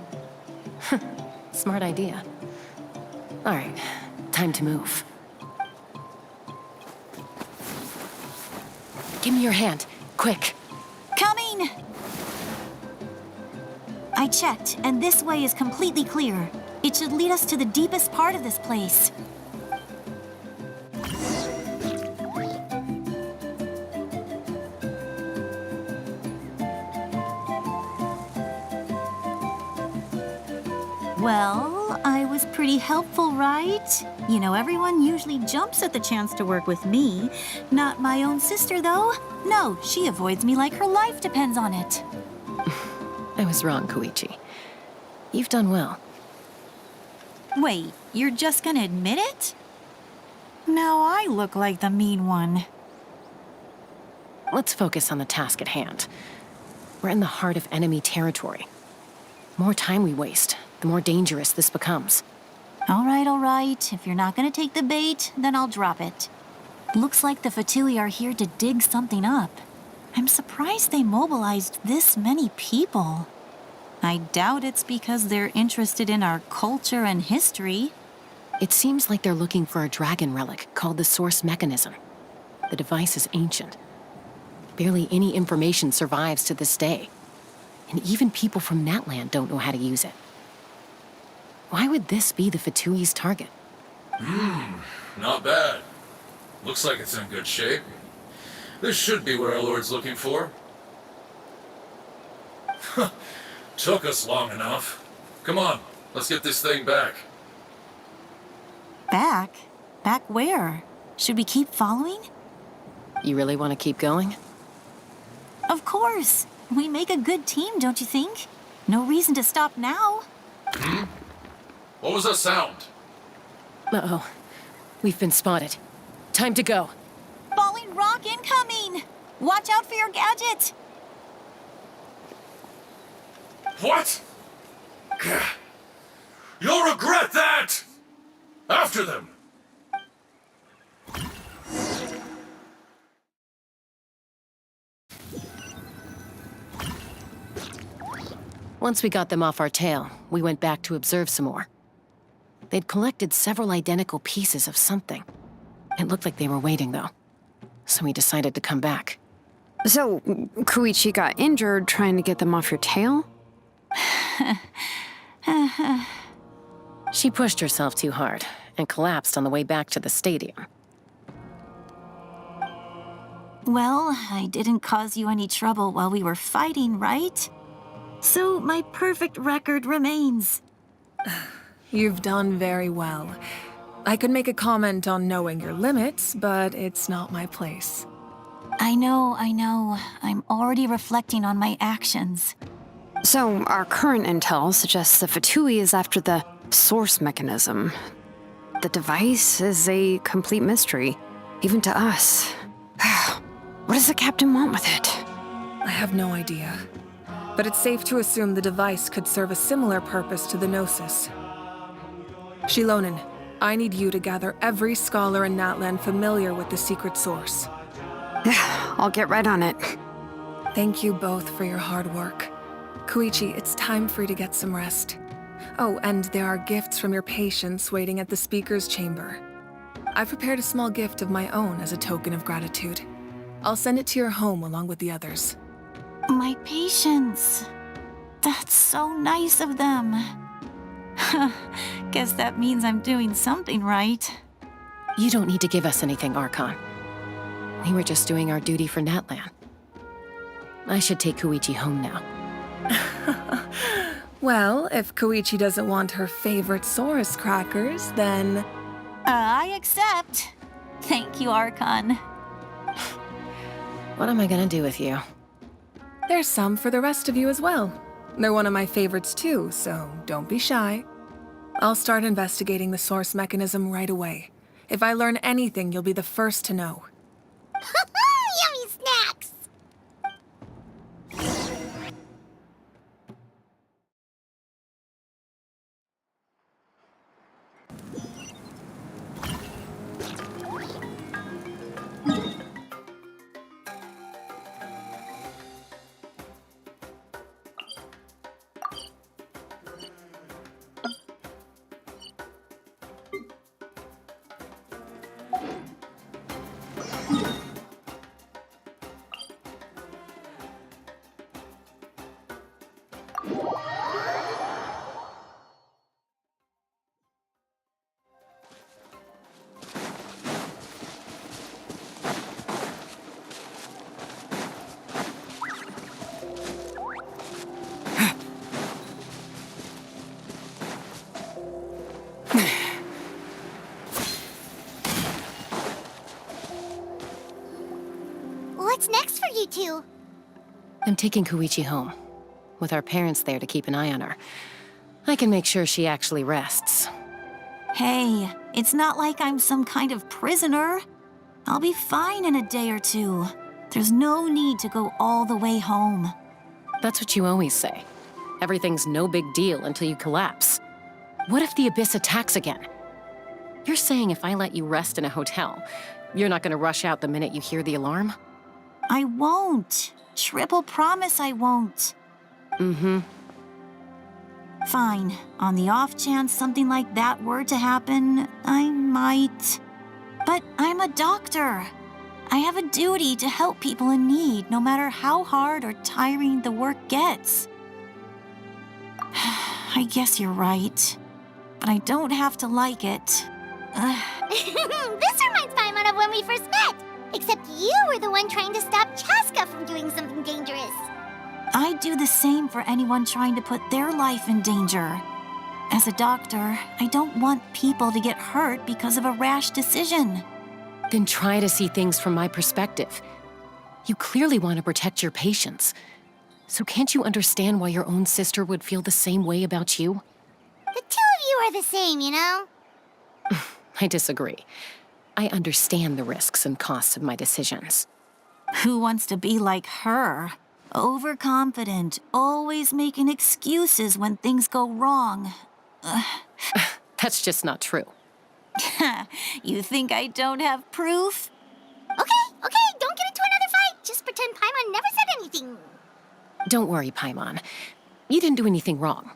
[SPEAKER 14] Smart idea. All right, time to move. Give me your hand, quick.
[SPEAKER 3] Coming! I checked, and this way is completely clear. It should lead us to the deepest part of this place. Well, I was pretty helpful, right? You know, everyone usually jumps at the chance to work with me. Not my own sister, though. No, she avoids me like her life depends on it.
[SPEAKER 14] I was wrong, Koichi. You've done well.
[SPEAKER 3] Wait, you're just gonna admit it? Now I look like the mean one.
[SPEAKER 14] Let's focus on the task at hand. We're in the heart of enemy territory. The more time we waste, the more dangerous this becomes.
[SPEAKER 3] All right. If you're not gonna take the bait, then I'll drop it. Looks like the Fatui are here to dig something up. I'm surprised they mobilized this many people. I doubt it's because they're interested in our culture and history.
[SPEAKER 14] It seems like they're looking for a dragon relic called the Source Mechanism. The device is ancient. Barely any information survives to this day. And even people from Natlan don't know how to use it. Why would this be the Fatui's target?
[SPEAKER 18] Not bad. Looks like it's in good shape. This should be what our Lord's looking for. Took us long enough. Come on, let's get this thing back.
[SPEAKER 3] Back? Back where? Should we keep following?
[SPEAKER 14] You really want to keep going?
[SPEAKER 3] Of course. We make a good team, don't you think? No reason to stop now.
[SPEAKER 18] What was that sound?
[SPEAKER 14] Uh-oh. We've been spotted. Time to go.
[SPEAKER 3] Falling rock incoming! Watch out for your gadget!
[SPEAKER 18] What? You'll regret that! After them!
[SPEAKER 14] Once we got them off our tail, we went back to observe some more. They'd collected several identical pieces of something. It looked like they were waiting, though. So we decided to come back.
[SPEAKER 6] So, Koichi got injured trying to get them off your tail?
[SPEAKER 14] She pushed herself too hard and collapsed on the way back to the stadium.
[SPEAKER 3] Well, I didn't cause you any trouble while we were fighting, right? So my perfect record remains.
[SPEAKER 15] You've done very well. I could make a comment on knowing your limits, but it's not my place.
[SPEAKER 3] I know. I'm already reflecting on my actions.
[SPEAKER 6] So, our current intel suggests the Fatui is after the source mechanism. The device is a complete mystery, even to us. What does the captain want with it?
[SPEAKER 15] I have no idea. But it's safe to assume the device could serve a similar purpose to the Gnosis. Shilonen, I need you to gather every scholar in Natlan familiar with the secret source.
[SPEAKER 6] I'll get right on it.
[SPEAKER 15] Thank you both for your hard work. Koichi, it's time for you to get some rest. Oh, and there are gifts from your patients waiting at the speaker's chamber. I've prepared a small gift of my own as a token of gratitude. I'll send it to your home along with the others.
[SPEAKER 3] My patience. That's so nice of them. Guess that means I'm doing something right.
[SPEAKER 14] You don't need to give us anything, Archon. We were just doing our duty for Natlan. I should take Koichi home now.
[SPEAKER 15] Well, if Koichi doesn't want her favorite Saurus crackers, then...
[SPEAKER 3] I accept. Thank you, Archon.
[SPEAKER 14] What am I gonna do with you?
[SPEAKER 15] There's some for the rest of you as well. They're one of my favorites too, so don't be shy. I'll start investigating the source mechanism right away. If I learn anything, you'll be the first to know.
[SPEAKER 1] Yummy snacks! What's next for you two?
[SPEAKER 14] I'm taking Koichi home. With our parents there to keep an eye on her. I can make sure she actually rests.
[SPEAKER 3] Hey, it's not like I'm some kind of prisoner. I'll be fine in a day or two. There's no need to go all the way home.
[SPEAKER 14] That's what you always say. Everything's no big deal until you collapse. What if the Abyss attacks again? You're saying if I let you rest in a hotel, you're not gonna rush out the minute you hear the alarm?
[SPEAKER 3] I won't. Triple promise I won't.
[SPEAKER 14] Mm-hmm.
[SPEAKER 3] Fine. On the off chance something like that were to happen, I might. But I'm a doctor. I have a duty to help people in need, no matter how hard or tiring the work gets. I guess you're right. But I don't have to like it.
[SPEAKER 1] This reminds Paimon of when we first met. Except you were the one trying to stop Chaska from doing something dangerous.
[SPEAKER 3] I'd do the same for anyone trying to put their life in danger. As a doctor, I don't want people to get hurt because of a rash decision.
[SPEAKER 14] Then try to see things from my perspective. You clearly want to protect your patients. So can't you understand why your own sister would feel the same way about you?
[SPEAKER 1] The two of you are the same, you know?
[SPEAKER 14] I disagree. I understand the risks and costs of my decisions.
[SPEAKER 3] Who wants to be like her? Overconfident, always making excuses when things go wrong.
[SPEAKER 14] That's just not true.
[SPEAKER 3] You think I don't have proof?
[SPEAKER 1] Okay, don't get into another fight. Just pretend Paimon never said anything.
[SPEAKER 14] Don't worry, Paimon. You didn't do anything wrong.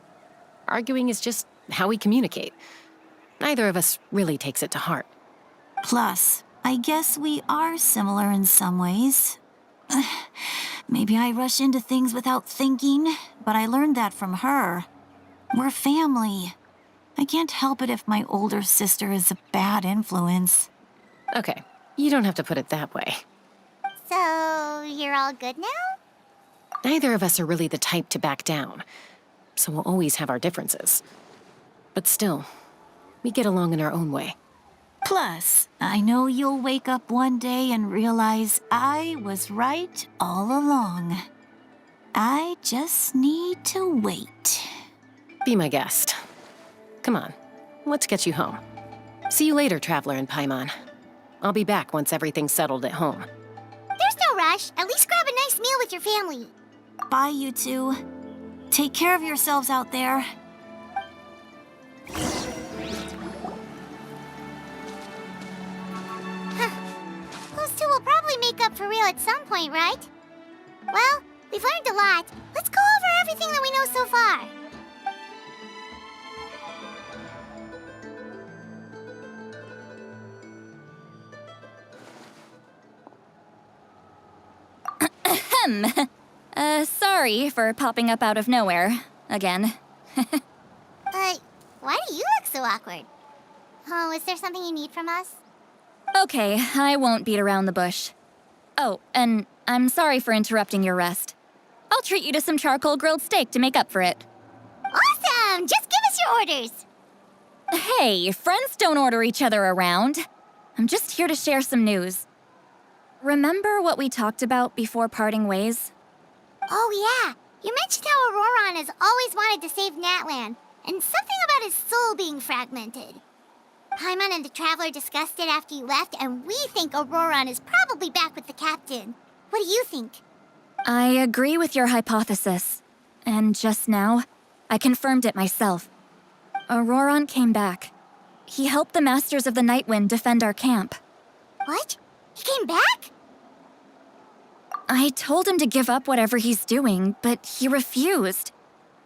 [SPEAKER 14] Arguing is just how we communicate. Neither of us really takes it to heart.
[SPEAKER 3] Plus, I guess we are similar in some ways. Maybe I rush into things without thinking, but I learned that from her. We're family. I can't help it if my older sister is a bad influence.
[SPEAKER 14] Okay, you don't have to put it that way.
[SPEAKER 1] So, you're all good now?
[SPEAKER 14] Neither of us are really the type to back down, so we'll always have our differences. But still, we get along in our own way.
[SPEAKER 3] Plus, I know you'll wake up one day and realize I was right all along. I just need to wait.
[SPEAKER 14] Be my guest. Come on, let's get you home. See you later, Traveler in Paimon. I'll be back once everything's settled at home.
[SPEAKER 1] There's no rush. At least grab a nice meal with your family.
[SPEAKER 13] Bye, you two. Take care of yourselves out there.
[SPEAKER 1] Those two will probably make up for real at some point, right? Well, we've learned a lot. Let's go over everything that we know so far.
[SPEAKER 3] Sorry for popping up out of nowhere. Again.
[SPEAKER 1] Why do you look so awkward? Oh, is there something you need from us?
[SPEAKER 3] Okay, I won't beat around the bush. Oh, and I'm sorry for interrupting your rest. I'll treat you to some charcoal grilled steak to make up for it.
[SPEAKER 1] Awesome! Just give us your orders!
[SPEAKER 3] Hey, friends don't order each other around. I'm just here to share some news. Remember what we talked about before parting ways?
[SPEAKER 1] Oh yeah, you mentioned how Auroron has always wanted to save Natlan, and something about his soul being fragmented. Paimon and the Traveler discussed it after you left, and we think Auroron is probably back with the Captain. What do you think?
[SPEAKER 3] I agree with your hypothesis. And just now, I confirmed it myself. Auroron came back. He helped the Masters of the Nightwind defend our camp.
[SPEAKER 1] What? He came back?
[SPEAKER 3] I told him to give up whatever he's doing, but he refused.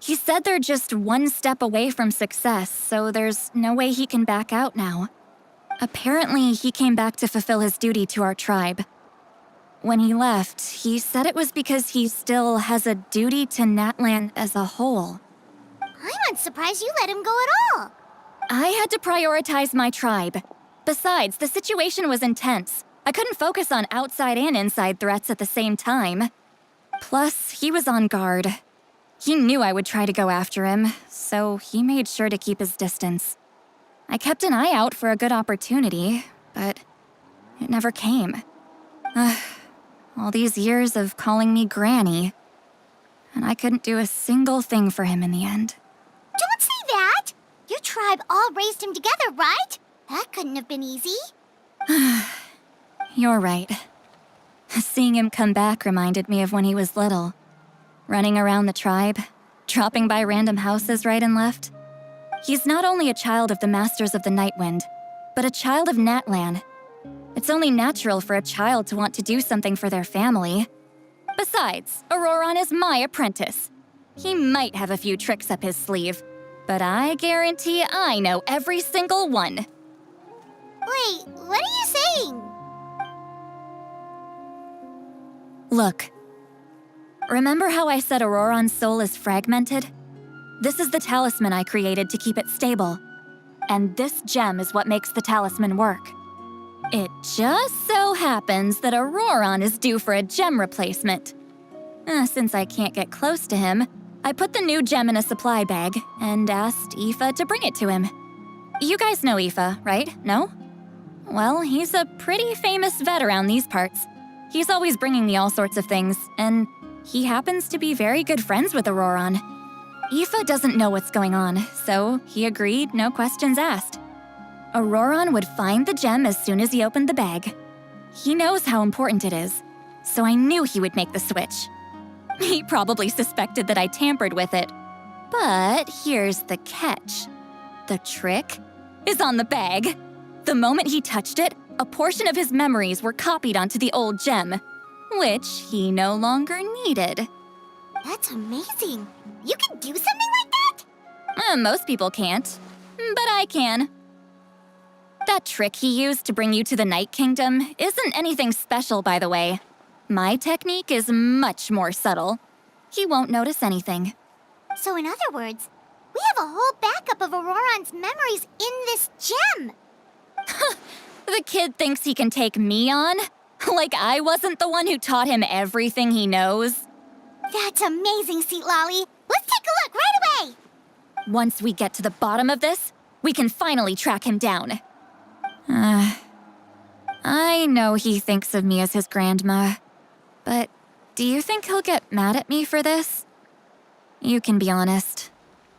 [SPEAKER 3] He said they're just one step away from success, so there's no way he can back out now. Apparently, he came back to fulfill his duty to our tribe. When he left, he said it was because he still has a duty to Natlan as a whole.
[SPEAKER 1] I'm not surprised you let him go at all.
[SPEAKER 3] I had to prioritize my tribe. Besides, the situation was intense. I couldn't focus on outside and inside threats at the same time. Plus, he was on guard. He knew I would try to go after him, so he made sure to keep his distance. I kept an eye out for a good opportunity, but it never came. All these years of calling me Granny, and I couldn't do a single thing for him in the end.
[SPEAKER 1] Don't say that! Your tribe all raised him together, right? That couldn't have been easy.
[SPEAKER 3] You're right. Seeing him come back reminded me of when he was little. Running around the tribe, dropping by random houses right and left. He's not only a child of the Masters of the Nightwind, but a child of Natlan. It's only natural for a child to want to do something for their family. Besides, Auroron is my apprentice. He might have a few tricks up his sleeve, but I guarantee I know every single one.
[SPEAKER 1] Wait, what are you saying?
[SPEAKER 3] Look. Remember how I said Auroron's soul is fragmented? This is the talisman I created to keep it stable. And this gem is what makes the talisman work. It just so happens that Auroron is due for a gem replacement. Since I can't get close to him, I put the new gem in a supply bag and asked Aoife to bring it to him. You guys know Aoife, right? No? Well, he's a pretty famous vet around these parts. He's always bringing me all sorts of things, and he happens to be very good friends with Auroron. Aoife doesn't know what's going on, so he agreed, no questions asked. Auroron would find the gem as soon as he opened the bag. He knows how important it is, so I knew he would make the switch. He probably suspected that I tampered with it. But here's the catch. The trick is on the bag. The moment he touched it, a portion of his memories were copied onto the old gem, which he no longer needed.
[SPEAKER 1] That's amazing. You can do something like that?
[SPEAKER 3] Most people can't, but I can. That trick he used to bring you to the Night Kingdom isn't anything special, by the way. My technique is much more subtle. He won't notice anything.
[SPEAKER 1] So in other words, we have a whole backup of Auroron's memories in this gem.
[SPEAKER 3] The kid thinks he can take me on? Like I wasn't the one who taught him everything he knows?
[SPEAKER 1] That's amazing, Seat Lolly. Let's take a look right away.
[SPEAKER 3] Once we get to the bottom of this, we can finally track him down. I know he thinks of me as his grandma, but do you think he'll get mad at me for this? You can be honest.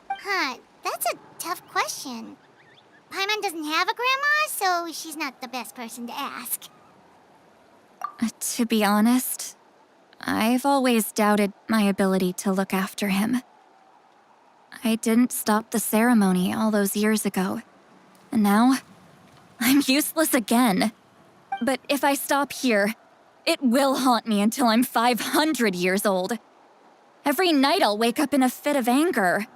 [SPEAKER 1] Huh, That's a tough question. Paimon doesn't have a grandma, so she's not the best person to ask.
[SPEAKER 5] To be honest, I've always doubted my ability to look after him. I didn't stop the ceremony all those years ago, and now I'm useless again. But if I stop here, it will haunt me until I'm 500 years old. Every night I'll wake up in a fit of anger.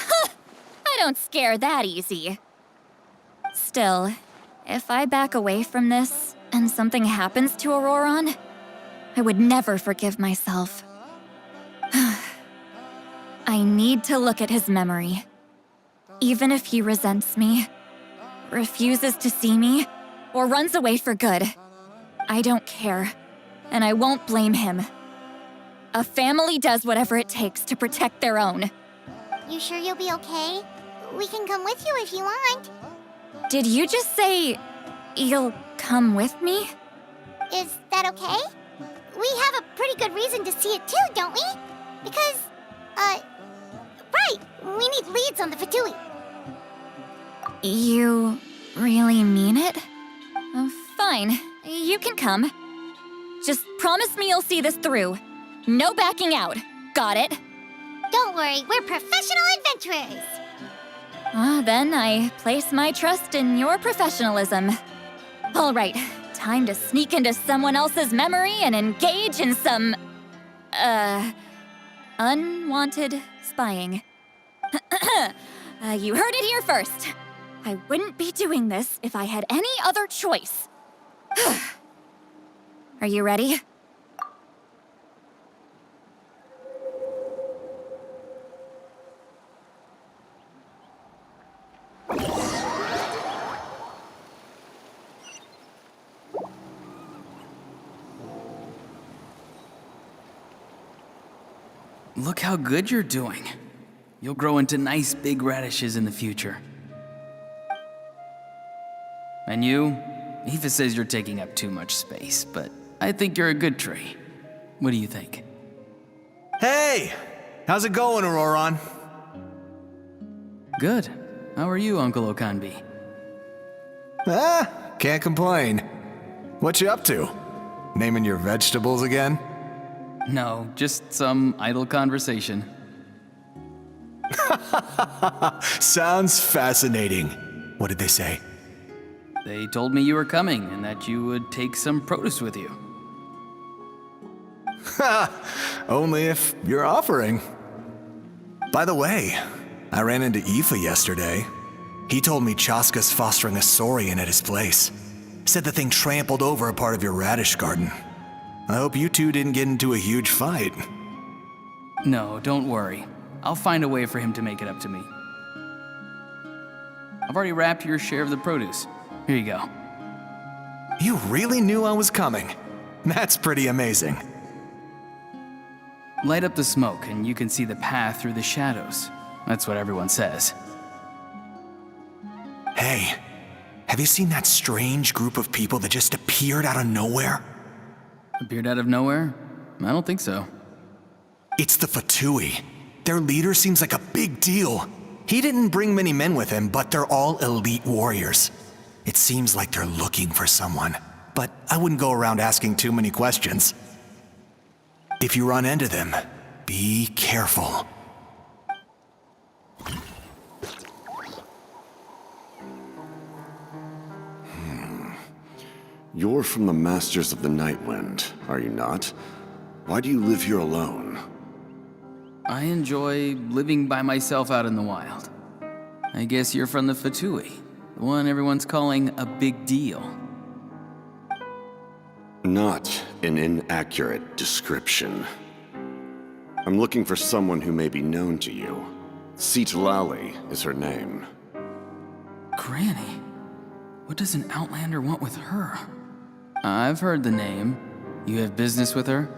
[SPEAKER 5] I don't scare that easy. Still, if I back away from this and something happens to Auroron, I would never forgive myself. I need to look at his memory. Even if he resents me, refuses to see me, or runs away for good, I don't care, and I won't blame him. A family does whatever it takes to protect their own.
[SPEAKER 1] You sure you'll be okay? We can come with you if you want.
[SPEAKER 5] Did you just say you'll come with me?
[SPEAKER 1] Is that okay? We have a pretty good reason to see it too, don't we? Because, right, we need leads on the Fatui.
[SPEAKER 5] You really mean it? Oh, fine, you can come. Just promise me you'll see this through. No backing out. Got it?
[SPEAKER 1] Don't worry, we're professional adventurers.
[SPEAKER 5] Then I place my trust in your professionalism. All right, time to sneak into someone else's memory and engage in some, unwanted spying. You heard it here first. I wouldn't be doing this if I had any other choice. Are you ready?
[SPEAKER 7] Look how good you're doing. You'll grow into nice big radishes in the future. And you? Aoife says you're taking up too much space, but I think you're a good tree. What do you think?
[SPEAKER 19] Hey! How's it going, Auroron?
[SPEAKER 7] Good. How are you, Uncle Okanbi?
[SPEAKER 19] Can't complain. What you up to? Naming your vegetables again?
[SPEAKER 7] No, just some idle conversation.
[SPEAKER 19] Sounds fascinating. What did they say?
[SPEAKER 7] They told me you were coming and that you would take some produce with you.
[SPEAKER 19] Only if you're offering. By the way, I ran into Aoife yesterday. He told me Chaska's fostering a saurian at his place. Said the thing trampled over a part of your radish garden. I hope you two didn't get into a huge fight.
[SPEAKER 7] No, don't worry. I'll find a way for him to make it up to me. I've already wrapped your share of the produce. Here you go.
[SPEAKER 19] You really knew I was coming. That's pretty amazing.
[SPEAKER 7] Light up the smoke and you can see the path through the shadows. That's what everyone says.
[SPEAKER 19] Hey, have you seen that strange group of people that just appeared out of nowhere?
[SPEAKER 7] Appeared out of nowhere? I don't think so.
[SPEAKER 19] It's the Fatui. Their leader seems like a big deal. He didn't bring many men with him, but they're all elite warriors. It seems like they're looking for someone, but I wouldn't go around asking too many questions. If you run into them, be careful.
[SPEAKER 8] You're from the Masters of the Nightwind, are you not? Why do you live here alone?
[SPEAKER 7] I enjoy living by myself out in the wild. I guess you're from the Fatui, the one everyone's calling a big deal.
[SPEAKER 8] Not an inaccurate description. I'm looking for someone who may be known to you. Citlali is her name.
[SPEAKER 7] Granny? What does an Outlander want with her? I've heard the name. You have business with her?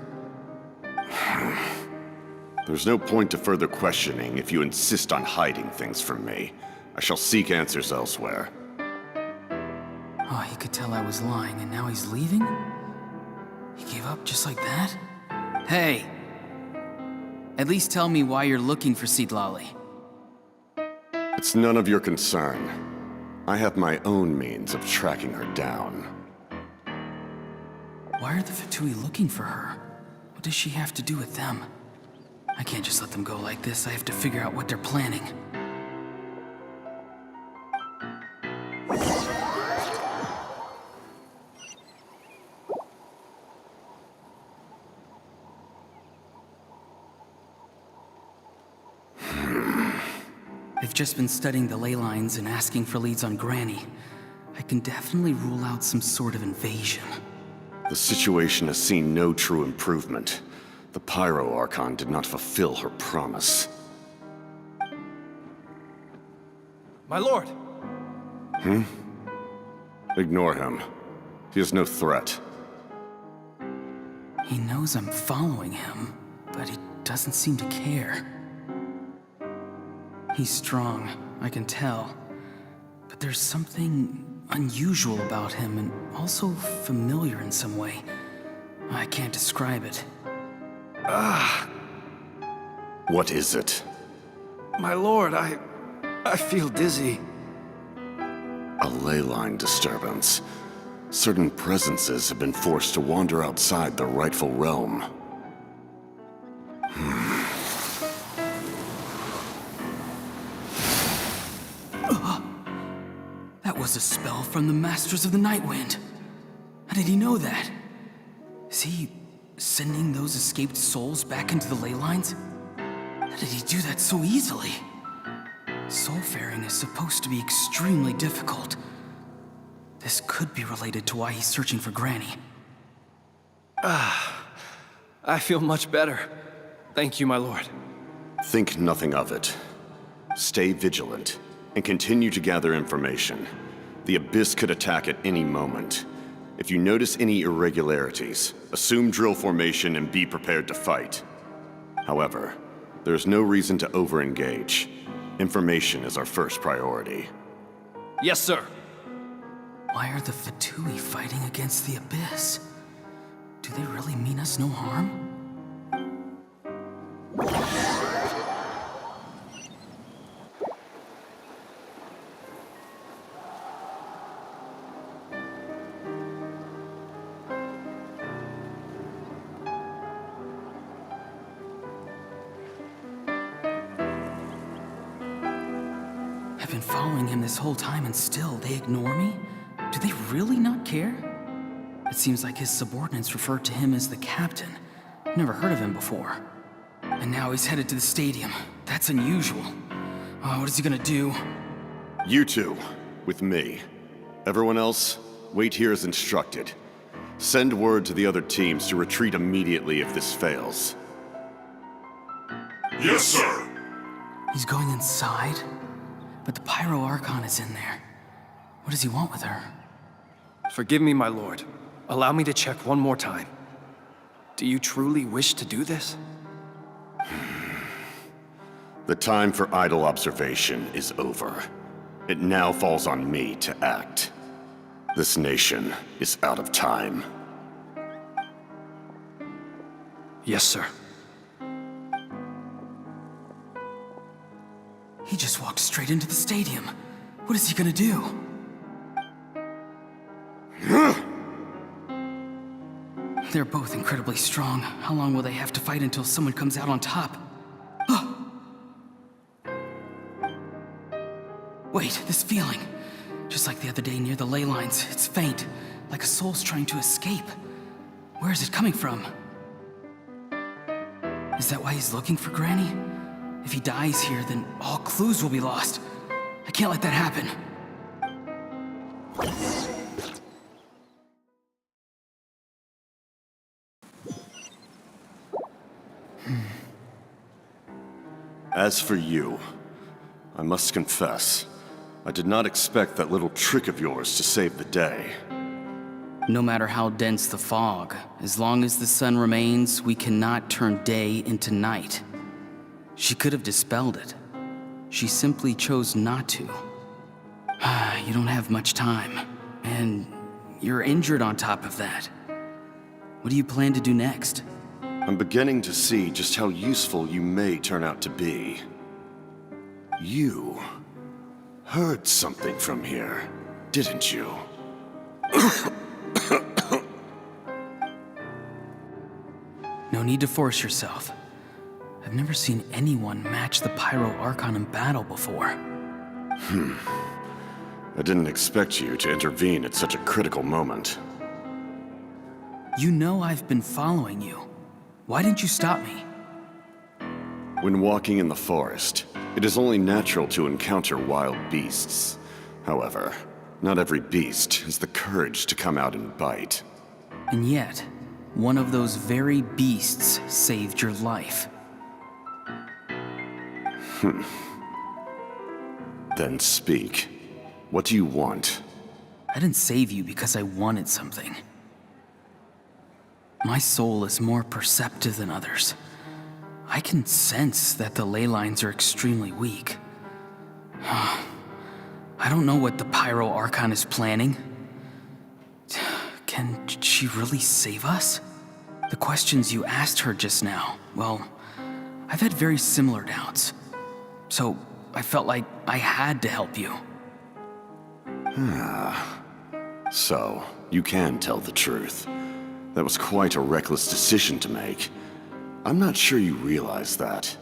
[SPEAKER 8] There's no point to further questioning if you insist on hiding things from me. I shall seek answers elsewhere.
[SPEAKER 7] Oh, he could tell I was lying and now he's leaving? He gave up just like that? Hey! At least tell me why you're looking for Citlali.
[SPEAKER 8] It's none of your concern. I have my own means of tracking her down.
[SPEAKER 7] Why are the Fatui looking for her? What does she have to do with them? I can't just let them go like this. I have to figure out what they're planning. I've just been studying the ley lines and asking for leads on Granny. I can definitely rule out some sort of invasion.
[SPEAKER 8] The situation has seen no true improvement. The Pyro Archon did not fulfill her promise.
[SPEAKER 4] My lord!
[SPEAKER 8] Ignore him. He is no threat.
[SPEAKER 7] He knows I'm following him, but he doesn't seem to care. He's strong, I can tell. But there's something unusual about him and also familiar in some way. I can't describe it.
[SPEAKER 8] What is it?
[SPEAKER 4] My lord, I feel dizzy.
[SPEAKER 8] A ley line disturbance. Certain presences have been forced to wander outside their rightful realm.
[SPEAKER 7] That was a spell from the Masters of the Nightwind. How did he know that? Is he sending those escaped souls back into the ley lines? How did he do that so easily? Soulfaring is supposed to be extremely difficult. This could be related to why he's searching for Granny.
[SPEAKER 4] I feel much better. Thank you, my lord.
[SPEAKER 8] Think nothing of it. Stay vigilant, and continue to gather information. The Abyss could attack at any moment. If you notice any irregularities, assume drill formation and be prepared to fight. However, there's no reason to over-engage. Information is our first priority.
[SPEAKER 4] Yes, sir.
[SPEAKER 7] Why are the Fatui fighting against the Abyss? Do they really mean us no harm? I've been following him this whole time and still they ignore me? Do they really not care? It seems like his subordinates refer to him as the captain. Never heard of him before. And now he's headed to the stadium. That's unusual. What is he gonna do?
[SPEAKER 8] You two, with me. Everyone else, wait here as instructed. Send word to the other teams to retreat immediately if this fails.
[SPEAKER 9] Yes, sir!
[SPEAKER 7] He's going inside? But the Pyro Archon is in there. What does he want with her?
[SPEAKER 4] Forgive me, my lord. Allow me to check one more time. Do you truly wish to do this?
[SPEAKER 8] The time for idle observation is over. It now falls on me to act. This nation is out of time.
[SPEAKER 4] Yes, sir.
[SPEAKER 7] He just walked straight into the stadium. What is he gonna do? They're both incredibly strong. How long will they have to fight until someone comes out on top? Wait, this feeling. Just like the other day near the ley lines, it's faint, like a soul's trying to escape. Where is it coming from? Is that why he's looking for Granny? If he dies here, then all clues will be lost. I can't let that happen.
[SPEAKER 8] As for you, I must confess, I did not expect that little trick of yours to save the day.
[SPEAKER 7] No matter how dense the fog, as long as the sun remains, we cannot turn day into night. She could have dispelled it. She simply chose not to. You don't have much time, and you're injured on top of that. What do you plan to do next?
[SPEAKER 8] I'm beginning to see just how useful you may turn out to be. You heard something from here, didn't you?
[SPEAKER 7] No need to force yourself. I've never seen anyone match the Pyro Archon in battle before.
[SPEAKER 8] I didn't expect you to intervene at such a critical moment.
[SPEAKER 7] You know I've been following you. Why didn't you stop me?
[SPEAKER 8] When walking in the forest, it is only natural to encounter wild beasts. However, not every beast has the courage to come out and bite.
[SPEAKER 7] And yet, one of those very beasts saved your life.
[SPEAKER 8] Then speak. What do you want?
[SPEAKER 7] I didn't save you because I wanted something. My soul is more perceptive than others. I can sense that the ley lines are extremely weak. I don't know what the Pyro Archon is planning. Can she really save us? The questions you asked her just now, well, I've had very similar doubts. So I felt like I had to help you.
[SPEAKER 8] So, you can tell the truth. That was quite a reckless decision to make. I'm not sure you realize that.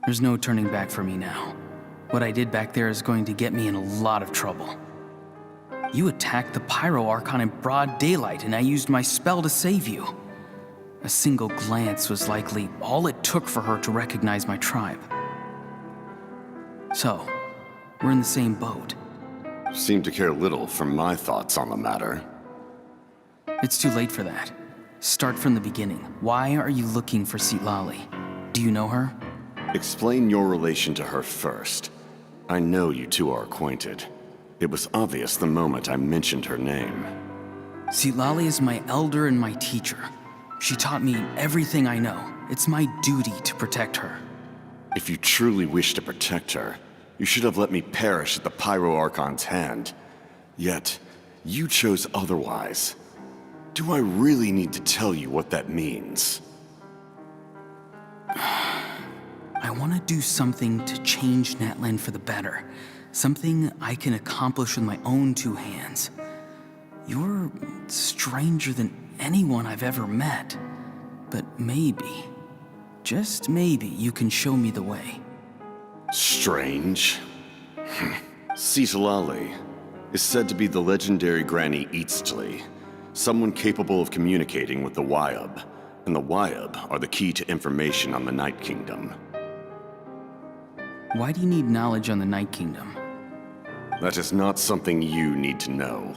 [SPEAKER 7] There's no turning back for me now. What I did back there is going to get me in a lot of trouble. You attacked the Pyro Archon in broad daylight, and I used my spell to save you. A single glance was likely all it took for her to recognize my tribe. So, we're in the same boat.
[SPEAKER 8] Seem to care little for my thoughts on the matter.
[SPEAKER 7] It's too late for that. Start from the beginning. Why are you looking for Citlali? Do you know her?
[SPEAKER 8] Explain your relation to her first. I know you two are acquainted. It was obvious the moment I mentioned her name.
[SPEAKER 7] Citlali is my elder and my teacher. She taught me everything I know. It's my duty to protect her.
[SPEAKER 8] If you truly wish to protect her, you should have let me perish at the Pyro Archon's hand. Yet, you chose otherwise. Do I really need to tell you what that means?
[SPEAKER 7] I want to do something to change Natlan for the better. Something I can accomplish with my own two hands. You're stranger than anyone I've ever met. But maybe, just maybe, you can show me the way.
[SPEAKER 8] Strange? Citlali is said to be the legendary Granny Eastli, someone capable of communicating with the Wyab, and the Wyab are the key to information on the Night Kingdom.
[SPEAKER 7] Why do you need knowledge on the Night Kingdom?
[SPEAKER 8] That is not something you need to know.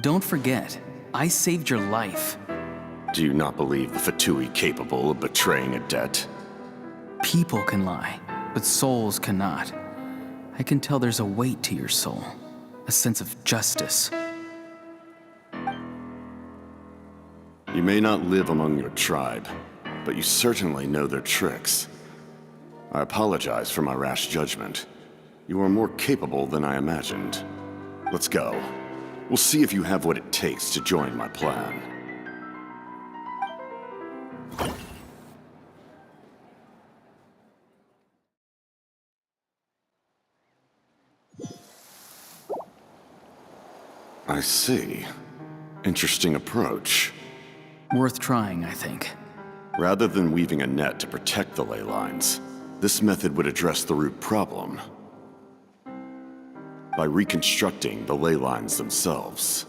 [SPEAKER 7] Don't forget, I saved your life.
[SPEAKER 8] Do you not believe the Fatui capable of betraying a debt?
[SPEAKER 7] People can lie, but souls cannot. I can tell there's a weight to your soul, a sense of justice.
[SPEAKER 8] You may not live among your tribe, but you certainly know their tricks. I apologize for my rash judgment. You are more capable than I imagined. Let's go. We'll see if you have what it takes to join my plan. I see. Interesting approach.
[SPEAKER 7] Worth trying, I think.
[SPEAKER 8] Rather than weaving a net to protect the ley lines, this method would address the root problem by reconstructing the ley lines themselves.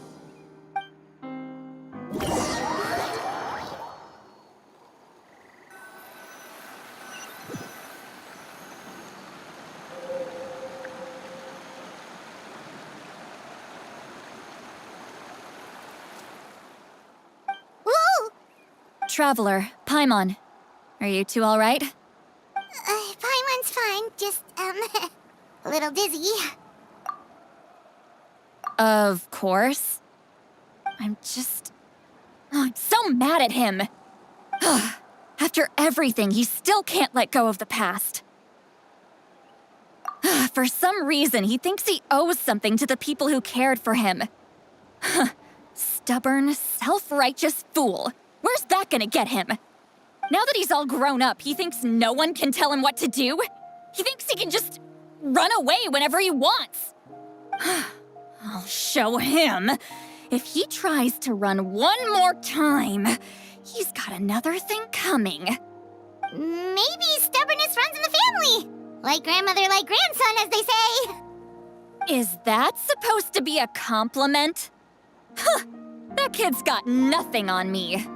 [SPEAKER 12] Traveler, Paimon. Are you two all right?
[SPEAKER 1] Paimon's fine, just, a little dizzy.
[SPEAKER 12] Of course. I'm so mad at him. After everything, he still can't let go of the past. For some reason, he thinks he owes something to the people who cared for him. Stubborn, self-righteous fool. Where's that gonna get him? Now that he's all grown up, he thinks no one can tell him what to do? He thinks he can just
[SPEAKER 3] run away whenever he wants. I'll show him. If he tries to run one more time, he's got another thing coming.
[SPEAKER 1] Maybe stubbornness runs in the family. Like grandmother, like grandson, as they say.
[SPEAKER 3] Is that supposed to be a compliment? Huh, that kid's got nothing on me.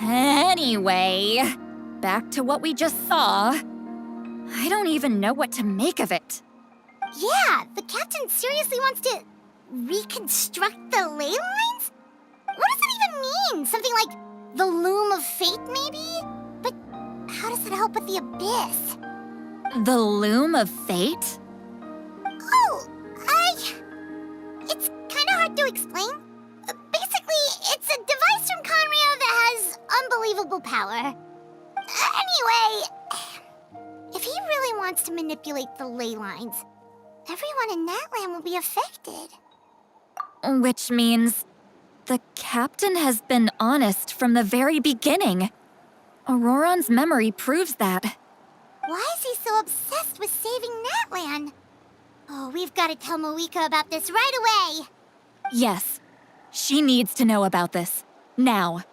[SPEAKER 3] Anyway, back to what we just saw. I don't even know what to make of it.
[SPEAKER 1] Yeah, the captain seriously wants to reconstruct the ley lines? What does that even mean? Something like the loom of fate, maybe? But how does that help with the abyss?
[SPEAKER 3] The loom of fate?
[SPEAKER 1] Oh, it's kind of hard to explain. Basically, it's a device from Conrio that has unbelievable power. Anyway, if he really wants to manipulate the ley lines, everyone in Natlan will be affected.
[SPEAKER 3] Which means the captain has been honest from the very beginning. Auroron's memory proves that.
[SPEAKER 1] Why is he so obsessed with saving Natlan? Oh, we've got to tell Moeka about this right away.
[SPEAKER 3] Yes, she needs to know about this. Now.